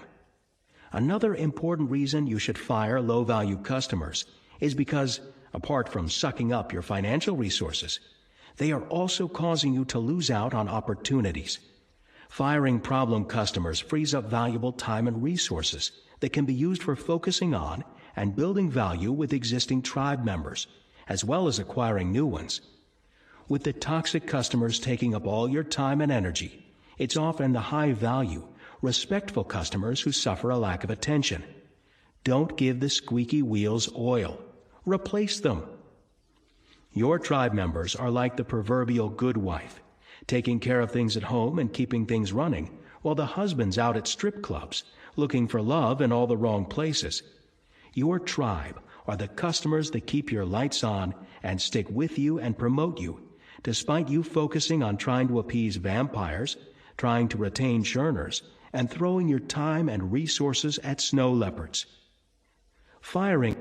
Another important reason you should fire low-value customers is because, apart from sucking up your financial resources, they are also causing you to lose out on opportunities. Firing problem customers frees up valuable time and resources that can be used for focusing on and building value with existing tribe members, as well as acquiring new ones. With the toxic customers taking up all your time and energy, it's often the high-value, respectful customers who suffer a lack of attention. Don't give the squeaky wheels oil. Replace them. Your tribe members are like the proverbial good wife, taking care of things at home and keeping things running, while the husband's out at strip clubs, looking for love in all the wrong places. Your tribe are the customers that keep your lights on and stick with you and promote you, despite you focusing on trying to appease vampires, trying to retain churners, and throwing your time and resources at snow leopards. Firing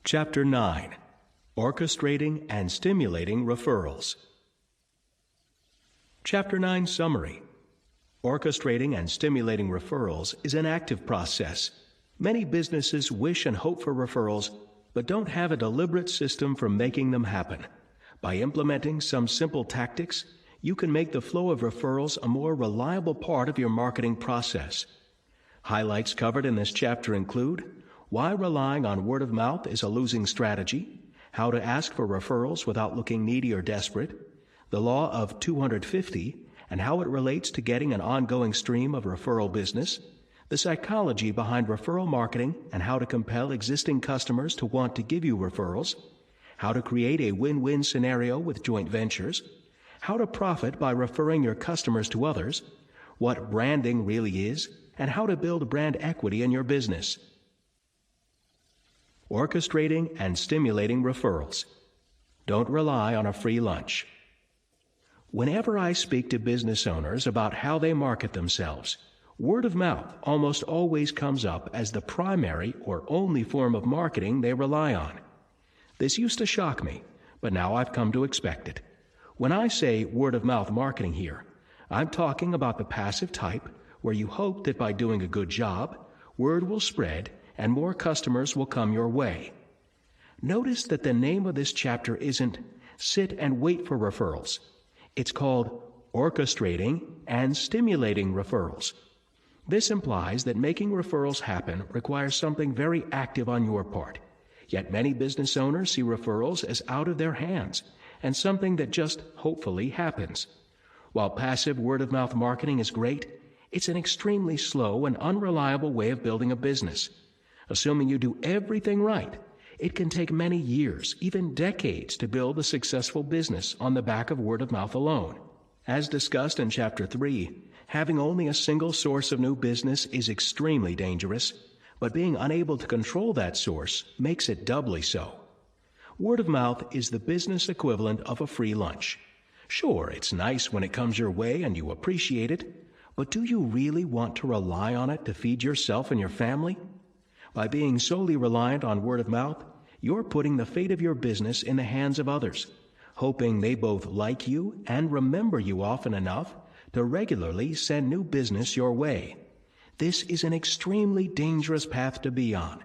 Chapter 9. Orchestrating and Stimulating Referrals. Chapter 9 Summary. Orchestrating and stimulating referrals is an active process. Many businesses wish and hope for referrals, but don't have a deliberate system for making them happen. By implementing some simple tactics, you can make the flow of referrals a more reliable part of your marketing process. Highlights covered in this chapter include why relying on word of mouth is a losing strategy, how to ask for referrals without looking needy or desperate, the law of 250 and how it relates to getting an ongoing stream of referral business, the psychology behind referral marketing and how to compel existing customers to want to give you referrals, how to create a win-win scenario with joint ventures, how to profit by referring your customers to others, what branding really is, and how to build brand equity in your business. Orchestrating and stimulating referrals. Don't rely on a free lunch. Whenever I speak to business owners about how they market themselves, word of mouth almost always comes up as the primary or only form of marketing they rely on. This used to shock me, but now I've come to expect it. When I say word of mouth marketing here, I'm talking about the passive type where you hope that by doing a good job, word will spread and more customers will come your way. Notice that the name of this chapter isn't Sit and Wait for Referrals. It's called Orchestrating and Stimulating Referrals. This implies that making referrals happen requires something very active on your part. Yet many business owners see referrals as out of their hands and something that just hopefully happens. While passive word-of-mouth marketing is great, it's an extremely slow and unreliable way of building a business. Assuming you do everything right, it can take many years, even decades, to build a successful business on the back of word of mouth alone. As discussed in Chapter 3, having only a single source of new business is extremely dangerous, but being unable to control that source makes it doubly so. Word of mouth is the business equivalent of a free lunch. Sure, it's nice when it comes your way and you appreciate it, but do you really want to rely on it to feed yourself and your family? By being solely reliant on word of mouth, you're putting the fate of your business in the hands of others, hoping they both like you and remember you often enough to regularly send new business your way. This is an extremely dangerous path to be on.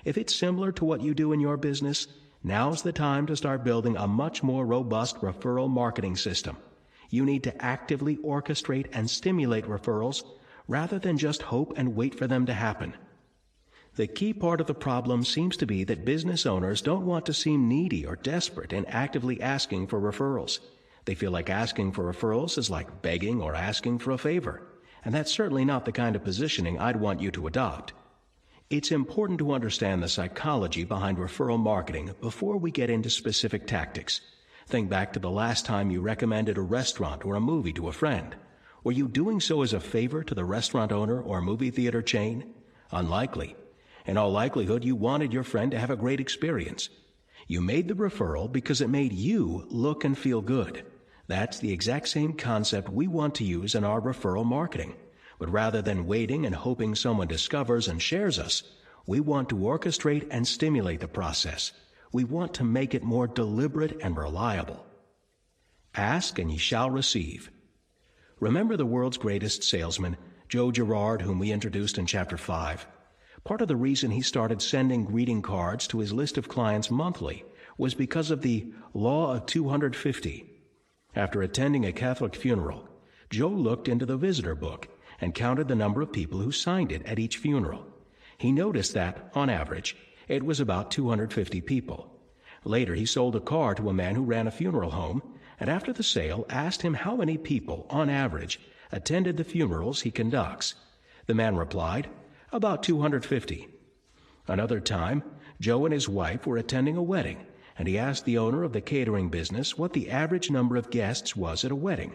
If it's similar to what you do in your business, now's the time to start building a much more robust referral marketing system. You need to actively orchestrate and stimulate referrals rather than just hope and wait for them to happen. The key part of the problem seems to be that business owners don't want to seem needy or desperate in actively asking for referrals. They feel like asking for referrals is like begging or asking for a favor, and that's certainly not the kind of positioning I'd want you to adopt. It's important to understand the psychology behind referral marketing before we get into specific tactics. Think back to the last time you recommended a restaurant or a movie to a friend. Were you doing so as a favor to the restaurant owner or movie theater chain? Unlikely. In all likelihood, you wanted your friend to have a great experience. You made the referral because it made you look and feel good. That's the exact same concept we want to use in our referral marketing. But rather than waiting and hoping someone discovers and shares us, we want to orchestrate and stimulate the process. We want to make it more deliberate and reliable. Ask and ye shall receive. Remember the world's greatest salesman, Joe Girard, whom we introduced in Chapter 5. Part of the reason he started sending greeting cards to his list of clients monthly was because of the Law of 250. After attending a Catholic funeral, Joe looked into the visitor book and counted the number of people who signed it at each funeral. He noticed that, on average, it was about 250 people. Later, he sold a car to a man who ran a funeral home, and after the sale asked him how many people, on average, attended the funerals he conducts. The man replied, "About 250. Another time, Joe and his wife were attending a wedding, and he asked the owner of the catering business what the average number of guests was at a wedding.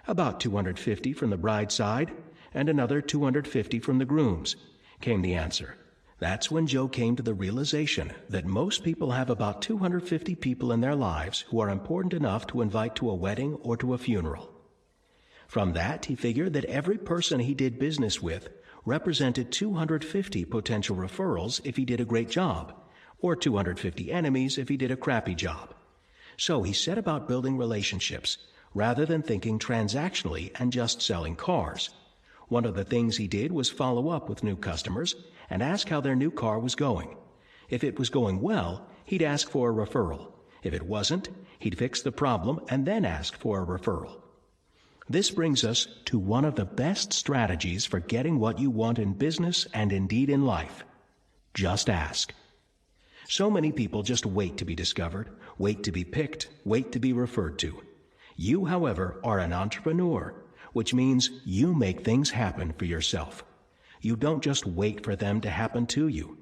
About 250 from the bride's side, and another 250 from the groom's, came the answer. That's when Joe came to the realization that most people have about 250 people in their lives who are important enough to invite to a wedding or to a funeral. From that, he figured that every person he did business with represented 250 potential referrals if he did a great job, or 250 enemies if he did a crappy job. So he set about building relationships, rather than thinking transactionally and just selling cars. One of the things he did was follow up with new customers and ask how their new car was going. If it was going well, he'd ask for a referral. If it wasn't, he'd fix the problem and then ask for a referral. This brings us to one of the best strategies for getting what you want in business and indeed in life. Just ask. So many people just wait to be discovered, wait to be picked, wait to be referred to. You, however, are an entrepreneur, which means you make things happen for yourself. You don't just wait for them to happen to you.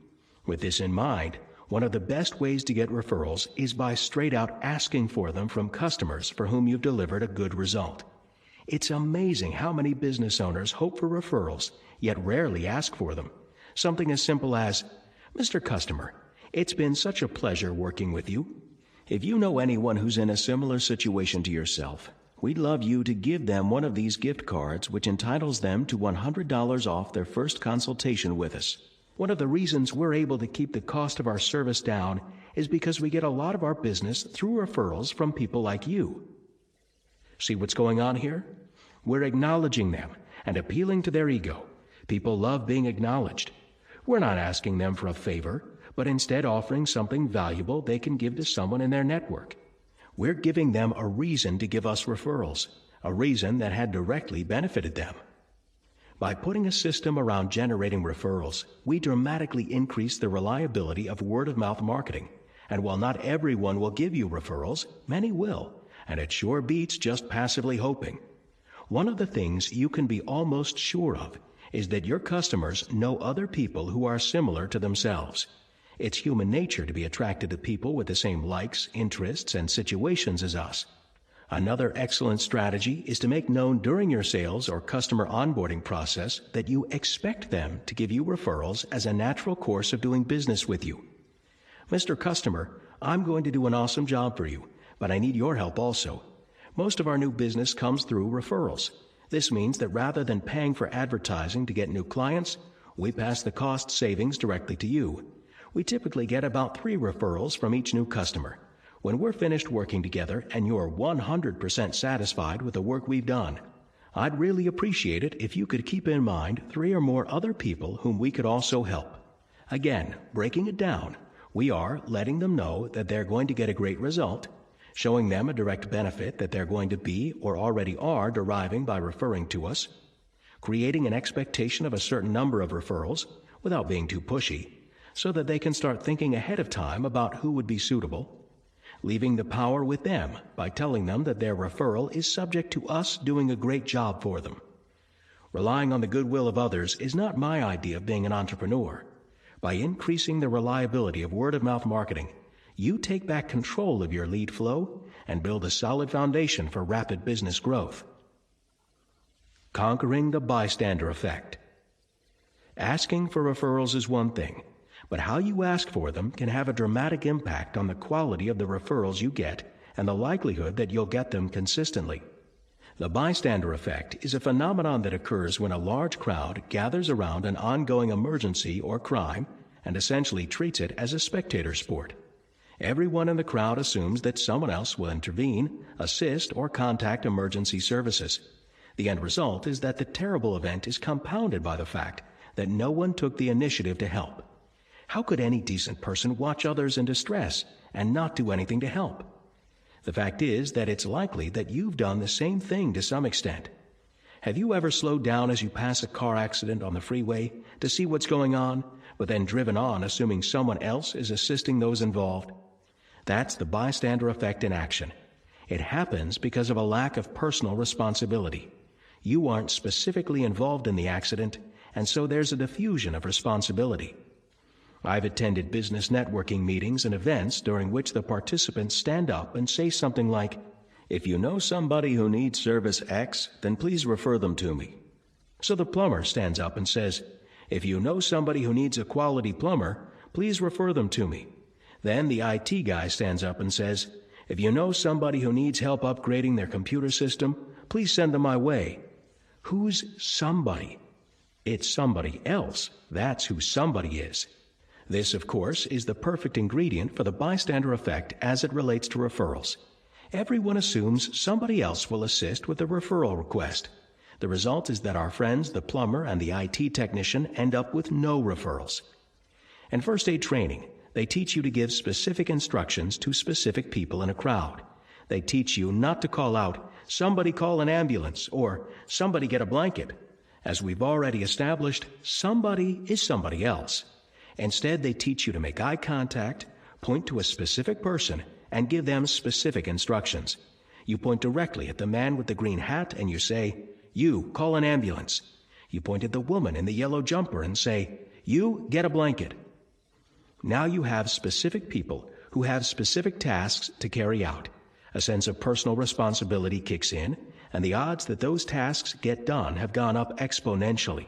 With this in mind, one of the best ways to get referrals is by straight out asking for them from customers for whom you've delivered a good result. It's amazing how many business owners hope for referrals, yet rarely ask for them. Something as simple as, "Mr. Customer, it's been such a pleasure working with you. If you know anyone who's in a similar situation to yourself, we'd love you to give them one of these gift cards which entitles them to $100 off their first consultation with us. One of the reasons we're able to keep the cost of our service down is because we get a lot of our business through referrals from people like you." See what's going on here? We're acknowledging them and appealing to their ego. People love being acknowledged. We're not asking them for a favor, but instead offering something valuable they can give to someone in their network. We're giving them a reason to give us referrals, a reason that had directly benefited them. By putting a system around generating referrals, we dramatically increase the reliability of word-of-mouth marketing. And while not everyone will give you referrals, many will, and it sure beats just passively hoping. One of the things you can be almost sure of is that your customers know other people who are similar to themselves. It's human nature to be attracted to people with the same likes, interests, and situations as us. Another excellent strategy is to make known during your sales or customer onboarding process that you expect them to give you referrals as a natural course of doing business with you. "Mr. Customer, I'm going to do an awesome job for you, but I need your help also. Most of our new business comes through referrals. This means that rather than paying for advertising to get new clients, we pass the cost savings directly to you. We typically get about 3 referrals from each new customer. When we're finished working together and you're 100% satisfied with the work we've done, I'd really appreciate it if you could keep in mind 3 or more other people whom we could also help. Again, breaking it down, we are letting them know that they're going to get a great result, showing them a direct benefit that they're going to be or already are deriving by referring to us, creating an expectation of a certain number of referrals without being too pushy, so that they can start thinking ahead of time about who would be suitable, leaving the power with them by telling them that their referral is subject to us doing a great job for them. Relying on the goodwill of others is not my idea of being an entrepreneur. By increasing the reliability of word-of-mouth marketing, you take back control of your lead flow and build a solid foundation for rapid business growth. Conquering the bystander effect. Asking for referrals is one thing, but how you ask for them can have a dramatic impact on the quality of the referrals you get and the likelihood that you'll get them consistently. The bystander effect is a phenomenon that occurs when a large crowd gathers around an ongoing emergency or crime and essentially treats it as a spectator sport. Everyone in the crowd assumes that someone else will intervene, assist, or contact emergency services. The end result is that the terrible event is compounded by the fact that no one took the initiative to help. How could any decent person watch others in distress and not do anything to help? The fact is that it's likely that you've done the same thing to some extent. Have you ever slowed down as you pass a car accident on the freeway to see what's going on, but then driven on assuming someone else is assisting those involved? That's the bystander effect in action. It happens because of a lack of personal responsibility. You aren't specifically involved in the accident, and so there's a diffusion of responsibility. I've attended business networking meetings and events during which the participants stand up and say something like, "If you know somebody who needs service X, then please refer them to me." So the plumber stands up and says, "If you know somebody who needs a quality plumber, please refer them to me." Then the IT guy stands up and says, "If you know somebody who needs help upgrading their computer system, please send them my way." Who's somebody? It's somebody else. That's who somebody is. This, of course, is the perfect ingredient for the bystander effect as it relates to referrals. Everyone assumes somebody else will assist with the referral request. The result is that our friends, the plumber and the IT technician, end up with no referrals. In first aid training, they teach you to give specific instructions to specific people in a crowd. They teach you not to call out, "Somebody call an ambulance," or "Somebody get a blanket." As we've already established, somebody is somebody else. Instead, they teach you to make eye contact, point to a specific person, and give them specific instructions. You point directly at the man with the green hat and you say, "You, call an ambulance." You point at the woman in the yellow jumper and say, "You, get a blanket." Now you have specific people who have specific tasks to carry out. A sense of personal responsibility kicks in, and the odds that those tasks get done have gone up exponentially.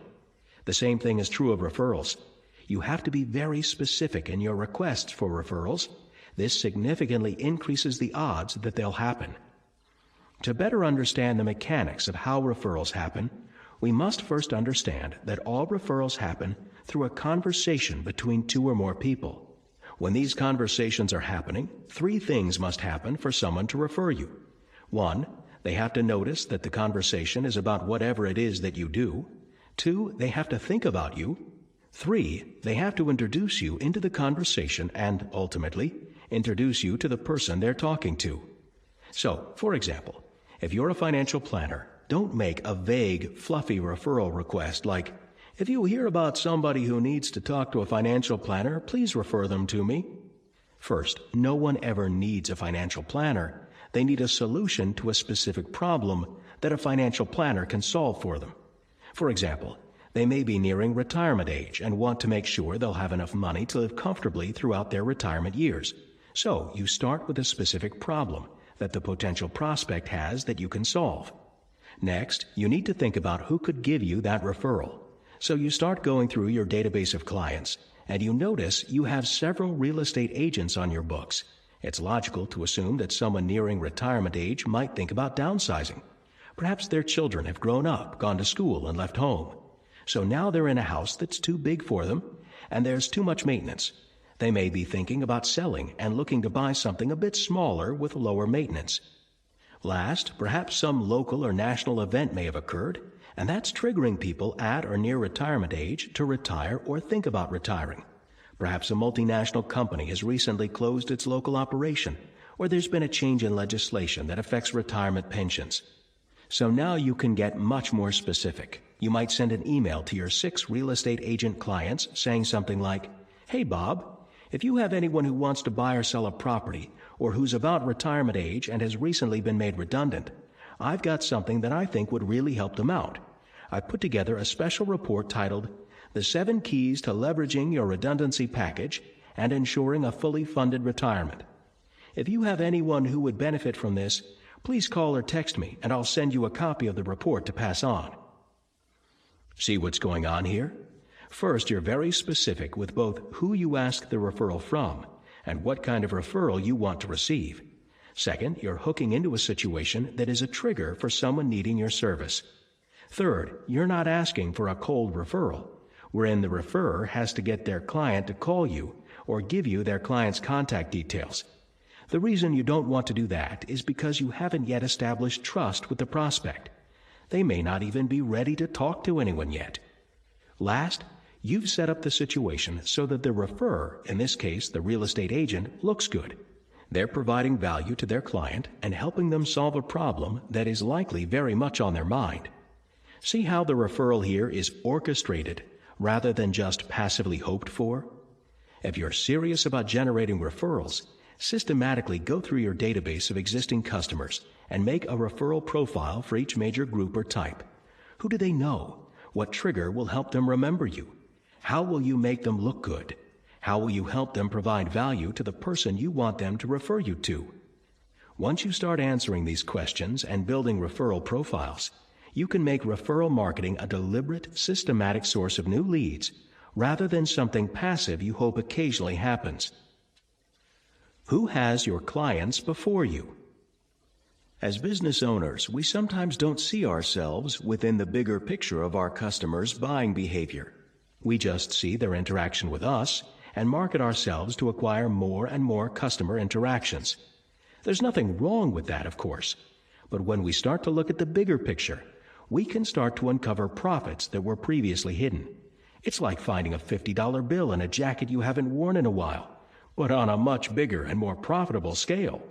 The same thing is true of referrals. You have to be very specific in your requests for referrals. This significantly increases the odds that they'll happen. To better understand the mechanics of how referrals happen, we must first understand that all referrals happen through a conversation between 2 or more people. When these conversations are happening, 3 things must happen for someone to refer you. 1, they have to notice that the conversation is about whatever it is that you do. 2, they have to think about you. 3, they have to introduce you into the conversation and, ultimately, introduce you to the person they're talking to. So, for example, if you're a financial planner, don't make a vague, fluffy referral request like, "If you hear about somebody who needs to talk to a financial planner, please refer them to me." First, no one ever needs a financial planner. They need a solution to a specific problem that a financial planner can solve for them. For example, they may be nearing retirement age and want to make sure they'll have enough money to live comfortably throughout their retirement years. So you start with a specific problem that the potential prospect has that you can solve. Next, you need to think about who could give you that referral. So you start going through your database of clients, and you notice you have several real estate agents on your books. It's logical to assume that someone nearing retirement age might think about downsizing. Perhaps their children have grown up, gone to school, and left home. So now they're in a house that's too big for them, and there's too much maintenance. They may be thinking about selling and looking to buy something a bit smaller with lower maintenance. Last, perhaps some local or national event may have occurred, and that's triggering people at or near retirement age to retire or think about retiring. Perhaps a multinational company has recently closed its local operation, or there's been a change in legislation that affects retirement pensions. So now you can get much more specific. You might send an email to your 6 real estate agent clients saying something like, "Hey Bob, if you have anyone who wants to buy or sell a property, or who's about retirement age and has recently been made redundant, I've got something that I think would really help them out. I've put together a special report titled, 'The 7 Keys to Leveraging Your Redundancy Package and Ensuring a Fully Funded Retirement.' If you have anyone who would benefit from this, please call or text me and I'll send you a copy of the report to pass on." See what's going on here? First, you're very specific with both who you ask the referral from and what kind of referral you want to receive. Second, you're hooking into a situation that is a trigger for someone needing your service. Third, you're not asking for a cold referral, wherein the referrer has to get their client to call you or give you their client's contact details. The reason you don't want to do that is because you haven't yet established trust with the prospect. They may not even be ready to talk to anyone yet. Last, you've set up the situation so that the referrer, in this case the real estate agent, looks good. They're providing value to their client and helping them solve a problem that is likely very much on their mind. See how the referral here is orchestrated rather than just passively hoped for? If you're serious about generating referrals, systematically go through your database of existing customers and make a referral profile for each major group or type. Who do they know? What trigger will help them remember you? How will you make them look good? How will you help them provide value to the person you want them to refer you to? Once you start answering these questions and building referral profiles, you can make referral marketing a deliberate, systematic source of new leads rather than something passive you hope occasionally happens. Who has your clients before you? As business owners, we sometimes don't see ourselves within the bigger picture of our customers' buying behavior. We just see their interaction with us and market ourselves to acquire more and more customer interactions. There's nothing wrong with that, of course, but when we start to look at the bigger picture, we can start to uncover profits that were previously hidden. It's like finding a $50 bill in a jacket you haven't worn in a while, but on a much bigger and more profitable scale.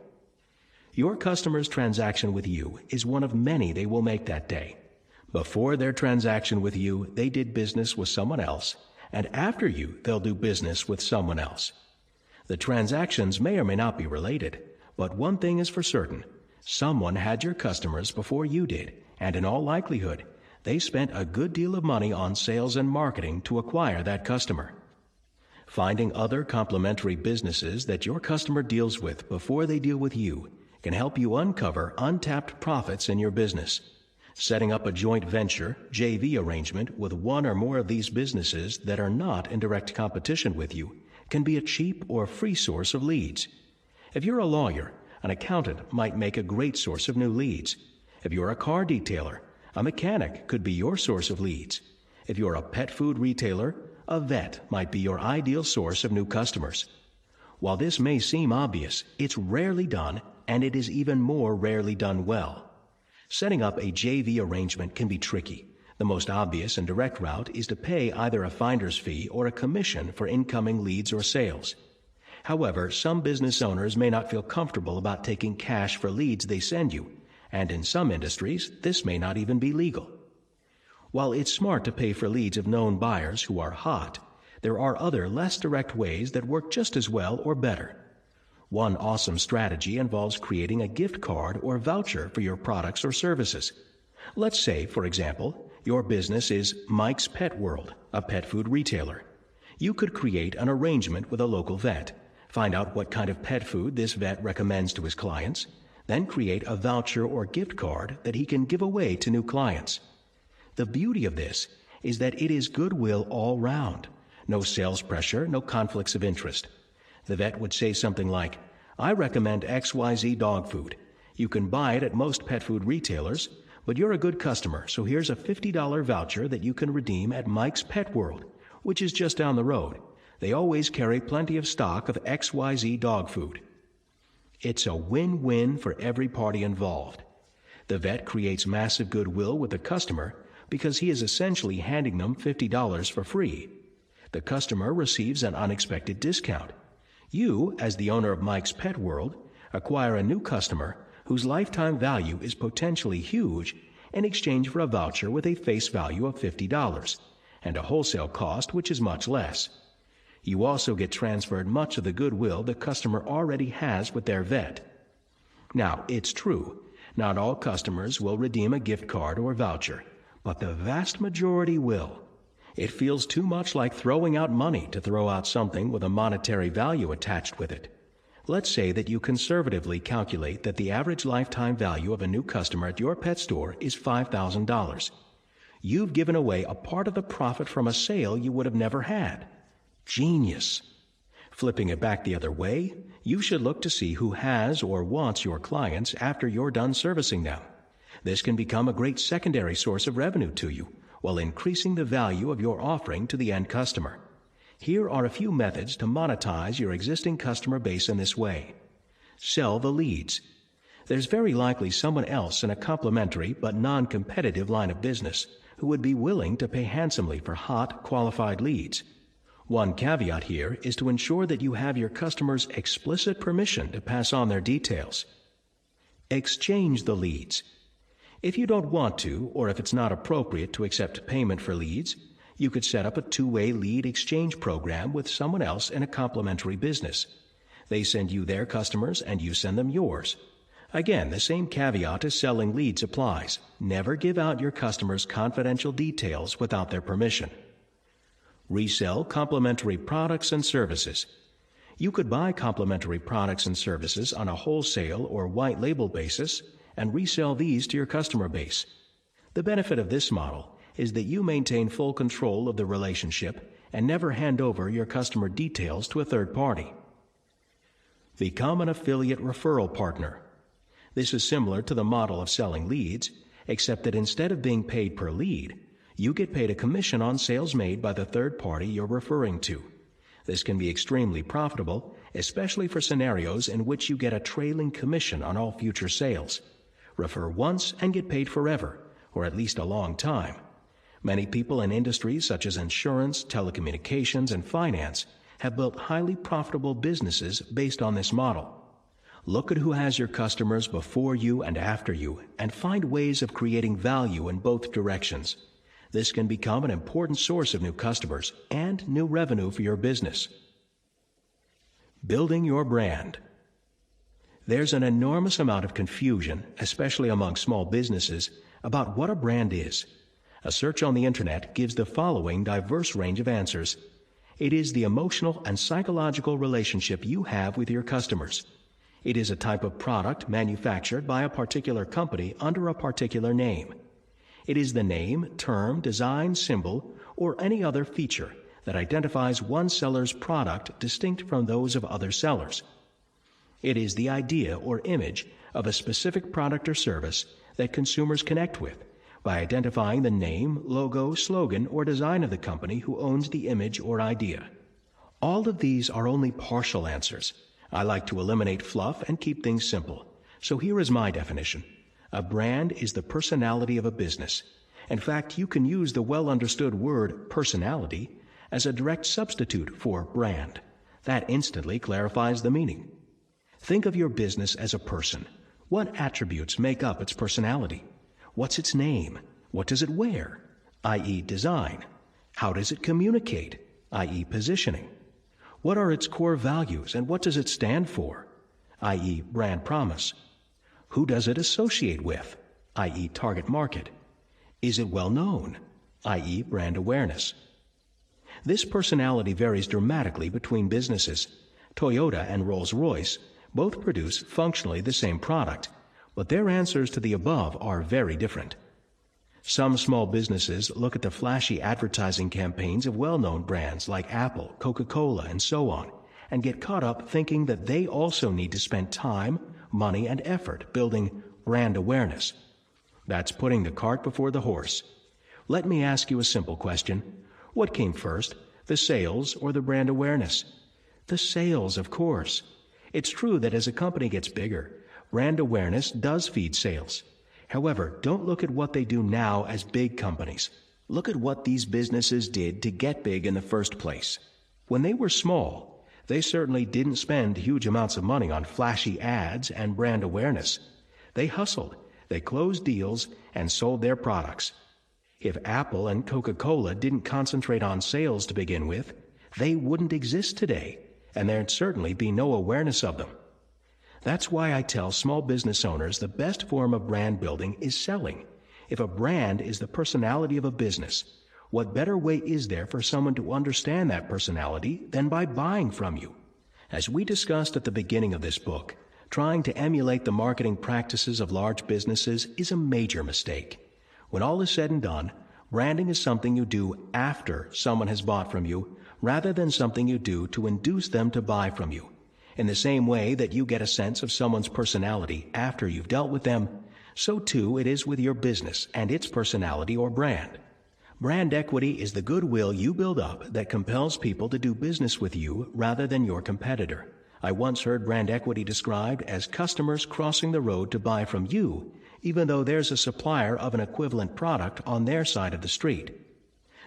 Your customer's transaction with you is one of many they will make that day. Before their transaction with you, they did business with someone else, and after you, they'll do business with someone else. The transactions may or may not be related, but one thing is for certain. Someone had your customers before you did, and in all likelihood, they spent a good deal of money on sales and marketing to acquire that customer. Finding other complementary businesses that your customer deals with before they deal with you can help you uncover untapped profits in your business. Setting up a joint venture, JV arrangement with one or more of these businesses that are not in direct competition with you can be a cheap or free source of leads. If you're a lawyer, an accountant might make a great source of new leads. If you're a car detailer, a mechanic could be your source of leads. If you're a pet food retailer, a vet might be your ideal source of new customers. While this may seem obvious, it's rarely done, and it is even more rarely done well. Setting up a JV arrangement can be tricky. The most obvious and direct route is to pay either a finder's fee or a commission for incoming leads or sales. However, some business owners may not feel comfortable about taking cash for leads they send you, and in some industries, this may not even be legal. While it's smart to pay for leads of known buyers who are hot, there are other less direct ways that work just as well or better. One awesome strategy involves creating a gift card or voucher for your products or services. Let's say, for example, your business is Mike's Pet World, a pet food retailer. You could create an arrangement with a local vet, find out what kind of pet food this vet recommends to his clients, then create a voucher or gift card that he can give away to new clients. The beauty of this is that it is goodwill all round. No sales pressure, no conflicts of interest. The vet would say something like, "I recommend XYZ dog food. You can buy it at most pet food retailers, but you're a good customer, so here's a $50 voucher that you can redeem at Mike's Pet World, which is just down the road. They always carry plenty of stock of XYZ dog food. It's a win-win for every party involved. The vet creates massive goodwill with the customer because he is essentially handing them $50 for free. The customer receives an unexpected discount. You, as the owner of Mike's Pet World, acquire a new customer whose lifetime value is potentially huge in exchange for a voucher with a face value of $50 and a wholesale cost which is much less. You also get transferred much of the goodwill the customer already has with their vet. Now, it's true, not all customers will redeem a gift card or voucher, but the vast majority will. It feels too much like throwing out money to throw out something with a monetary value attached with it. Let's say that you conservatively calculate that the average lifetime value of a new customer at your pet store is $5,000. You've given away a part of the profit from a sale you would have never had. Genius. Flipping it back the other way, you should look to see who has or wants your clients after you're done servicing them. This can become a great secondary source of revenue to you, while increasing the value of your offering to the end customer. Here are a few methods to monetize your existing customer base in this way. Sell the leads. There's very likely someone else in a complementary but non-competitive line of business who would be willing to pay handsomely for hot, qualified leads. One caveat here is to ensure that you have your customers' explicit permission to pass on their details. Exchange the leads. If you don't want to, or if it's not appropriate to accept payment for leads, you could set up a two-way lead exchange program with someone else in a complementary business. They send you their customers and you send them yours. Again, the same caveat as selling leads applies. Never give out your customers' confidential details without their permission. Resell complementary products and services. You could buy complementary products and services on a wholesale or white label basis and resell these to your customer base. The benefit of this model is that you maintain full control of the relationship and never hand over your customer details to a third party. Become an affiliate referral partner. This is similar to the model of selling leads, except that instead of being paid per lead, you get paid a commission on sales made by the third party you're referring to. This can be extremely profitable, especially for scenarios in which you get a trailing commission on all future sales. Refer once and get paid forever, or at least a long time. Many people in industries such as insurance, telecommunications, and finance have built highly profitable businesses based on this model. Look at who has your customers before you and after you, and find ways of creating value in both directions. This can become an important source of new customers and new revenue for your business. Building your brand. There's an enormous amount of confusion, especially among small businesses, about what a brand is. A search on the internet gives the following diverse range of answers. It is the emotional and psychological relationship you have with your customers. It is a type of product manufactured by a particular company under a particular name. It is the name, term, design, symbol, or any other feature that identifies one seller's product distinct from those of other sellers. It is the idea or image of a specific product or service that consumers connect with by identifying the name, logo, slogan, or design of the company who owns the image or idea. All of these are only partial answers. I like to eliminate fluff and keep things simple. So here is my definition. A brand is the personality of a business. In fact, you can use the well-understood word personality as a direct substitute for brand. That instantly clarifies the meaning. Think of your business as a person. What attributes make up its personality? What's its name? What does it wear? i.e. design. How does it communicate? i.e. positioning. What are its core values and what does it stand for? i.e. brand promise. Who does it associate with? i.e. target market. Is it well known? i.e. brand awareness. This personality varies dramatically between businesses. Toyota and Rolls-Royce both produce functionally the same product, but their answers to the above are very different. Some small businesses look at the flashy advertising campaigns of well-known brands like Apple, Coca-Cola, and so on, and get caught up thinking that they also need to spend time, money, and effort building brand awareness. That's putting the cart before the horse. Let me ask you a simple question. What came first, The sales or the brand awareness? The sales, of course. It's true that as a company gets bigger, brand awareness does feed sales. However, don't look at what they do now as big companies. Look at what these businesses did to get big in the first place. When they were small, they certainly didn't spend huge amounts of money on flashy ads and brand awareness. They hustled, they closed deals, and sold their products. If Apple and Coca-Cola didn't concentrate on sales to begin with, they wouldn't exist today, and there'd certainly be no awareness of them. That's why I tell small business owners the best form of brand building is selling. If a brand is the personality of a business, what better way is there for someone to understand that personality than by buying from you? As we discussed at the beginning of this book, trying to emulate the marketing practices of large businesses is a major mistake. When all is said and done, branding is something you do after someone has bought from you, rather than something you do to induce them to buy from you. In the same way that you get a sense of someone's personality after you've dealt with them, so too it is with your business and its personality or brand. Brand equity is the goodwill you build up that compels people to do business with you rather than your competitor. I once heard brand equity described as customers crossing the road to buy from you, even though there's a supplier of an equivalent product on their side of the street.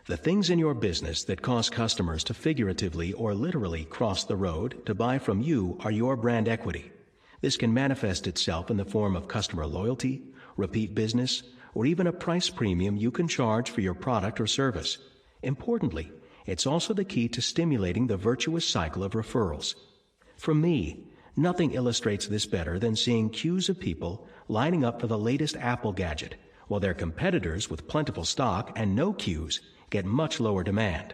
The things in your business that cause customers to figuratively or literally cross the road to buy from you are your brand equity. This can manifest itself in the form of customer loyalty, repeat business, or even a price premium you can charge for your product or service. Importantly, it's also the key to stimulating the virtuous cycle of referrals. For me, nothing illustrates this better than seeing queues of people lining up for the latest Apple gadget, while their competitors with plentiful stock and no queues get much lower demand.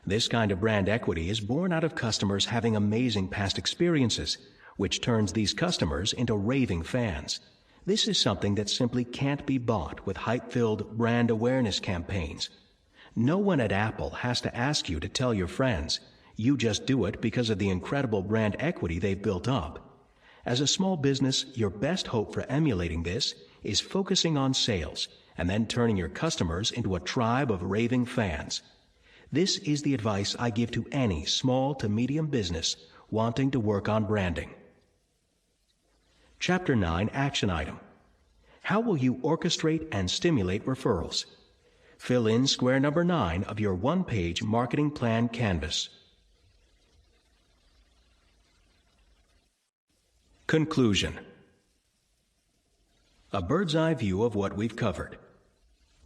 This kind of brand equity is born out of customers having amazing past experiences, which turns these customers into raving fans. This is something that simply can't be bought with hype-filled brand awareness campaigns. No one at Apple has to ask you to tell your friends. You just do it because of the incredible brand equity they've built up. As a small business, your best hope for emulating this is focusing on sales and then turning your customers into a tribe of raving fans. This is the advice I give to any small to medium business wanting to work on branding. Chapter 9 Action Item. How will you orchestrate and stimulate referrals? Fill in square number 9 of your one-page marketing plan canvas. Conclusion. A bird's eye view of what we've covered.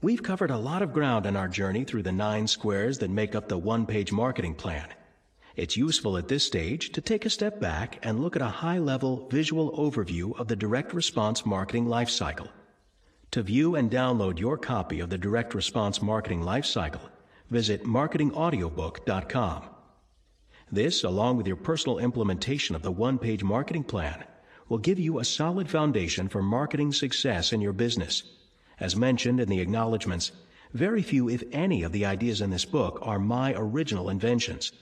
We've covered a lot of ground on our journey through the 9 squares that make up the one-page marketing plan. It's useful at this stage to take a step back and look at a high-level visual overview of the direct response marketing lifecycle. To view and download your copy of the Direct Response Marketing Lifecycle, visit marketingaudiobook.com. This, along with your personal implementation of the one-page marketing plan, will give you a solid foundation for marketing success in your business. As mentioned in the acknowledgments, very few, if any, of the ideas in this book are my original inventions.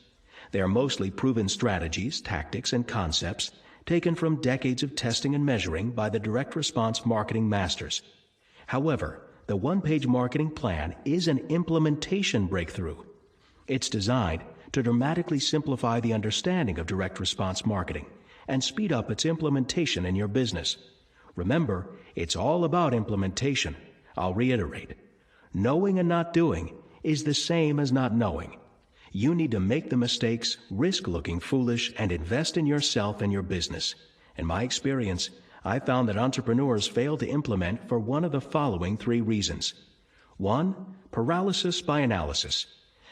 They are mostly proven strategies, tactics, and concepts taken from decades of testing and measuring by the direct response marketing masters. However, the one-page marketing plan is an implementation breakthrough. It's designed to dramatically simplify the understanding of direct response marketing and speed up its implementation in your business. Remember, it's all about implementation. I'll reiterate. Knowing and not doing is the same as not knowing. You need to make the mistakes, risk looking foolish, and invest in yourself and your business. In my experience, I found that entrepreneurs fail to implement for one of the following 3 reasons. 1. Paralysis by analysis.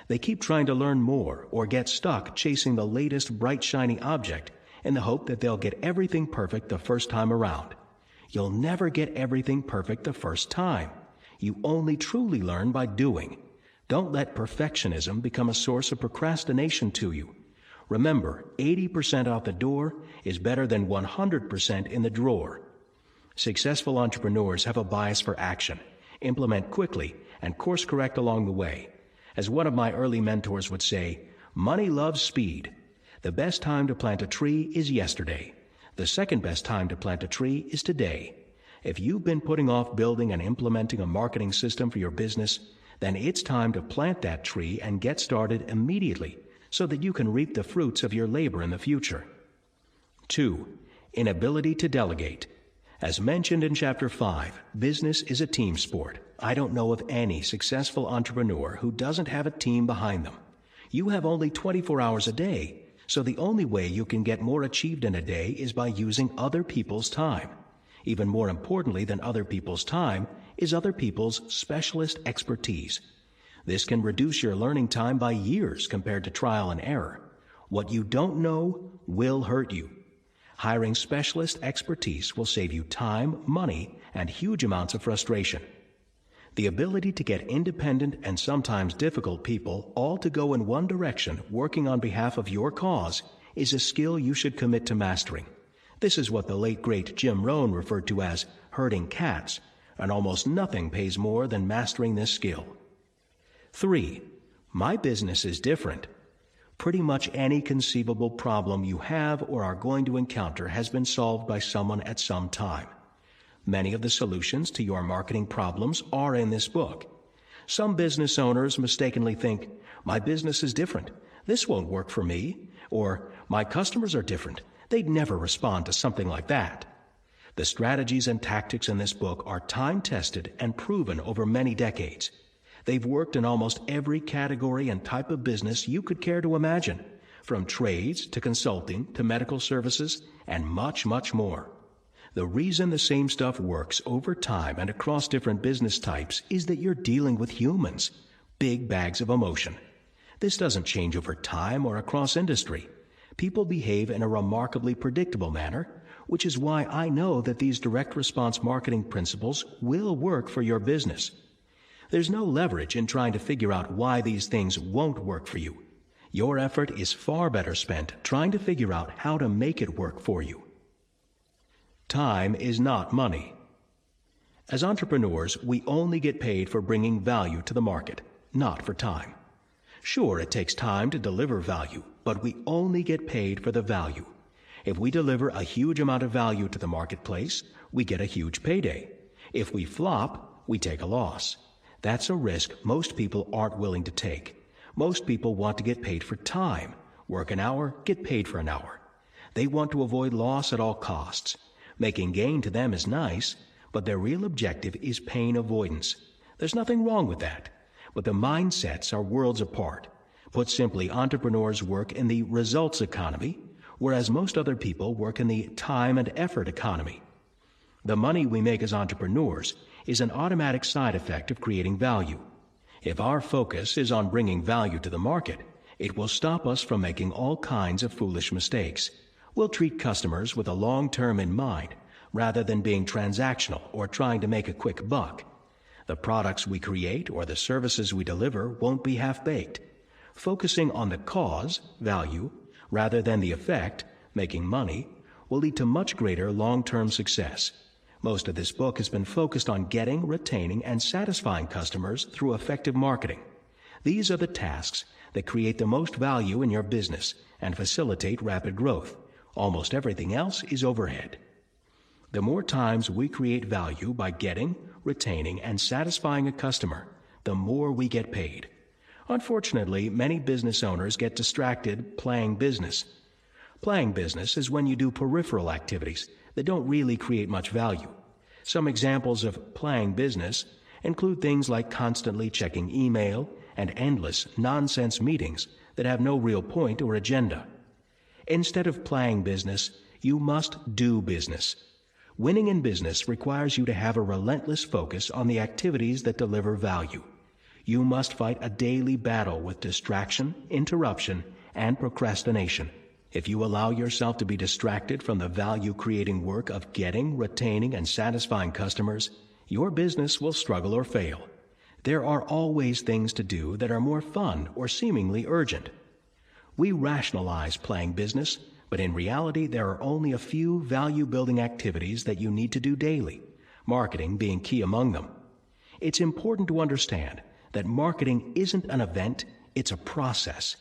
They keep trying to learn more or get stuck chasing the latest bright shiny object in the hope that they'll get everything perfect the first time around. You'll never get everything perfect the first time. You only truly learn by doing. Don't let perfectionism become a source of procrastination to you. Remember, 80% out the door is better than 100% in the drawer. Successful entrepreneurs have a bias for action, implement quickly, and course correct along the way. As one of my early mentors would say, money loves speed. The best time to plant a tree is yesterday. The second best time to plant a tree is today. If you've been putting off building and implementing a marketing system for your business, then it's time to plant that tree and get started immediately so that you can reap the fruits of your labor in the future. 2. Inability to delegate. As mentioned in Chapter 5, business is a team sport. I don't know of any successful entrepreneur who doesn't have a team behind them. You have only 24 hours a day, so the only way you can get more achieved in a day is by using other people's time. Even more importantly than other people's time is other people's specialist expertise. This can reduce your learning time by years compared to trial and error. What you don't know will hurt you. Hiring specialist expertise will save you time, money, and huge amounts of frustration. The ability to get independent and sometimes difficult people all to go in one direction working on behalf of your cause is a skill you should commit to mastering. This is what the late great Jim Rohn referred to as herding cats, and almost nothing pays more than mastering this skill. 3. My business is different. Pretty much any conceivable problem you have or are going to encounter has been solved by someone at some time. Many of the solutions to your marketing problems are in this book. Some business owners mistakenly think, my business is different. This won't work for me. Or, my customers are different. They'd never respond to something like that. The strategies and tactics in this book are time-tested and proven over many decades. They've worked in almost every category and type of business you could care to imagine, from trades to consulting to medical services and much, much more. The reason the same stuff works over time and across different business types is that you're dealing with humans, big bags of emotion. This doesn't change over time or across industry. People behave in a remarkably predictable manner, which is why I know that these direct response marketing principles will work for your business. There's no leverage in trying to figure out why these things won't work for you. Your effort is far better spent trying to figure out how to make it work for you. Time is not money. As entrepreneurs, we only get paid for bringing value to the market, not for time. Sure, it takes time to deliver value, but we only get paid for the value. If we deliver a huge amount of value to the marketplace, we get a huge payday. If we flop, we take a loss. That's a risk most people aren't willing to take. Most people want to get paid for time. Work an hour, get paid for an hour. They want to avoid loss at all costs. Making gain to them is nice, but their real objective is pain avoidance. There's nothing wrong with that, but the mindsets are worlds apart. Put simply, entrepreneurs work in the results economy, whereas most other people work in the time and effort economy. The money we make as entrepreneurs is an automatic side effect of creating value. If our focus is on bringing value to the market, it will stop us from making all kinds of foolish mistakes. We'll treat customers with a long term in mind, rather than being transactional or trying to make a quick buck. The products we create or the services we deliver won't be half-baked. Focusing on the cause, value, rather than the effect, making money, will lead to much greater long-term success. Most of this book has been focused on getting, retaining, and satisfying customers through effective marketing. These are the tasks that create the most value in your business and facilitate rapid growth. Almost everything else is overhead. The more times we create value by getting, retaining, and satisfying a customer, the more we get paid. Unfortunately, many business owners get distracted playing business. Playing business is when you do peripheral activities that don't really create much value. Some examples of playing business include things like constantly checking email and endless nonsense meetings that have no real point or agenda. Instead of playing business, you must do business. Winning in business requires you to have a relentless focus on the activities that deliver value. You must fight a daily battle with distraction, interruption, and procrastination. If you allow yourself to be distracted from the value-creating work of getting, retaining, and satisfying customers, your business will struggle or fail. There are always things to do that are more fun or seemingly urgent. We rationalize playing business, but in reality there are only a few value-building activities that you need to do daily, marketing being key among them. It's important to understand that marketing isn't an event, it's a process.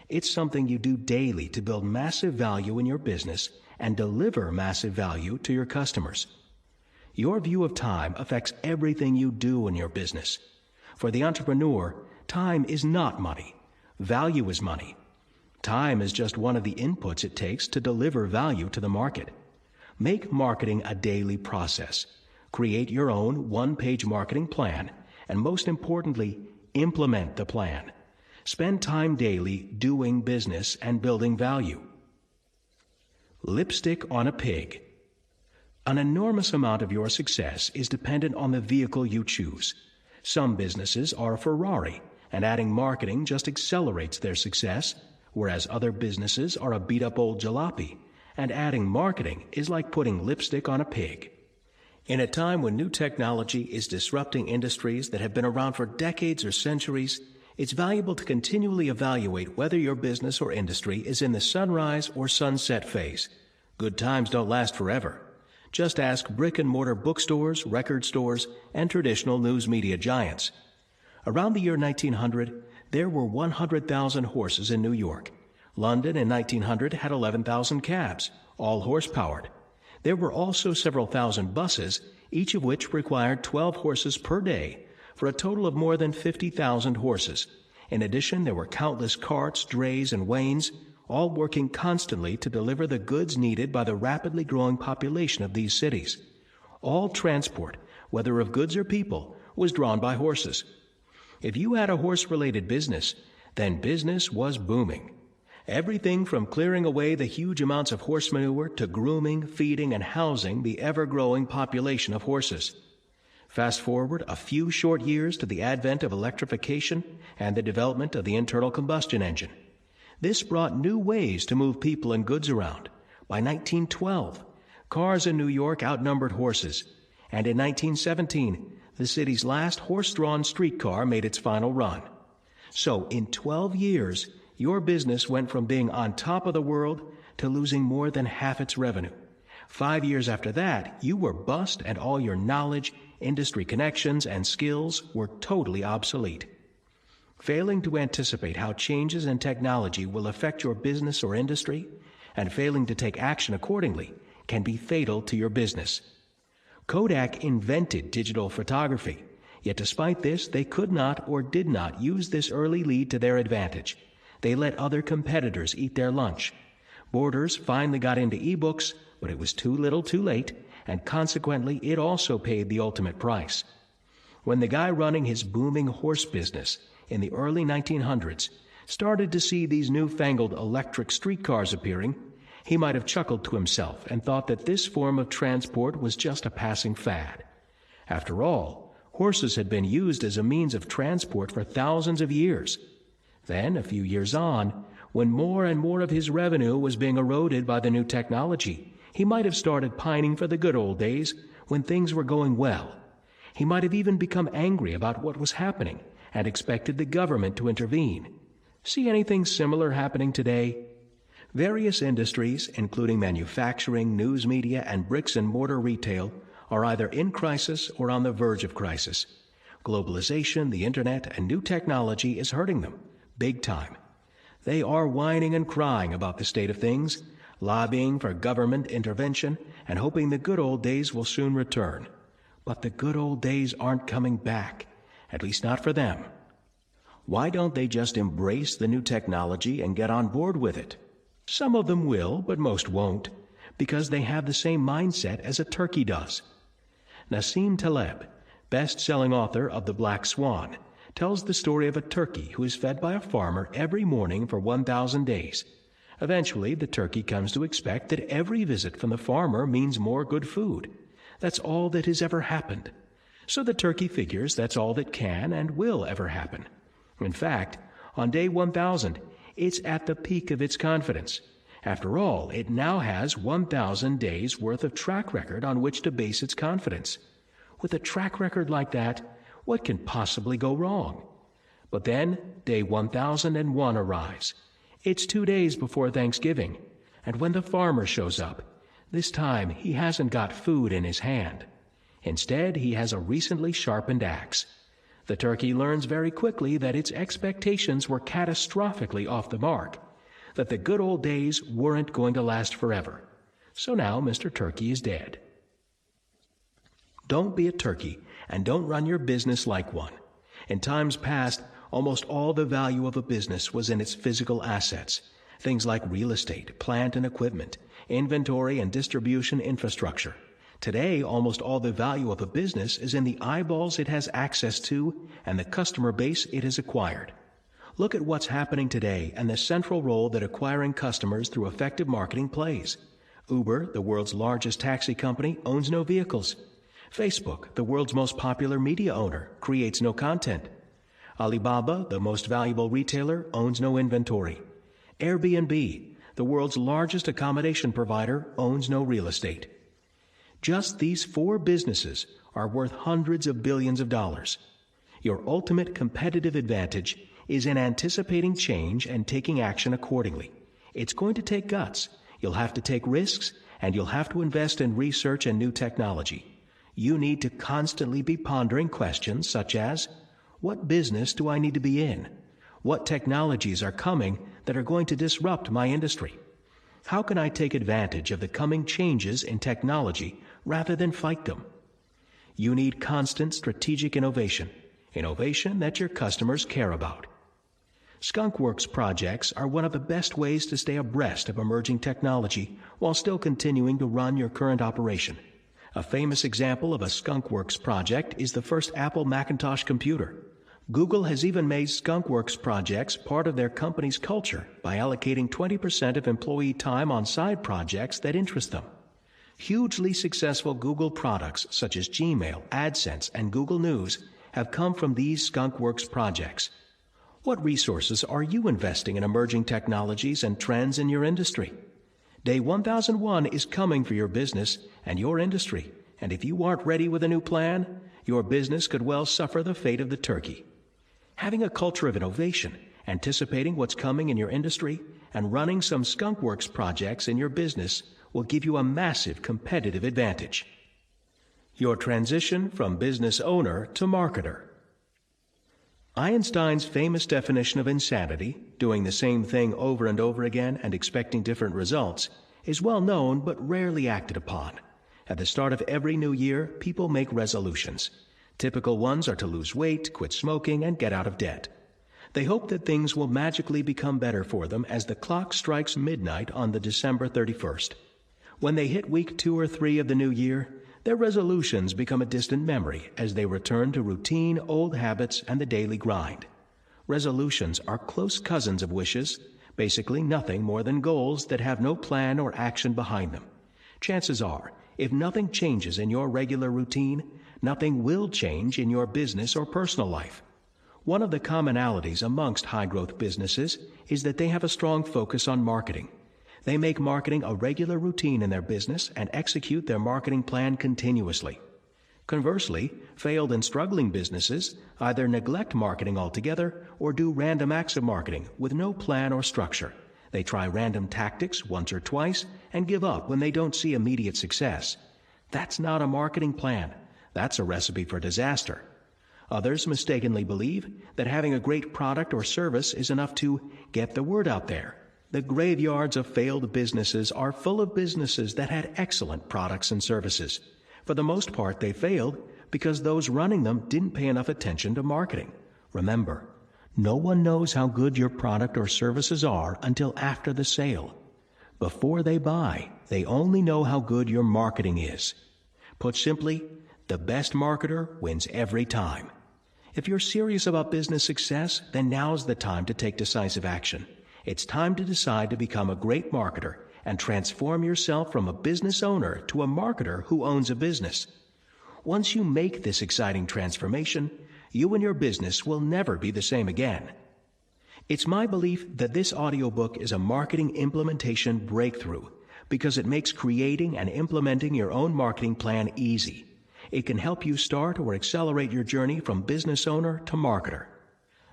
It's something you do daily to build massive value in your business and deliver massive value to your customers. Your view of time affects everything you do in your business. For the entrepreneur, time is not money. Value is money. Time is just one of the inputs it takes to deliver value to the market. Make marketing a daily process. Create your own one-page marketing plan, and most importantly, implement the plan. Spend time daily doing business and building value. Lipstick on a pig. An enormous amount of your success is dependent on the vehicle you choose. Some businesses are a Ferrari, and adding marketing just accelerates their success, whereas other businesses are a beat-up old jalopy, and adding marketing is like putting lipstick on a pig. In a time when new technology is disrupting industries that have been around for decades or centuries, it's valuable to continually evaluate whether your business or industry is in the sunrise or sunset phase. Good times don't last forever. Just ask brick-and-mortar bookstores, record stores, and traditional news media giants. Around the year 1900, there were 100,000 horses in New York. London in 1900 had 11,000 cabs, all horse-powered. There were also several thousand buses, each of which required 12 horses per day, for a total of more than 50,000 horses. In addition, there were countless carts, drays, and wains, all working constantly to deliver the goods needed by the rapidly growing population of these cities. All transport, whether of goods or people, was drawn by horses. If you had a horse-related business, then business was booming. Everything from clearing away the huge amounts of horse manure to grooming, feeding, and housing the ever-growing population of horses. Fast forward a few short years to the advent of electrification and the development of the internal combustion engine. This brought new ways to move people and goods around. By 1912, cars in New York outnumbered horses, and in 1917, the city's last horse-drawn streetcar made its final run. So, in 12 years, your business went from being on top of the world to losing more than half its revenue. 5 years after that, you were bust and all your knowledge, industry connections, and skills were totally obsolete. Failing to anticipate how changes in technology will affect your business or industry, and failing to take action accordingly, can be fatal to your business. Kodak invented digital photography, yet despite this, they could not or did not use this early lead to their advantage. They let other competitors eat their lunch. Borders finally got into e-books, but it was too little too late, and consequently it also paid the ultimate price. When the guy running his booming horse business in the early 1900s started to see these newfangled electric streetcars appearing, he might have chuckled to himself and thought that this form of transport was just a passing fad. After all, horses had been used as a means of transport for thousands of years. Then, a few years on, when more and more of his revenue was being eroded by the new technology, he might have started pining for the good old days when things were going well. He might have even become angry about what was happening and expected the government to intervene. See anything similar happening today? Various industries, including manufacturing, news media, and bricks-and-mortar retail, are either in crisis or on the verge of crisis. Globalization, the internet, and new technology is hurting them, big time. They are whining and crying about the state of things, lobbying for government intervention, and hoping the good old days will soon return. But the good old days aren't coming back, at least not for them. Why don't they just embrace the new technology and get on board with it? Some of them will, but most won't, because they have the same mindset as a turkey does. Nassim Taleb, best-selling author of The Black Swan, tells the story of a turkey who is fed by a farmer every morning for 1,000 days. Eventually, the turkey comes to expect that every visit from the farmer means more good food. That's all that has ever happened. So the turkey figures that's all that can and will ever happen. In fact, on day 1,000, it's at the peak of its confidence. After all, it now has 1,000 days' worth of track record on which to base its confidence. With a track record like that, what can possibly go wrong? But then, day 1,001 arrives. It's 2 days before Thanksgiving, and when the farmer shows up, this time he hasn't got food in his hand. Instead, he has a recently sharpened axe. The turkey learns very quickly that its expectations were catastrophically off the mark, that the good old days weren't going to last forever. So now Mr. Turkey is dead. Don't be a turkey, and don't run your business like one. In times past, almost all the value of a business was in its physical assets, things like real estate, plant and equipment, inventory and distribution infrastructure. Today, almost all the value of a business is in the eyeballs it has access to and the customer base it has acquired. Look at what's happening today and the central role that acquiring customers through effective marketing plays. Uber, the world's largest taxi company, owns no vehicles. Facebook, the world's most popular media owner, creates no content. Alibaba, the most valuable retailer, owns no inventory. Airbnb, the world's largest accommodation provider, owns no real estate. Just these 4 businesses are worth hundreds of billions of dollars. Your ultimate competitive advantage is in anticipating change and taking action accordingly. It's going to take guts. You'll have to take risks, and you'll have to invest in research and new technology. You need to constantly be pondering questions such as, what business do I need to be in? What technologies are coming that are going to disrupt my industry? How can I take advantage of the coming changes in technology rather than fight them? You need constant strategic innovation that your customers care about. Skunkworks projects are one of the best ways to stay abreast of emerging technology while still continuing to run your current operation. A famous example of a Skunkworks project is the first Apple Macintosh computer. Google has even made Skunkworks projects part of their company's culture by allocating 20% of employee time on side projects that interest them. Hugely successful Google products such as Gmail, AdSense, and Google News have come from these Skunkworks projects. What resources are you investing in emerging technologies and trends in your industry? Day 1001 is coming for your business and your industry, and if you aren't ready with a new plan, your business could well suffer the fate of the turkey. Having a culture of innovation, anticipating what's coming in your industry, and running some Skunkworks projects in your business will give you a massive competitive advantage. Your transition from business owner to marketer. Einstein's famous definition of insanity, doing the same thing over and over again and expecting different results, is well known but rarely acted upon. At the start of every new year, people make resolutions. Typical ones are to lose weight, quit smoking, and get out of debt. They hope that things will magically become better for them as the clock strikes midnight on the December 31st. When they hit week 2 or 3 of the new year, their resolutions become a distant memory as they return to routine, old habits, and the daily grind. Resolutions are close cousins of wishes, basically nothing more than goals that have no plan or action behind them. Chances are, if nothing changes in your regular routine, nothing will change in your business or personal life. One of the commonalities amongst high-growth businesses is that they have a strong focus on marketing. They make marketing a regular routine in their business and execute their marketing plan continuously. Conversely, failed and struggling businesses either neglect marketing altogether or do random acts of marketing with no plan or structure. They try random tactics once or twice and give up when they don't see immediate success. That's not a marketing plan. That's a recipe for disaster. Others mistakenly believe that having a great product or service is enough to get the word out there. The graveyards of failed businesses are full of businesses that had excellent products and services. For the most part, they failed because those running them didn't pay enough attention to marketing. Remember, no one knows how good your product or services are until after the sale. Before they buy, they only know how good your marketing is. Put simply, the best marketer wins every time. If you're serious about business success, then now's the time to take decisive action. It's time to decide to become a great marketer and transform yourself from a business owner to a marketer who owns a business. Once you make this exciting transformation, you and your business will never be the same again. It's my belief that this audiobook is a marketing implementation breakthrough because it makes creating and implementing your own marketing plan easy. It can help you start or accelerate your journey from business owner to marketer.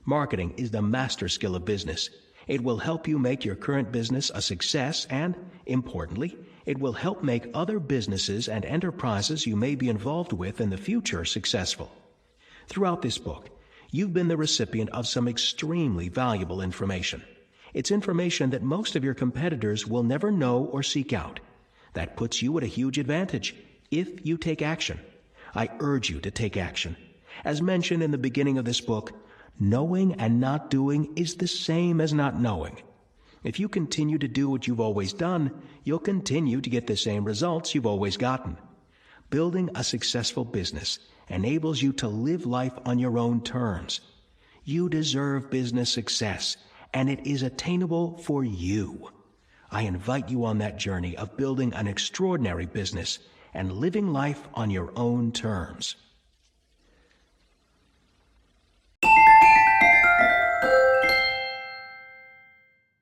Marketing is the master skill of business. It will help you make your current business a success and, importantly, it will help make other businesses and enterprises you may be involved with in the future successful. Throughout this book, you've been the recipient of some extremely valuable information. It's information that most of your competitors will never know or seek out. That puts you at a huge advantage if you take action. I urge you to take action. As mentioned in the beginning of this book, knowing and not doing is the same as not knowing. If you continue to do what you've always done, you'll continue to get the same results you've always gotten. Building a successful business enables you to live life on your own terms. You deserve business success, and it is attainable for you. I invite you on that journey of building an extraordinary business and living life on your own terms.